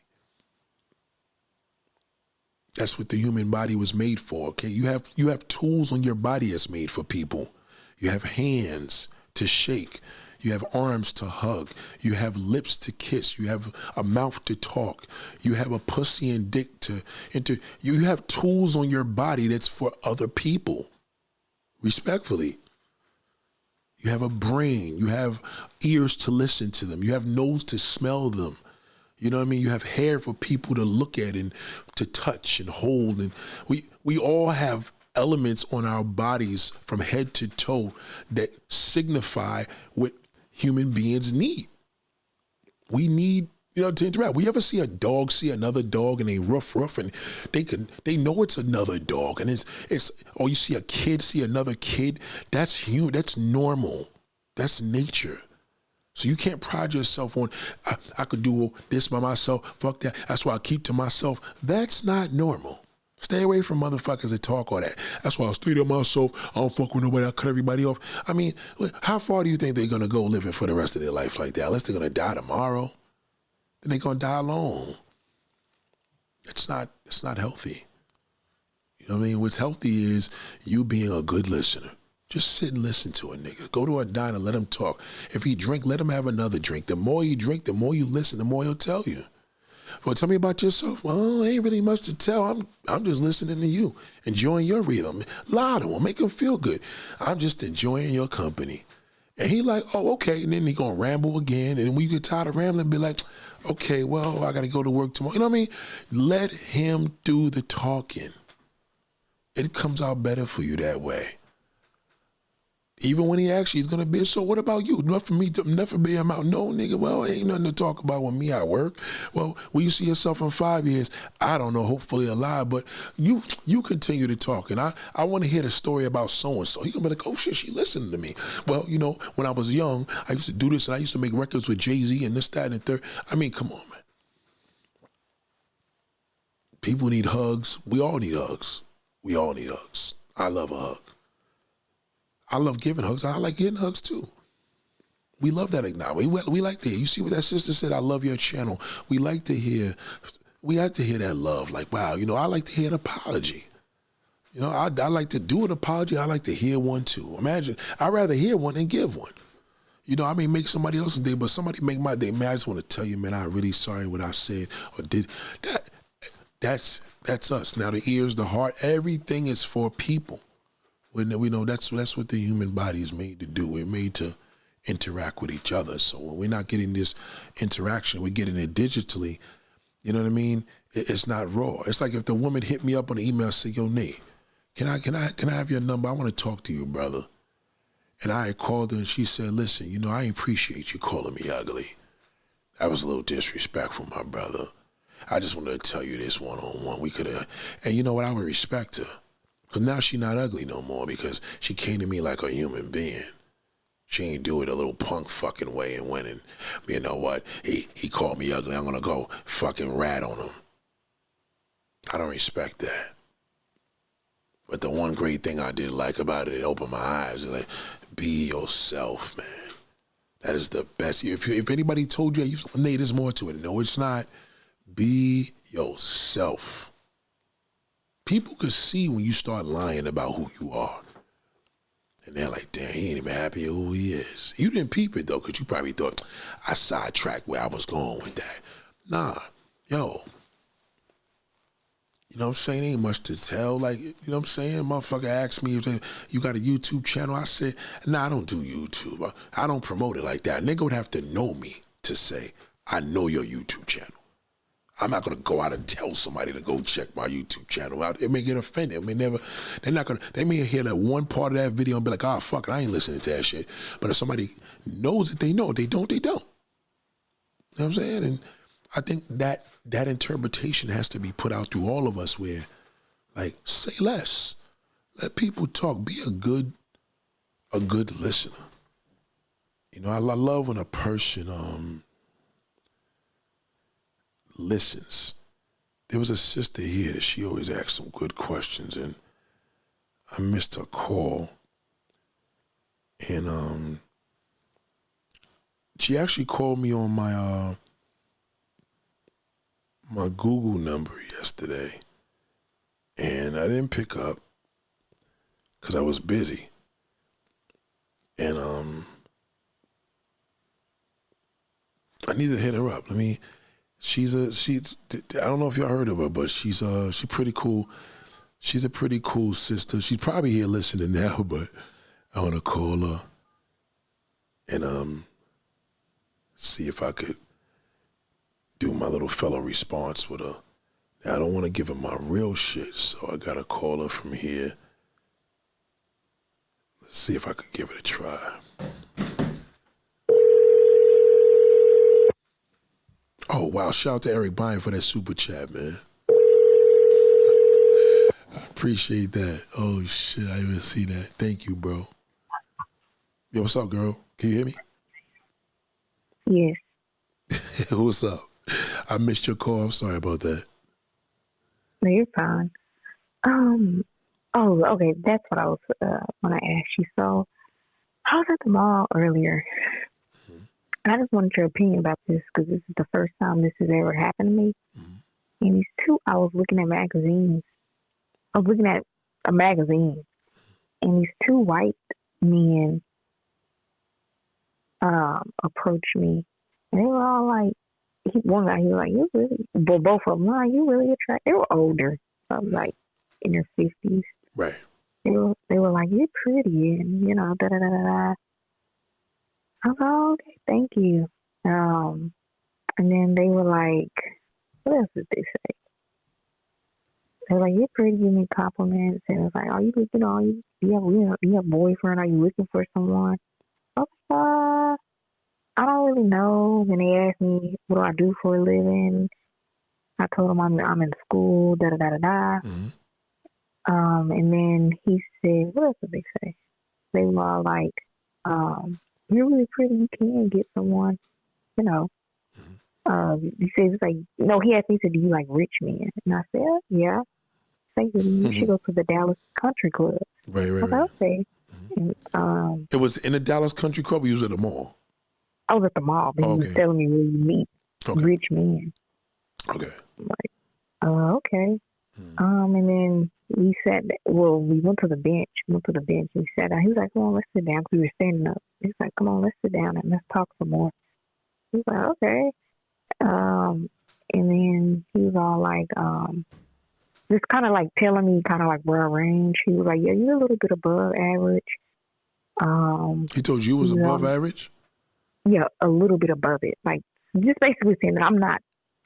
That's what the human body was made for, okay? You have tools on your body that's made for people. You have hands to shake. You have arms to hug. You have lips to kiss. You have a mouth to talk. You have a pussy and dick to enter. You have tools on your body that's for other people, respectfully. You have a brain. You have ears to listen to them. You have nose to smell them. You know what I mean? You have hair for people to look at and to touch and hold. And we all have elements on our bodies from head to toe that signify what human beings need. We need, to interact. We ever see a dog see another dog and they rough and they know it's another dog, and or you see a kid see another kid. That's human. That's normal. That's nature. So you can't pride yourself on, I could do this by myself. Fuck that. That's why I keep to myself. That's not normal. Stay away from motherfuckers that talk all that. That's why I stay to myself. I don't fuck with nobody. I cut everybody off. I mean, how far do you think they're going to go living for the rest of their life like that? Unless they're going to die tomorrow, then they're going to die alone. It's not healthy. You know what I mean? What's healthy is you being a good listener. Just sit and listen to a nigga. Go to a diner, let him talk. If he drink, let him have another drink. The more you drink, the more you listen, the more he'll tell you. Well, tell me about yourself. Well, ain't really much to tell. I'm just listening to you, enjoying your rhythm. Lie to him, make him feel good. I'm just enjoying your company. And he like, oh, okay. And then he gonna ramble again. And when you get tired of rambling, be like, okay, well, I gotta go to work tomorrow. You know what I mean? Let him do the talking. It comes out better for you that way. Even when he actually is gonna be, so what about you? Enough for me to never be him out. No, nigga, well, ain't nothing to talk about with me at work. Well, will you see yourself in 5 years? I don't know, hopefully alive, but you continue to talk. And I want to hear the story about so-and-so. He gonna be like, oh shit, she listening to me. Well, when I was young, I used to do this and I used to make records with Jay-Z and this, that, and the third. I mean, come on, man. People need hugs. We all need hugs. We all need hugs. I love a hug. I love giving hugs. I like getting hugs too. We love that acknowledgement. We like to hear. You see what that sister said? I love your channel. We like to hear that love. Like, wow, I like to hear an apology. I like to do an apology. I like to hear one too. Imagine, I'd rather hear one than give one. I may make somebody else's day, but somebody make my day. Man, I just want to tell you, man, I'm really sorry what I said or did. That's us. Now the ears, the heart, everything is for people. We know that's what the human body is made to do. We're made to interact with each other. So when we're not getting this interaction, we're getting it digitally. You know what I mean? It's not raw. It's like if the woman hit me up on the email and say, yo, Nate, can I have your number? I want to talk to you, brother. And I had called her and she said, listen, I appreciate you calling me ugly. That was a little disrespectful, my brother. I just wanted to tell you this one-on-one. We could have, and you know what? I would respect her. Because now she's not ugly no more because she came to me like a human being. She ain't do it a little punk fucking way and went and, you know what, he called me ugly. I'm going to go fucking rat on him. I don't respect that. But the one great thing I did like about it opened my eyes. Like, be yourself, man. That is the best. If anybody told you, Nate, there's more to it. No, it's not. Be yourself. People could see when you start lying about who you are. And they're like, damn, he ain't even happy who he is. You didn't peep it, though, because you probably thought, I sidetracked where I was going with that. Nah, yo, You know what I'm saying? Ain't much to tell. Like, you know what I'm saying? Motherfucker asked me if you got a YouTube channel. I said, nah, I don't do YouTube. I don't promote it like that. A nigga would have to know me to say, I know your YouTube channel. I'm not gonna go out and tell somebody to go check my YouTube channel out. It may get offended. They may hear that one part of that video and be like, oh, fuck it, I ain't listening to that shit. But if somebody knows it, they know. They don't, they don't. You know what I'm saying? And I think that interpretation has to be put out through all of us where, like, say less. Let people talk. Be a good listener. You know, I love when a person listens. There was a sister here that she always asked some good questions, and I missed her call. And she actually called me on my my Google number yesterday, and I didn't pick up because I was busy. And I need to hit her up. She's I don't know if y'all heard of her, but she's pretty cool. She's a pretty cool sister. She's probably here listening now, but I want to call her and see if I could do my little fellow response with her. Now, I don't want to give her my real shit, so I gotta call her from here. Let's see if I could give it a try. Oh, wow. Shout out to Eric Bynum for that super chat, man. I appreciate that. Oh, shit. I didn't see that. Thank you, bro. Yo, what's up, girl? Can you hear me? Yes. What's up? I missed your call. I'm sorry about that. No, you're fine. Oh, okay. That's what I was when I asked you. So, I was at the mall earlier. And I just wanted your opinion about this because this is the first time this has ever happened to me. Mm-hmm. And I was looking at magazines. I was looking at a magazine, and these two white men approached me, and they were all like, one guy, he was like, "You really," but both of them, like, "You really attractive." They were older, like in their 50s. Right. They were like, "You're pretty," and da da da da da. I was like, oh, okay, thank you. And then they were like, what else did they say? They were like, you're pretty, give me compliments. And I was like, are you looking on, you have a boyfriend? Are you looking for someone? I was like, I don't really know. And they asked me, what do I do for a living? I told them I'm in school, da da da da da. Mm-hmm. And then he said, what else did they say? They were all like, you're really pretty. You can get someone, He says, like, he asked me, he said, do you like rich men? And I said, yeah. Thank you. You should go to the Dallas Country Club. Right. I was like, okay. And, it was in the Dallas Country Club or you was at the mall? I was at the mall, but he was telling me where you meet rich men. Okay. I'm like, okay. And then we went to the bench. We sat down. He was like, come on, let's sit down. We were standing up. He was like, come on, let's sit down and let's talk some more. He was like, okay. And then he was all like, just kind of like telling me kind of like where I range. He was like, yeah, you're a little bit above average. He told you was above average? Yeah, a little bit above it. Like, just basically saying that I'm not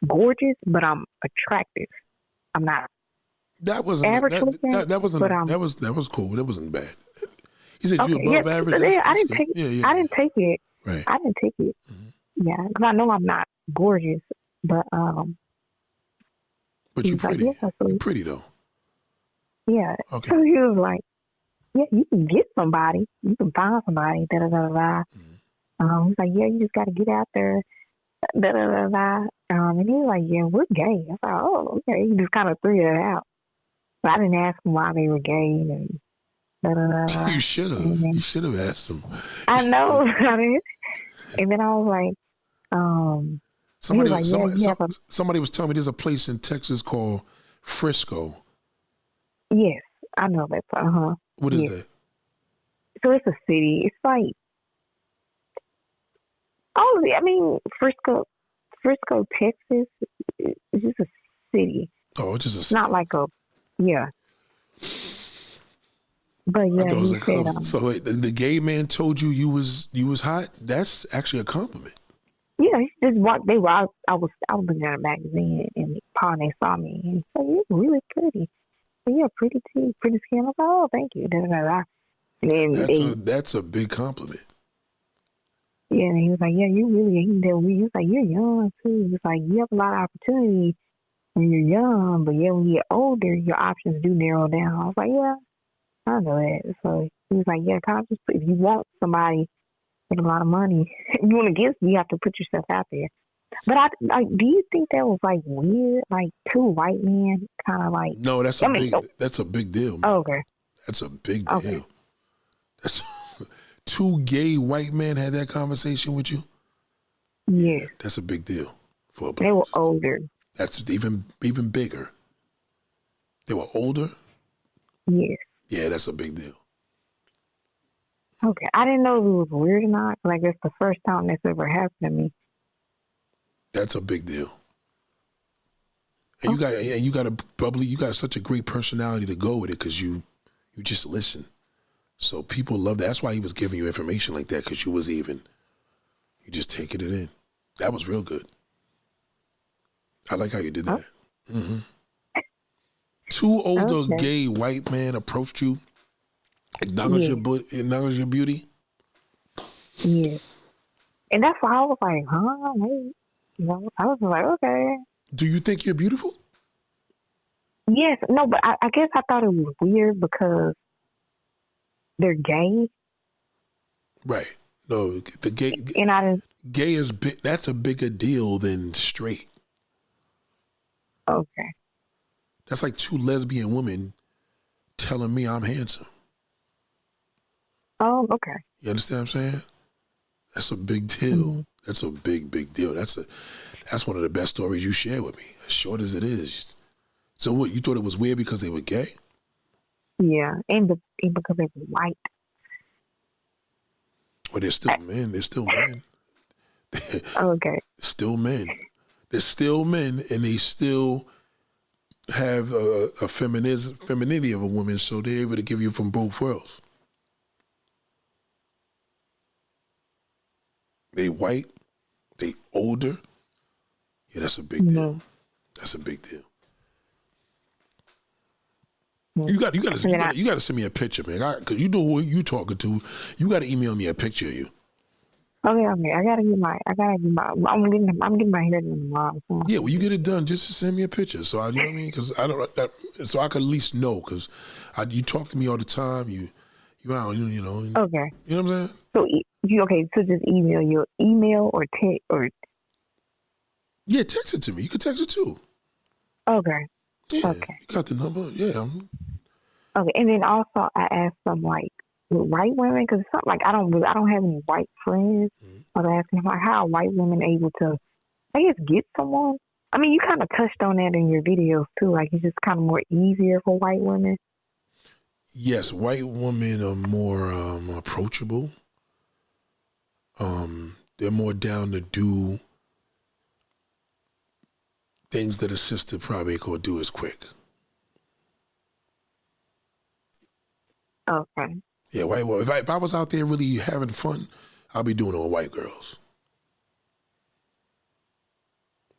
gorgeous, but I'm attractive. I'm not. That wasn't average that wasn't that was cool. That wasn't bad. He said you above average. I didn't take it. I didn't take it. Right. I didn't take it. Mm-hmm. Yeah, because I know I'm not gorgeous, but you're pretty. Like, yeah, you're pretty though. Yeah. Okay. So he was like, yeah, you can get somebody. You can find somebody. Da da da da. He's like, yeah, you just got to get out there. Da da da da. And he was like, yeah, we're gay. I thought, oh, okay. He just kind of threw it out. But I didn't ask him why they were gay and da da da da. You should have. You should have asked him. I know. And then I was like, somebody was telling me there's a place in Texas called Frisco. Yes, I know that. What is that? So it's a city. It's like all of it. I mean, Frisco, Texas is just a city. Oh, it's just a Not like a, yeah. But I yeah, thought it was he like said, so. Wait, the gay man told you was hot. That's actually a compliment. yeah, he just walked. I was looking at a magazine, and Paul and they saw me, and he said, "You're really pretty. So, yeah, pretty too, pretty skin." I was like, "Oh, thank you." Da, da, da, da. And then That's a big compliment. yeah, and he was like, "Yeah, you really." He was like, "You're young too." He was like, "You have a lot of opportunity when you're young, but yeah, when you get older, your options do narrow down." I was like, "Yeah, I know that." So he was like, "Yeah, kind of just if you want somebody with a lot of money, if you want to get, you have to put yourself out there." But do you think that was like weird? Like two white men, kind of like. No, I mean, oh, that's a big deal, man. okay, That's a big okay, deal. That's two gay white men had that conversation with you. Yeah, yes, that's a big deal for a they black. were older. That's even bigger. They were older. Yes, Yeah, that's a big deal. okay. I didn't know if it was weird or not. Like it's the first time that's ever happened to me. That's a big deal. And Okay, you got such a great personality to go with it because you just listen. So people love that. That's why he was giving you information like that because you just taking it in. That was real good. I like how you did that. Mm-hmm. Two older okay, gay white men approached you, yeah, acknowledge your beauty. yeah. And that's why I was like, huh? Wait. I was like, okay. Do you think you're beautiful? Yes, no, but I guess I thought it was weird because they're gay, Right. No, the and I didn't. gay is big. That's a bigger deal than straight. Okay. That's like two lesbian women telling me I'm handsome. Oh, okay. You understand what I'm saying? That's a big deal. Mm-hmm. That's a big deal. That's one of the best stories you shared with me. As short as it is. So what? You thought it was weird because they were gay? Yeah, and because they were white. Well, they're still men. They're still men. Okay. Still men. They're still men, and they still have a femininity of a woman, so they're able to give you from both worlds. They white, they older. Yeah, that's a big deal. Mm-hmm. That's a big deal. Mm-hmm. You got to send me a picture, man. Because you know who you talking to. You got to email me a picture of you. Okay. I gotta get my. I'm getting my hair done tomorrow. So. Yeah, when you get it done, just send me a picture. So you know what I mean? Because I don't. So I could at least know. Because you talk to me all the time. You out. You know. Okay. You know what I'm saying? So So just email your email or text or. Yeah, text it to me. You can text it too. Okay. Yeah, Okay. you got the number. Yeah. Okay. And then also I asked them like with white women because it's not like I don't have any white friends. Mm-hmm. I was asking like how are white women able to I guess get someone. I mean, you kind of touched on that in your videos too. Like it's just kind of more easier for white women. Yes, white women are more approachable. They're more down to do things that a sister probably ain't gonna do as quick. Okay. Yeah, white women. If I was out there really having fun, I'll be doing it with white girls.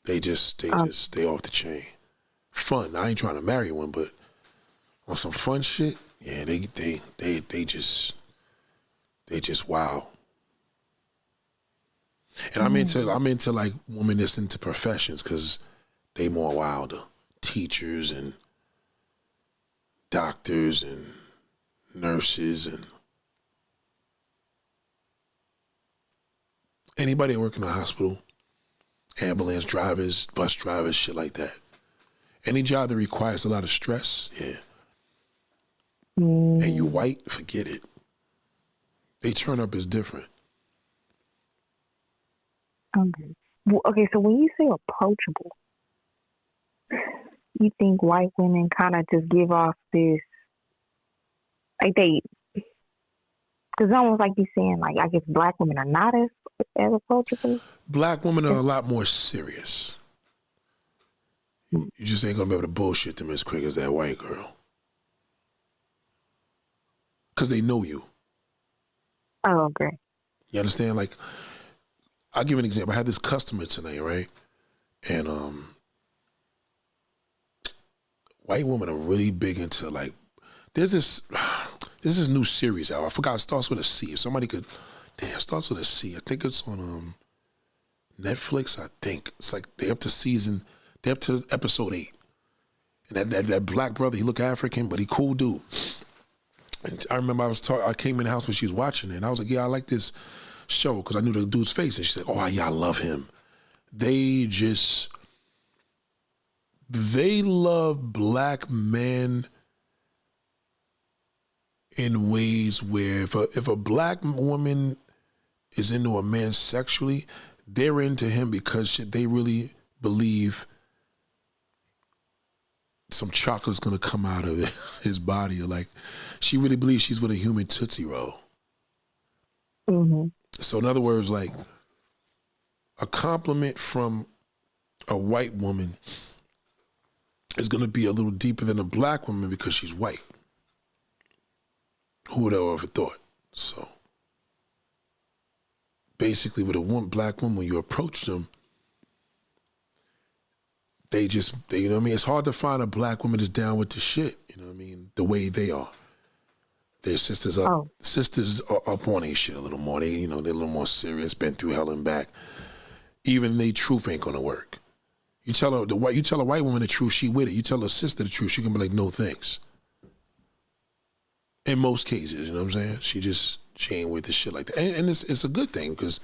They stay off the chain. Fun. I ain't trying to marry one, but on some fun shit, yeah, they just wow. And I'm into like women that's into professions because they more wilder. Teachers and doctors and nurses and anybody that work in a hospital, ambulance drivers, bus drivers, shit like that. Any job that requires a lot of stress, yeah. And you white, forget it. They turn up as different. Okay. Well, okay, so when you say approachable, you think white women kind of just give off this, like because it's almost like you're saying, like, I guess black women are not as approachable? Black women are a lot more serious. You just ain't gonna be able to bullshit them as quick as that white girl. Because they know you. Oh, okay. You understand? Like, I'll give you an example. I had this customer tonight, right? And white women are really big into, like, there's this new series out. I forgot, it starts with a C. If somebody could, damn, it starts with a C. I think it's on Netflix, I think. It's like they're up to episode 8. And that black brother, he look African, but he cool dude. And I remember I came in the house when she was watching it, and I was like, yeah, I like this show, because I knew the dude's face. And she said, oh, yeah, I love him. They love black men in ways where if a black woman is into a man sexually, they're into him because they really believe some chocolate's gonna come out of his body, or like she really believes she's with a human Tootsie Roll. Mm-hmm. So in other words, like a compliment from a white woman is gonna be a little deeper than a black woman because she's white. Who would have ever thought? So basically with a black woman, when you approach them, they you know what I mean? It's hard to find a black woman that's down with the shit, you know what I mean? The way they are. Their sisters are up on their shit a little more. They're a little more serious, been through hell and back. Even their truth ain't gonna work. You tell a white woman the truth, she with it. You tell her sister the truth, she can be like, no thanks. In most cases, you know what I'm saying? She ain't with the shit like that. And it's a good thing, because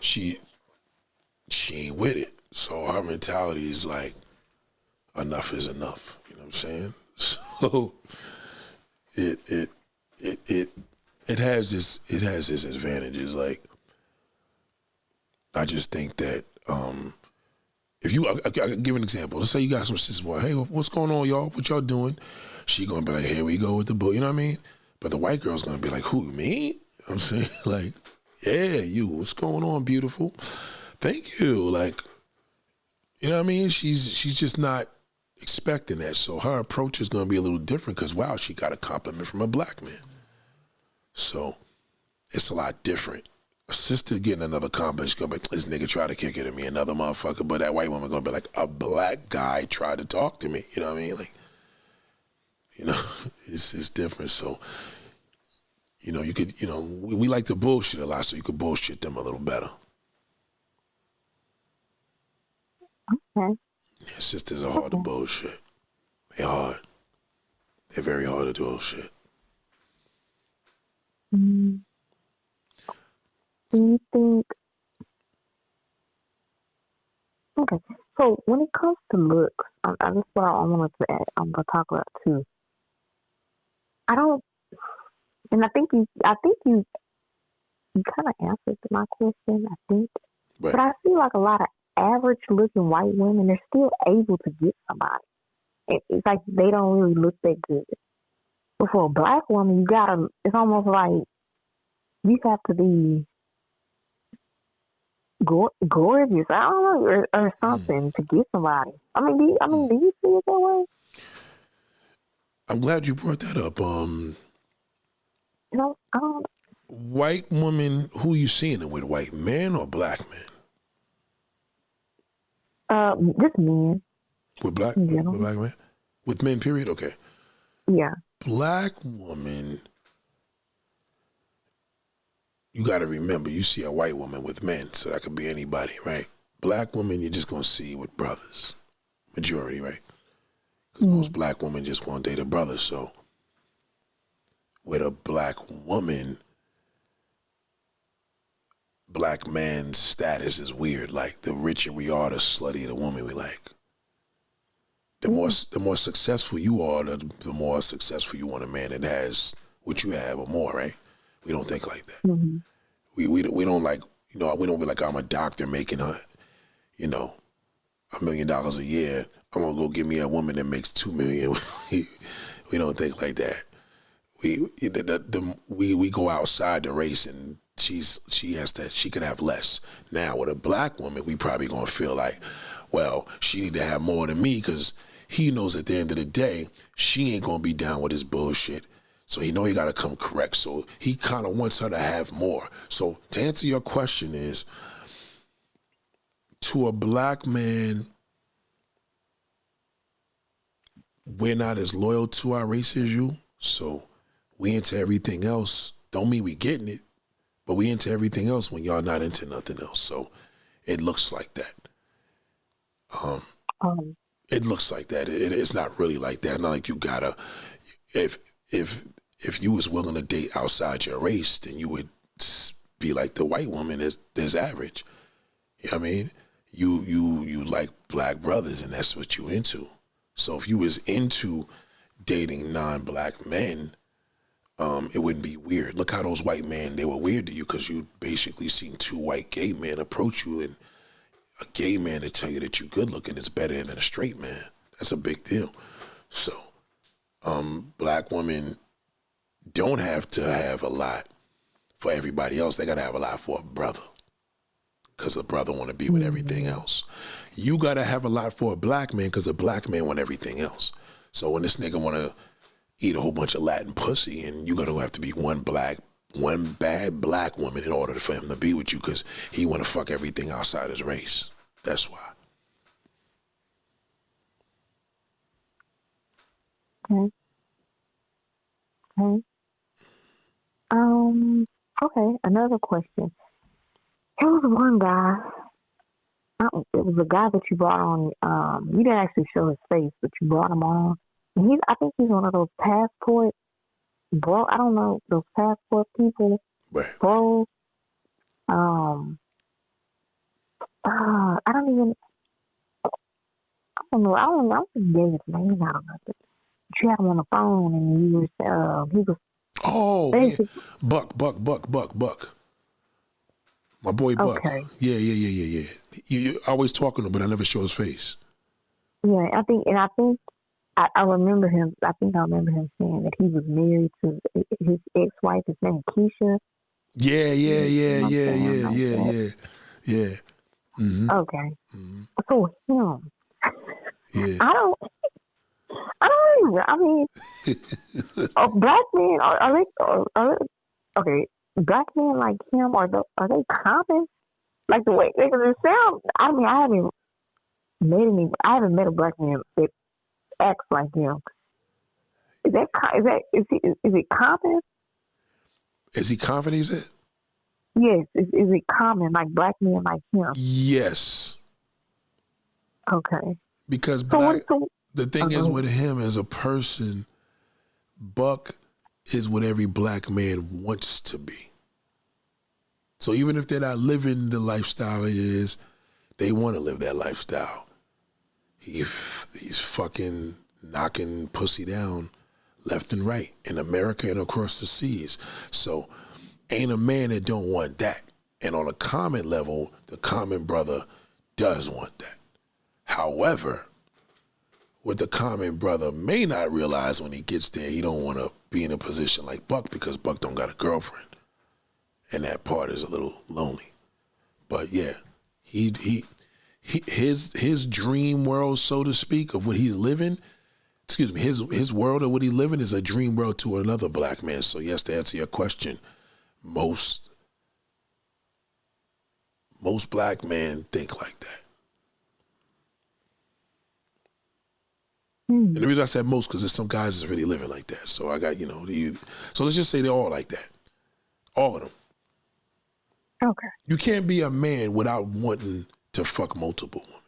she ain't with it. So her mentality is like, enough is enough. You know what I'm saying? So it has its advantages. Like, I just think that if you, I give an example. Let's say you got some sisters, boy, hey, what's going on, y'all? What y'all doing? She gonna be like, here we go with the book. You know what I mean? But the white girl's gonna be like, who, me? You know what I'm saying? Like, yeah, you. What's going on, beautiful? Thank you. Like, you know what I mean? She's just not expecting that. So her approach is going to be a little different because, wow, she got a compliment from a black man. So it's a lot different. A sister getting another compliment, she's going to be, this nigga tried to kick it at me, another motherfucker. But that white woman going to be like, a black guy tried to talk to me. You know what I mean? Like, it's different. So, you could, we like to bullshit a lot, so you could bullshit them a little better. Okay. Yeah, sisters are hard to bullshit. They're hard. They're very hard to bullshit. Do you think? Okay. So when it comes to looks, that's what I wanted to add. I'm gonna talk about too. I don't, and I think you kind of answered my question. I think, Right. but I feel like a lot of average-looking white women, they're still able to get somebody. It's like they don't really look that good. But for a black woman, it's almost like you have to be gorgeous, I don't know, or something to get somebody. I mean, do you see it that way? I'm glad you brought that up. I don't. White woman, who you seeing it with? White men or black men? Just men. With black men? With men, period? Okay. Yeah. Black woman, you got to remember, you see a white woman with men, so that could be anybody, right? Black woman, you're just going to see with brothers. Majority, right? Because most black women just want to date a brother, so with a black woman, black man's status is weird. Like, the richer we are, the sluttier the woman we like. The more successful you are, the more successful you want a man that has what you have or more, right? We don't think like that. Mm-hmm. We don't like, we don't be like, I'm a doctor making $1 million a year. I'm gonna go get me a woman that makes $2 million. We don't think like that. We go outside the race, and she can have less. Now with a black woman, we probably gonna feel like, well, she need to have more than me because he knows at the end of the day, she ain't gonna be down with his bullshit. So he know he gotta come correct. So he kind of wants her to have more. So to answer your question is, to a black man, we're not as loyal to our race as you. So we into everything else. Don't mean we getting it, but we into everything else when y'all not into nothing else. So it looks like that. It looks like that. It's not really like that. Not like you gotta. If you was willing to date outside your race, then you would be like the white woman is average. You know what I mean? You like black brothers, and that's what you into. So if you was into dating non-black men, it wouldn't be weird. Look how those white men, they were weird to you because you basically seen two white gay men approach you, and a gay man to tell you that you good looking is better than a straight man. That's a big deal. So black women don't have to have a lot for everybody else. They got to have a lot for a brother because a brother want to be with everything else. You got to have a lot for a black man because a black man want everything else. So when this nigga want to eat a whole bunch of Latin pussy, and you're going to have to be one bad black woman in order for him to be with you because he want to fuck everything outside his race. That's why. Okay. Okay, another question. There was one guy. It was a guy that you brought on. You didn't actually show his face, but you brought him on. And I think he's one of those passport bro. I don't know those passport people. Right. Bro. I don't even. I don't know. I just gave his name. I don't know. But you had him on the phone, and you were. He was. Oh, yeah. Buck. My boy Buck. Okay. Yeah. You always talking to him, but I never show his face. Yeah, I think I remember him. I think I remember him saying that he was married to his ex-wife. His name Keisha. Yeah. Mm-hmm. Okay. Mm-hmm. So him. Yeah. I don't even. I mean, black men are they okay? Black men like him are they common? Like the way they sound. I mean, I haven't met a black man that acts like him. Is it common? Is he confident? You said? Yes. Is it common like black men like him? Yes. Okay. Because the thing is with him as a person, Buck is what every black man wants to be. So even if they're not living the lifestyle he is, they want to live that lifestyle. He's fucking knocking pussy down left and right in America and across the seas. So ain't a man that don't want that. And on a common level, the common brother does want that. However, what the common brother may not realize when he gets there, he don't want to be in a position like Buck because Buck don't got a girlfriend. And that part is a little lonely. But yeah, his dream world, so to speak, of what he's living, his world of what he's living is a dream world to another black man. So yes, to answer your question, most black men think like that. And the reason I said most, because there's some guys that's really living like that. So I got, so let's just say they're all like that. All of them. Okay. You can't be a man without wanting to fuck multiple women.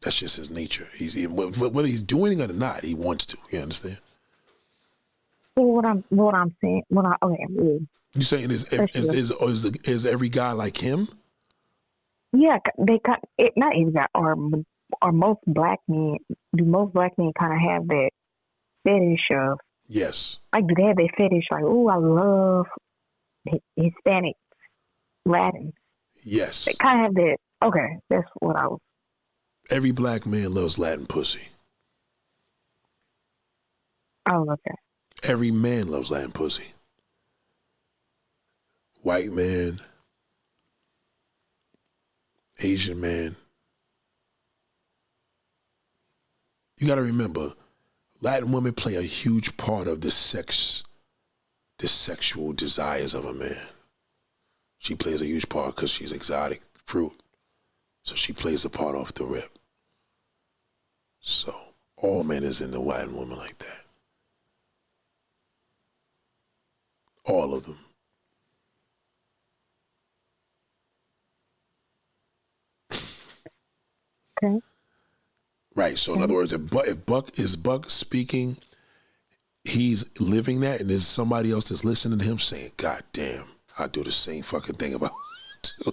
That's just his nature. Whether he's doing it or not, he wants to. You understand? Well, what I'm saying, You saying is every guy like him? Yeah, they got it. Not every guy, or most black men. Do most black men kind of have that fetish of? Yes. Like, do they have that fetish? Like, oh, I love Hispanic, Latin. Yes. They kind of have that. Okay, that's what I was. Every black man loves Latin pussy. Oh, okay. Every man loves Latin pussy. White man, Asian man, you got to remember, Latin women play a huge part of the sexual desires of a man. She plays a huge part because she's exotic fruit. So she plays the part off the rip. So all men is into Latin women like that. All of them. Okay. Right. So in other words, if Buck is Speaking, he's living that, and there's somebody else that's listening to him saying, "God damn, I do the same fucking thing about too."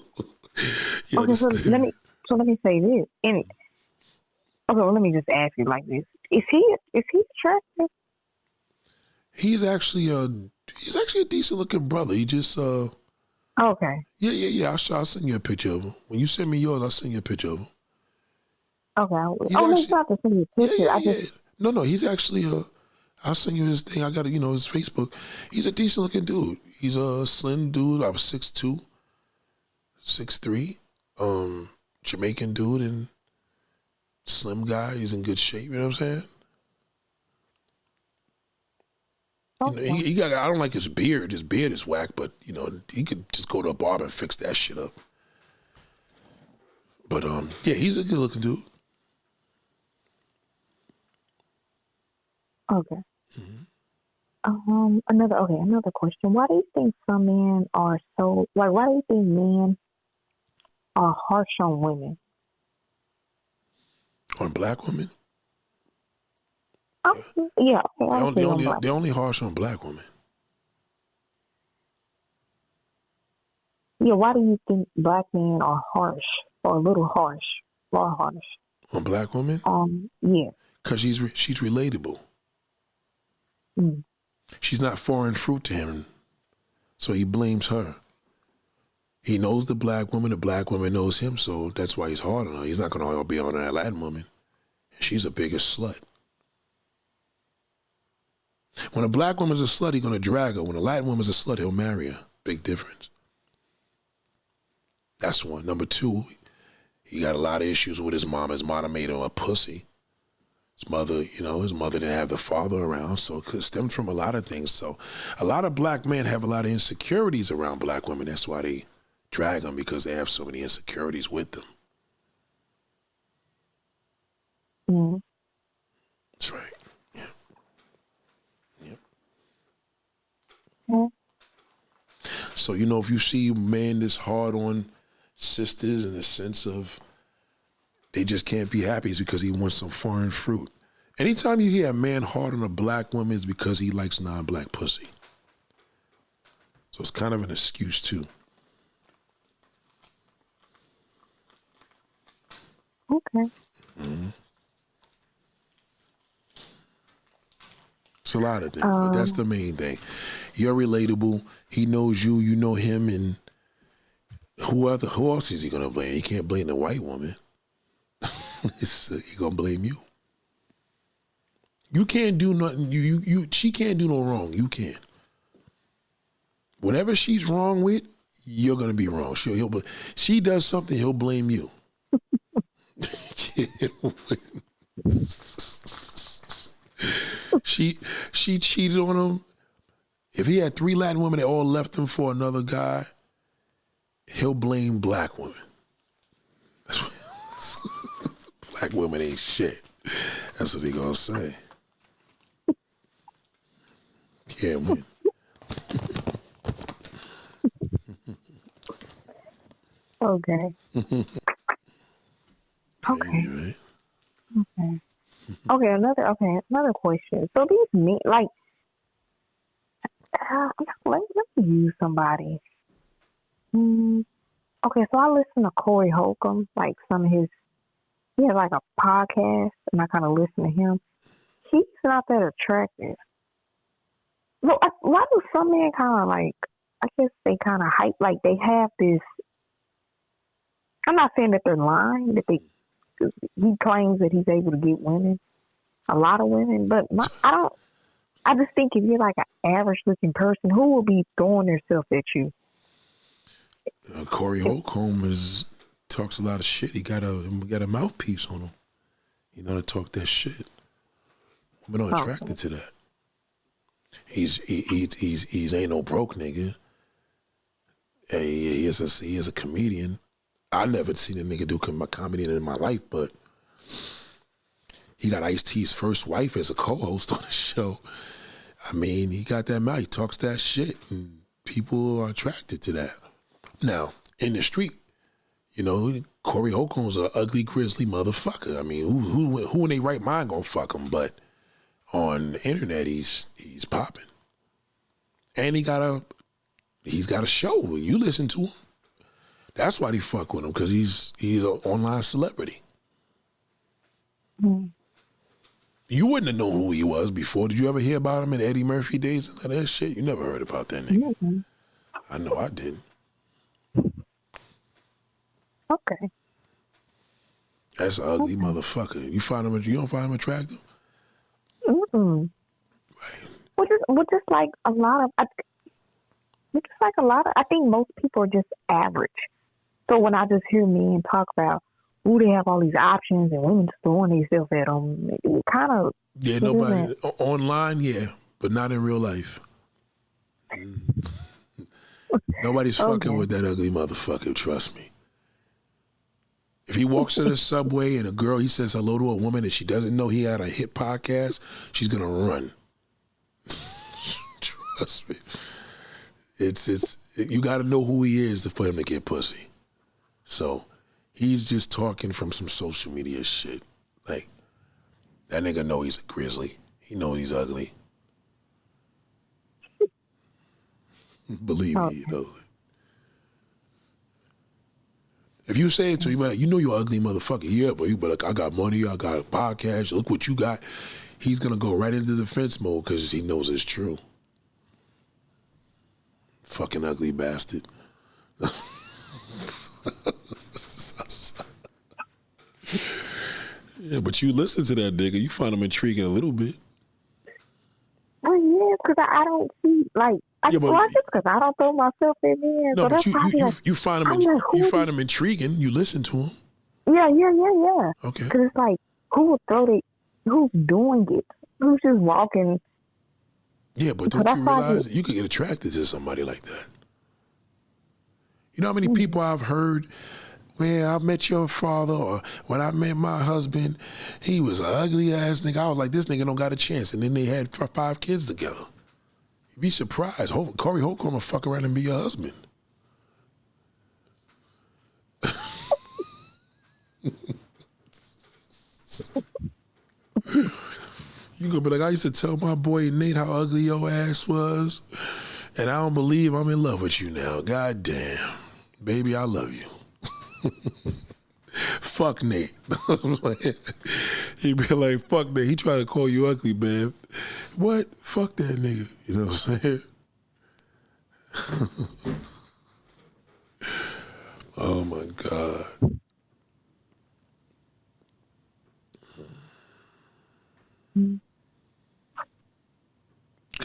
Okay, so let me say this. Let me just ask you like this: Is he attractive? He's actually a decent looking brother. He just Okay. Yeah. I'll send you a picture of him. When you send me yours, I'll send you a picture of him. Okay. No, it's not to send you a picture. Yeah. No, he's actually I'll send you his thing. I got his Facebook. He's a decent looking dude. He's a slim dude. I was 6'2", 6'3", Jamaican dude and slim guy. He's in good shape. You know what I'm saying? Okay. He got. I don't like his beard. His beard is whack, but he could just go to a barber and fix that shit up. But yeah, he's a good looking dude. Okay. Another question. Why do you think some men are so like? Why do you think men are harsh on women? On black women? Yeah. Okay, They're only harsh on black women. Yeah. Why do you think black men are harsh or a little harsh? More harsh. On black women? Yeah. Because she's relatable. Mm. She's not foreign fruit to him, so he blames her. He knows the black woman knows him, so that's why he's hard on her. He's not going to be on that Latin woman. She's a bigger slut. When a black woman's a slut, he's going to drag her. When a Latin woman's a slut, he'll marry her. Big difference. That's one. Number two, he got a lot of issues with his mom. His mama made him a pussy. His mother didn't have the father around, so it stems from a lot of things. So a lot of black men have a lot of insecurities around black women. That's why they drag them, because they have so many insecurities with them. Mm. That's right. Yeah. Yep. Mm. So, if you see a man that's hard on sisters in the sense of they just can't be happy, it's because he wants some foreign fruit. Anytime you hear a man hard on a black woman, it's because he likes non-black pussy. So it's kind of an excuse too. Okay. Mm-hmm. It's a lot of things, but that's the main thing. You're relatable. He knows you. You know him, and who else is he gonna blame? He can't blame the white woman. He gonna blame you. You can't do nothing. She can't do no wrong. You can. Whatever she's wrong with, you're gonna be wrong. She does something, he'll blame you. She cheated on him. If he had 3 Latin women that all left him for another guy, he'll blame black women. Black women ain't shit. That's what he gonna say. Can't win. Okay. Okay. Right? Okay. Another question. So these men, like, let me use somebody. Okay, so I listen to Corey Holcomb, like some of his. He has like a podcast, and I kind of listen to him. He's not that attractive. Well, why do some men kind of like? I guess they kind of hype, like they have this. I'm not saying that they're lying. He claims that he's able to get women, a lot of women, but I just think if you're like an average looking person, who will be throwing themselves at you? Corey Holcomb talks a lot of shit. He got a mouthpiece on him. He know to talk that shit. Women are attracted to that. He's ain't no broke nigga. He is a comedian. I never seen a nigga do comedy in my life, but he got Ice-T's first wife as a co-host on the show. I mean, he got that mouth. He talks that shit, and people are attracted to that. Now, in the street, Corey Holcomb's an ugly, grizzly motherfucker. I mean, who in their right mind gonna fuck him? But on the internet, he's popping, and he's got a show. You listen to him. That's why they fuck with him, because he's an online celebrity. Mm. You wouldn't have known who he was before. Did you ever hear about him in Eddie Murphy days and all that shit? You never heard about that nigga. Mm-hmm. I know I didn't. Okay. That's an ugly motherfucker. You don't find him attractive? Mm-mm. Right. Which is like a lot of, I think most people are just average. So when I just hear men talk about, they have all these options and women just throwing themselves at them, it kind of... Yeah, nobody... Online, yeah, but not in real life. Nobody's fucking with that ugly motherfucker, trust me. If he walks in the subway and he says hello to a woman and she doesn't know he had a hit podcast, she's gonna run. Trust me. It's you gotta know who he is for him to get pussy. So he's just talking from some social media shit. Like, that nigga know he's a grizzly. He know he's ugly. Believe me, If you say it to him, like, you're an ugly motherfucker. Yeah, but you like, I got money, I got a podcast, look what you got. He's gonna go right into defense mode because he knows it's true. Fucking ugly bastard. Yeah, but you listen to that nigga, you find him intriguing a little bit. Well, yeah, because I don't see, like, just because I don't throw myself in there. No, so but that's you find him intriguing. You listen to him. Yeah. Okay. Because it's like, who's doing it? Who's just walking? Yeah, but don't you realize you could get attracted to somebody like that? You know how many people I've heard, I met your father, or when I met my husband, he was an ugly ass nigga. I was like, this nigga don't got a chance. And then they had 5 kids together. You'd be surprised. Corey Holcomb will fuck around and be your husband. You gonna be like, I used to tell my boy Nate how ugly your ass was, and I don't believe I'm in love with you now. God damn. Baby, I love you. Fuck Nate. He'd be like, fuck Nate. He tried to call you ugly, man. What? Fuck that nigga. You know what I'm saying? Oh my God.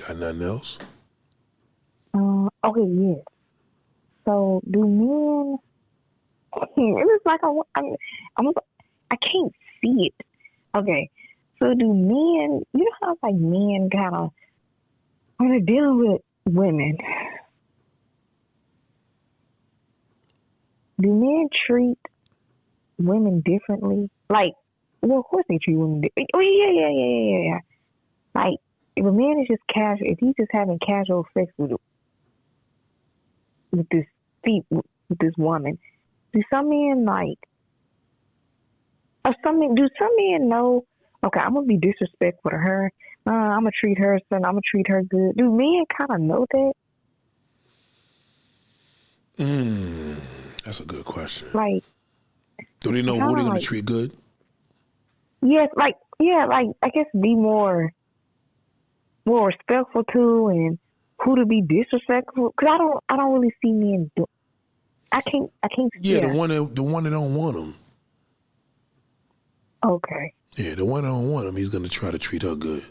Got nothing else? Okay, yes. So, do men... It's like I can't see it. Okay, so do men... You know how like men kind of... When they're dealing with women, do men treat women differently? Like, well, of course they treat women differently. Oh, yeah. Like, if a man is just casual, if he's just having casual sex with this woman, do some men do some men know, okay, I'm gonna be disrespectful to her, I'm gonna treat her son, I'm gonna treat her good? Do men kind of know that? That's a good question. Like, do they know who they're gonna treat good? Yes, I guess be more respectful to, and who to be disrespectful. Because I don't really see men do. I can't. Yeah, the one that don't want him. Okay. Yeah, the one that don't want him, he's gonna try to treat her good.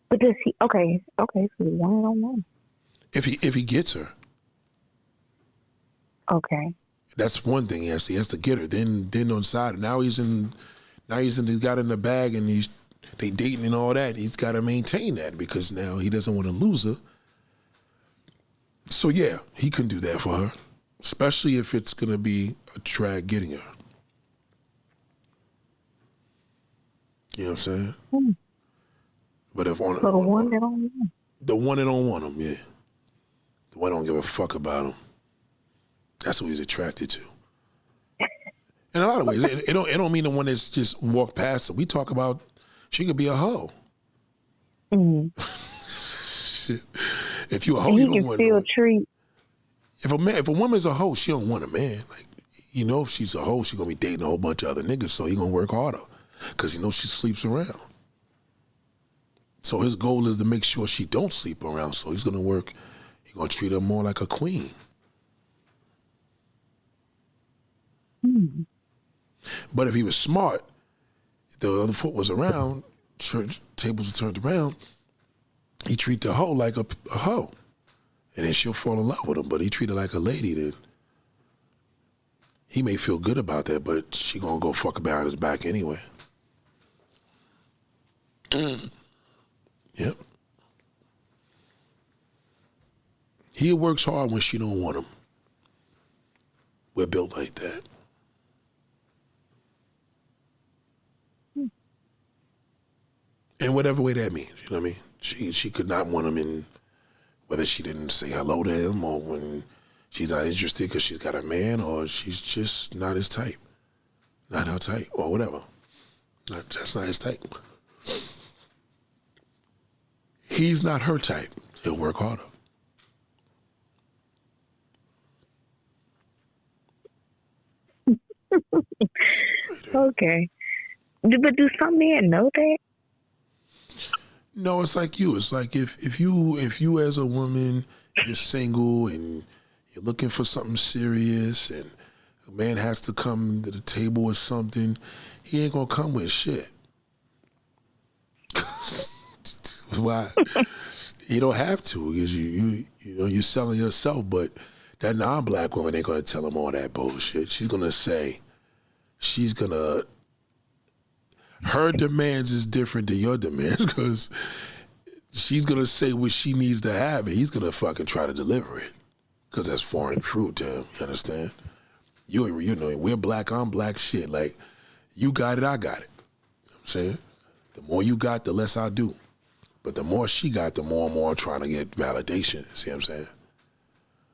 But does he? Okay. So the one that don't want him. If he gets her. Okay. That's one thing he has to get her. Then on the side, now he's got in the bag and they dating and all that. He's got to maintain that because now he doesn't want to lose her. So yeah, he can do that for her, especially if it's gonna be a drag getting her. You know what I'm saying? Mm. But if on So the one that don't want. the one that don't want him, yeah, the one that don't give a fuck about him, that's who he's attracted to. In a lot of ways, it don't mean the one that's just walked past her. We talk about she could be a hoe. Mm. Shit. If you a hoe, And you he don't can want still no. treat. If a woman's a hoe, she don't want a man. Like, you know, if she's a hoe, she gonna be dating a whole bunch of other niggas, so he gonna work harder because he knows she sleeps around. So his goal is to make sure she don't sleep around. So he's gonna treat her more like a queen. Mm. But if he was smart, the other foot was around, church tables are turned around, he treat the hoe like a hoe. And then she'll fall in love with him. But he treat her like a lady, then he may feel good about that, but she gonna go fuck behind his back anyway. Yep. He works hard when she don't want him. We're built like that. In whatever way that means, you know what I mean? She could not want him in whether she didn't say hello to him or when she's not interested because she's got a man or she's just not his type. Not her type or whatever. That's not his type. He's not her type. He'll work harder. Okay. But do some men know that? No, it's like you. It's like if you as a woman, you're single and you're looking for something serious and a man has to come to the table with something, he ain't gonna come with shit. Why? You don't have to because you know you're selling yourself, but that non-black woman ain't gonna tell him all that bullshit. Her demands is different than your demands because she's gonna say what she needs to have and he's gonna fucking try to deliver it because that's foreign fruit to him. You understand? You know, we're black, I'm black shit. Like, you got it, I got it. You know what I'm saying? The more you got, the less I do. But the more she got, the more and more I'm trying to get validation. See what I'm saying?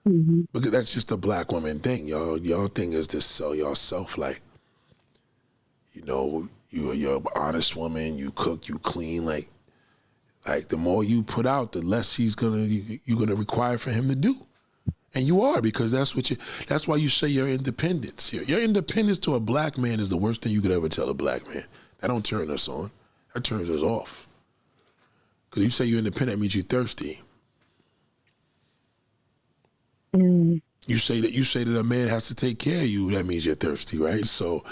Mm-hmm. Because that's just a black woman thing. Y'all thing is to sell yourself like, you know, you're an honest woman, you cook, you clean, like the more you put out, the less you're gonna require for him to do. And you are, because that's why you say your independence. Your independence to a black man is the worst thing you could ever tell a black man. That don't turn us on. That turns us off. Because you say you're independent, that means you're thirsty. Mm. You say that a man has to take care of you, that means you're thirsty, right? So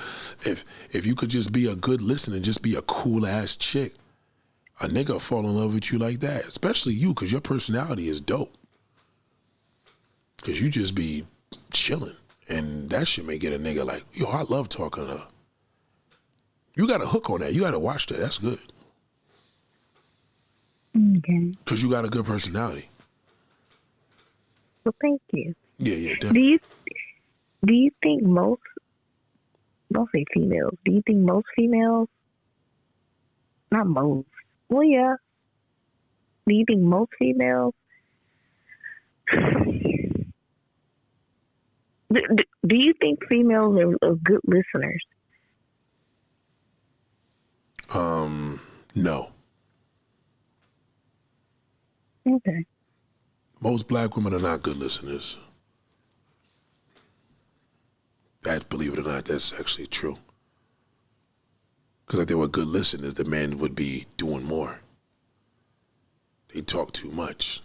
if you could just be a good listener, just be a cool ass chick, a nigga will fall in love with you like that. Especially you, because your personality is dope. Because you just be chilling. And that shit may get a nigga like, yo, I love talking to her. You got a hook on that. You got to watch that. That's good. Okay. Because you got a good personality. Well, thank you. Yeah, definitely. Do you think most, don't say females, do you think most females, not most, well, yeah, do you think most females, do you think females are good listeners? No. Okay. Most black women are not good listeners. That, believe it or not, that's actually true. Because if they were good listeners, the men would be doing more. They talk too much.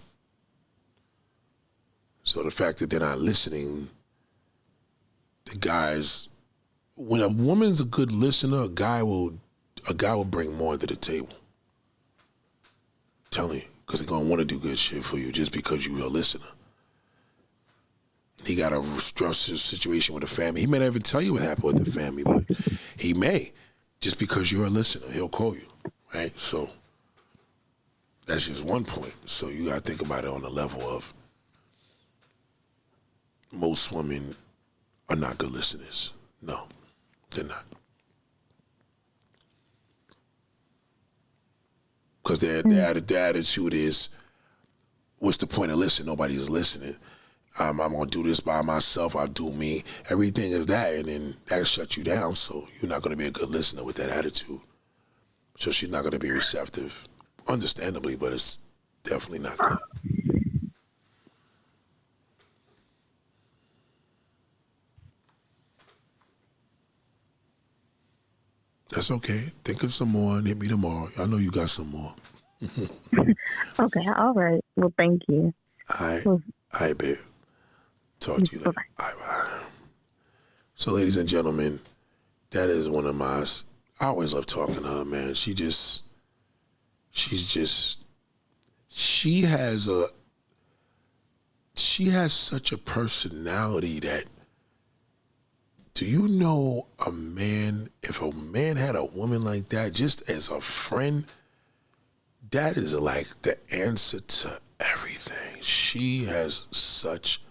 So the fact that they're not listening, the guys, when a woman's a good listener, a guy will bring more to the table. I'm telling you, because they're going to want to do good shit for you just because you're a listener. He got a stressful situation with the family. He may not even tell you what happened with the family, but he may, just because you're a listener. He'll call you, right? So that's just one point. So you got to think about it on the level of most women are not good listeners. No, they're not. Because their attitude is, what's the point of listening? Nobody's listening. I'm going to do this by myself. I'll do me. Everything is that, and then that shuts you down, so you're not going to be a good listener with that attitude. So she's not going to be receptive, understandably, but it's definitely not good. That's okay. Think of some more and hit me tomorrow. I know you got some more. Okay, all right. Well, thank you. All right, babe. Talk to you later. Bye. So, ladies and gentlemen, that is one of my. I always love talking to her, man. She has such a personality that. Do you know a man? If a man had a woman like that, just as a friend, that is like the answer to everything. She has such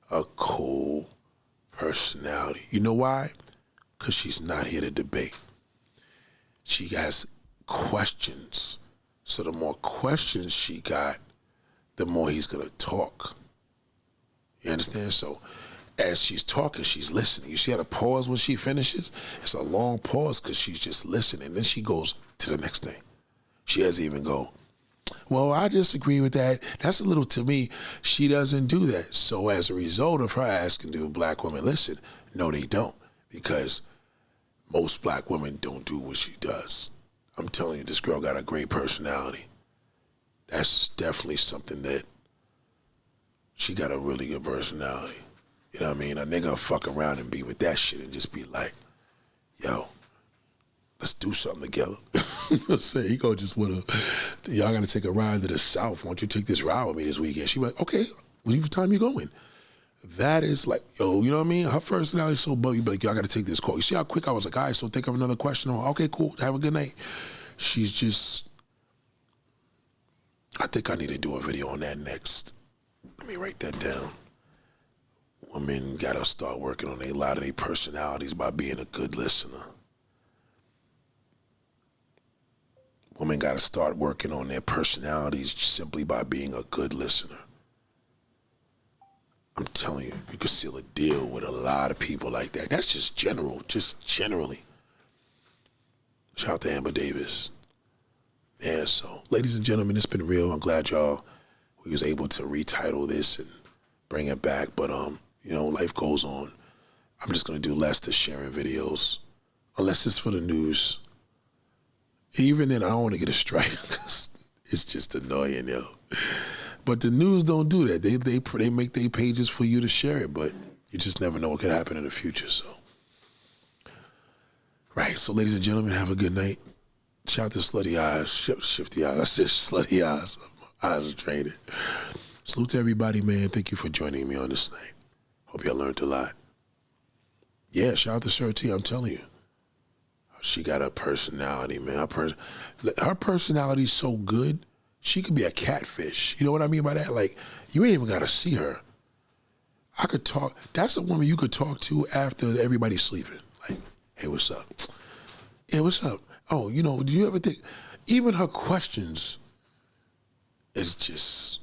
a cool personality. You know why? Because she's not here to debate. She has questions. So the more questions she got, the more he's going to talk. You understand? So as she's talking, she's listening. You see how the pause when she finishes? It's a long pause because she's just listening. Then she goes to the next thing. She doesn't even go, well, I disagree with that. That's a little, to me, she doesn't do that. So as a result of her asking, do black women listen? No, they don't. Because most black women don't do what she does. I'm telling you, this girl got a great personality. That's definitely something that she got a really good personality. You know what I mean? A nigga fuck around and be with that shit and just be like, yo, let's do something together. Say he go just with y'all gotta take a ride to the South. Why don't you take this ride with me this weekend? She like, okay, what time you going? That is like, yo, you know what I mean? Her personality is so buggy, but like, yo, I gotta take this call. You see how quick I was like, all right, so think of another question. Okay, cool, have a good night. She's just, I think I need to do a video on that next. Let me write that down. Women gotta start working on a lot of their personalities by being a good listener. Women gotta start working on their personalities simply by being a good listener. I'm telling you, you can seal a deal with a lot of people like that. That's just generally. Shout out to Amber Davis. Yeah, so, ladies and gentlemen, it's been real. I'm glad we was able to retitle this and bring it back. But, life goes on. I'm just going to do less to sharing videos, unless it's for the news. Even then, I don't want to get a strike because it's just annoying, yo. But the news don't do that. They make their pages for you to share it, but you just never know what could happen in the future. So, right. So, ladies and gentlemen, have a good night. Shout out to Slutty Eyes, Shifty Eyes. I said Slutty Eyes. My eyes are trained. Salute to everybody, man. Thank you for joining me on this night. Hope y'all learned a lot. Yeah, shout out to Sir T. I'm telling you. She got a personality, man. Her personality's so good, she could be a catfish. You know what I mean by that? Like, you ain't even got to see her. I could talk. That's a woman you could talk to after everybody's sleeping. Like, hey, what's up? Yeah, what's up? Oh, do you ever think, even her questions is just,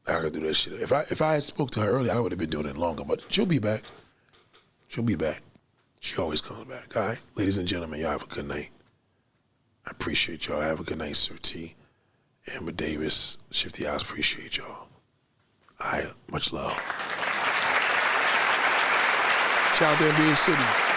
I could do that shit. If I had spoke to her earlier, I would have been doing it longer, but she'll be back. She'll be back. She always comes back. All right, ladies and gentlemen, y'all have a good night. I appreciate y'all. Have a good night, Sir T. Amber Davis, Shifty Eyes, appreciate y'all. All right, much love. Shout out to NBA City.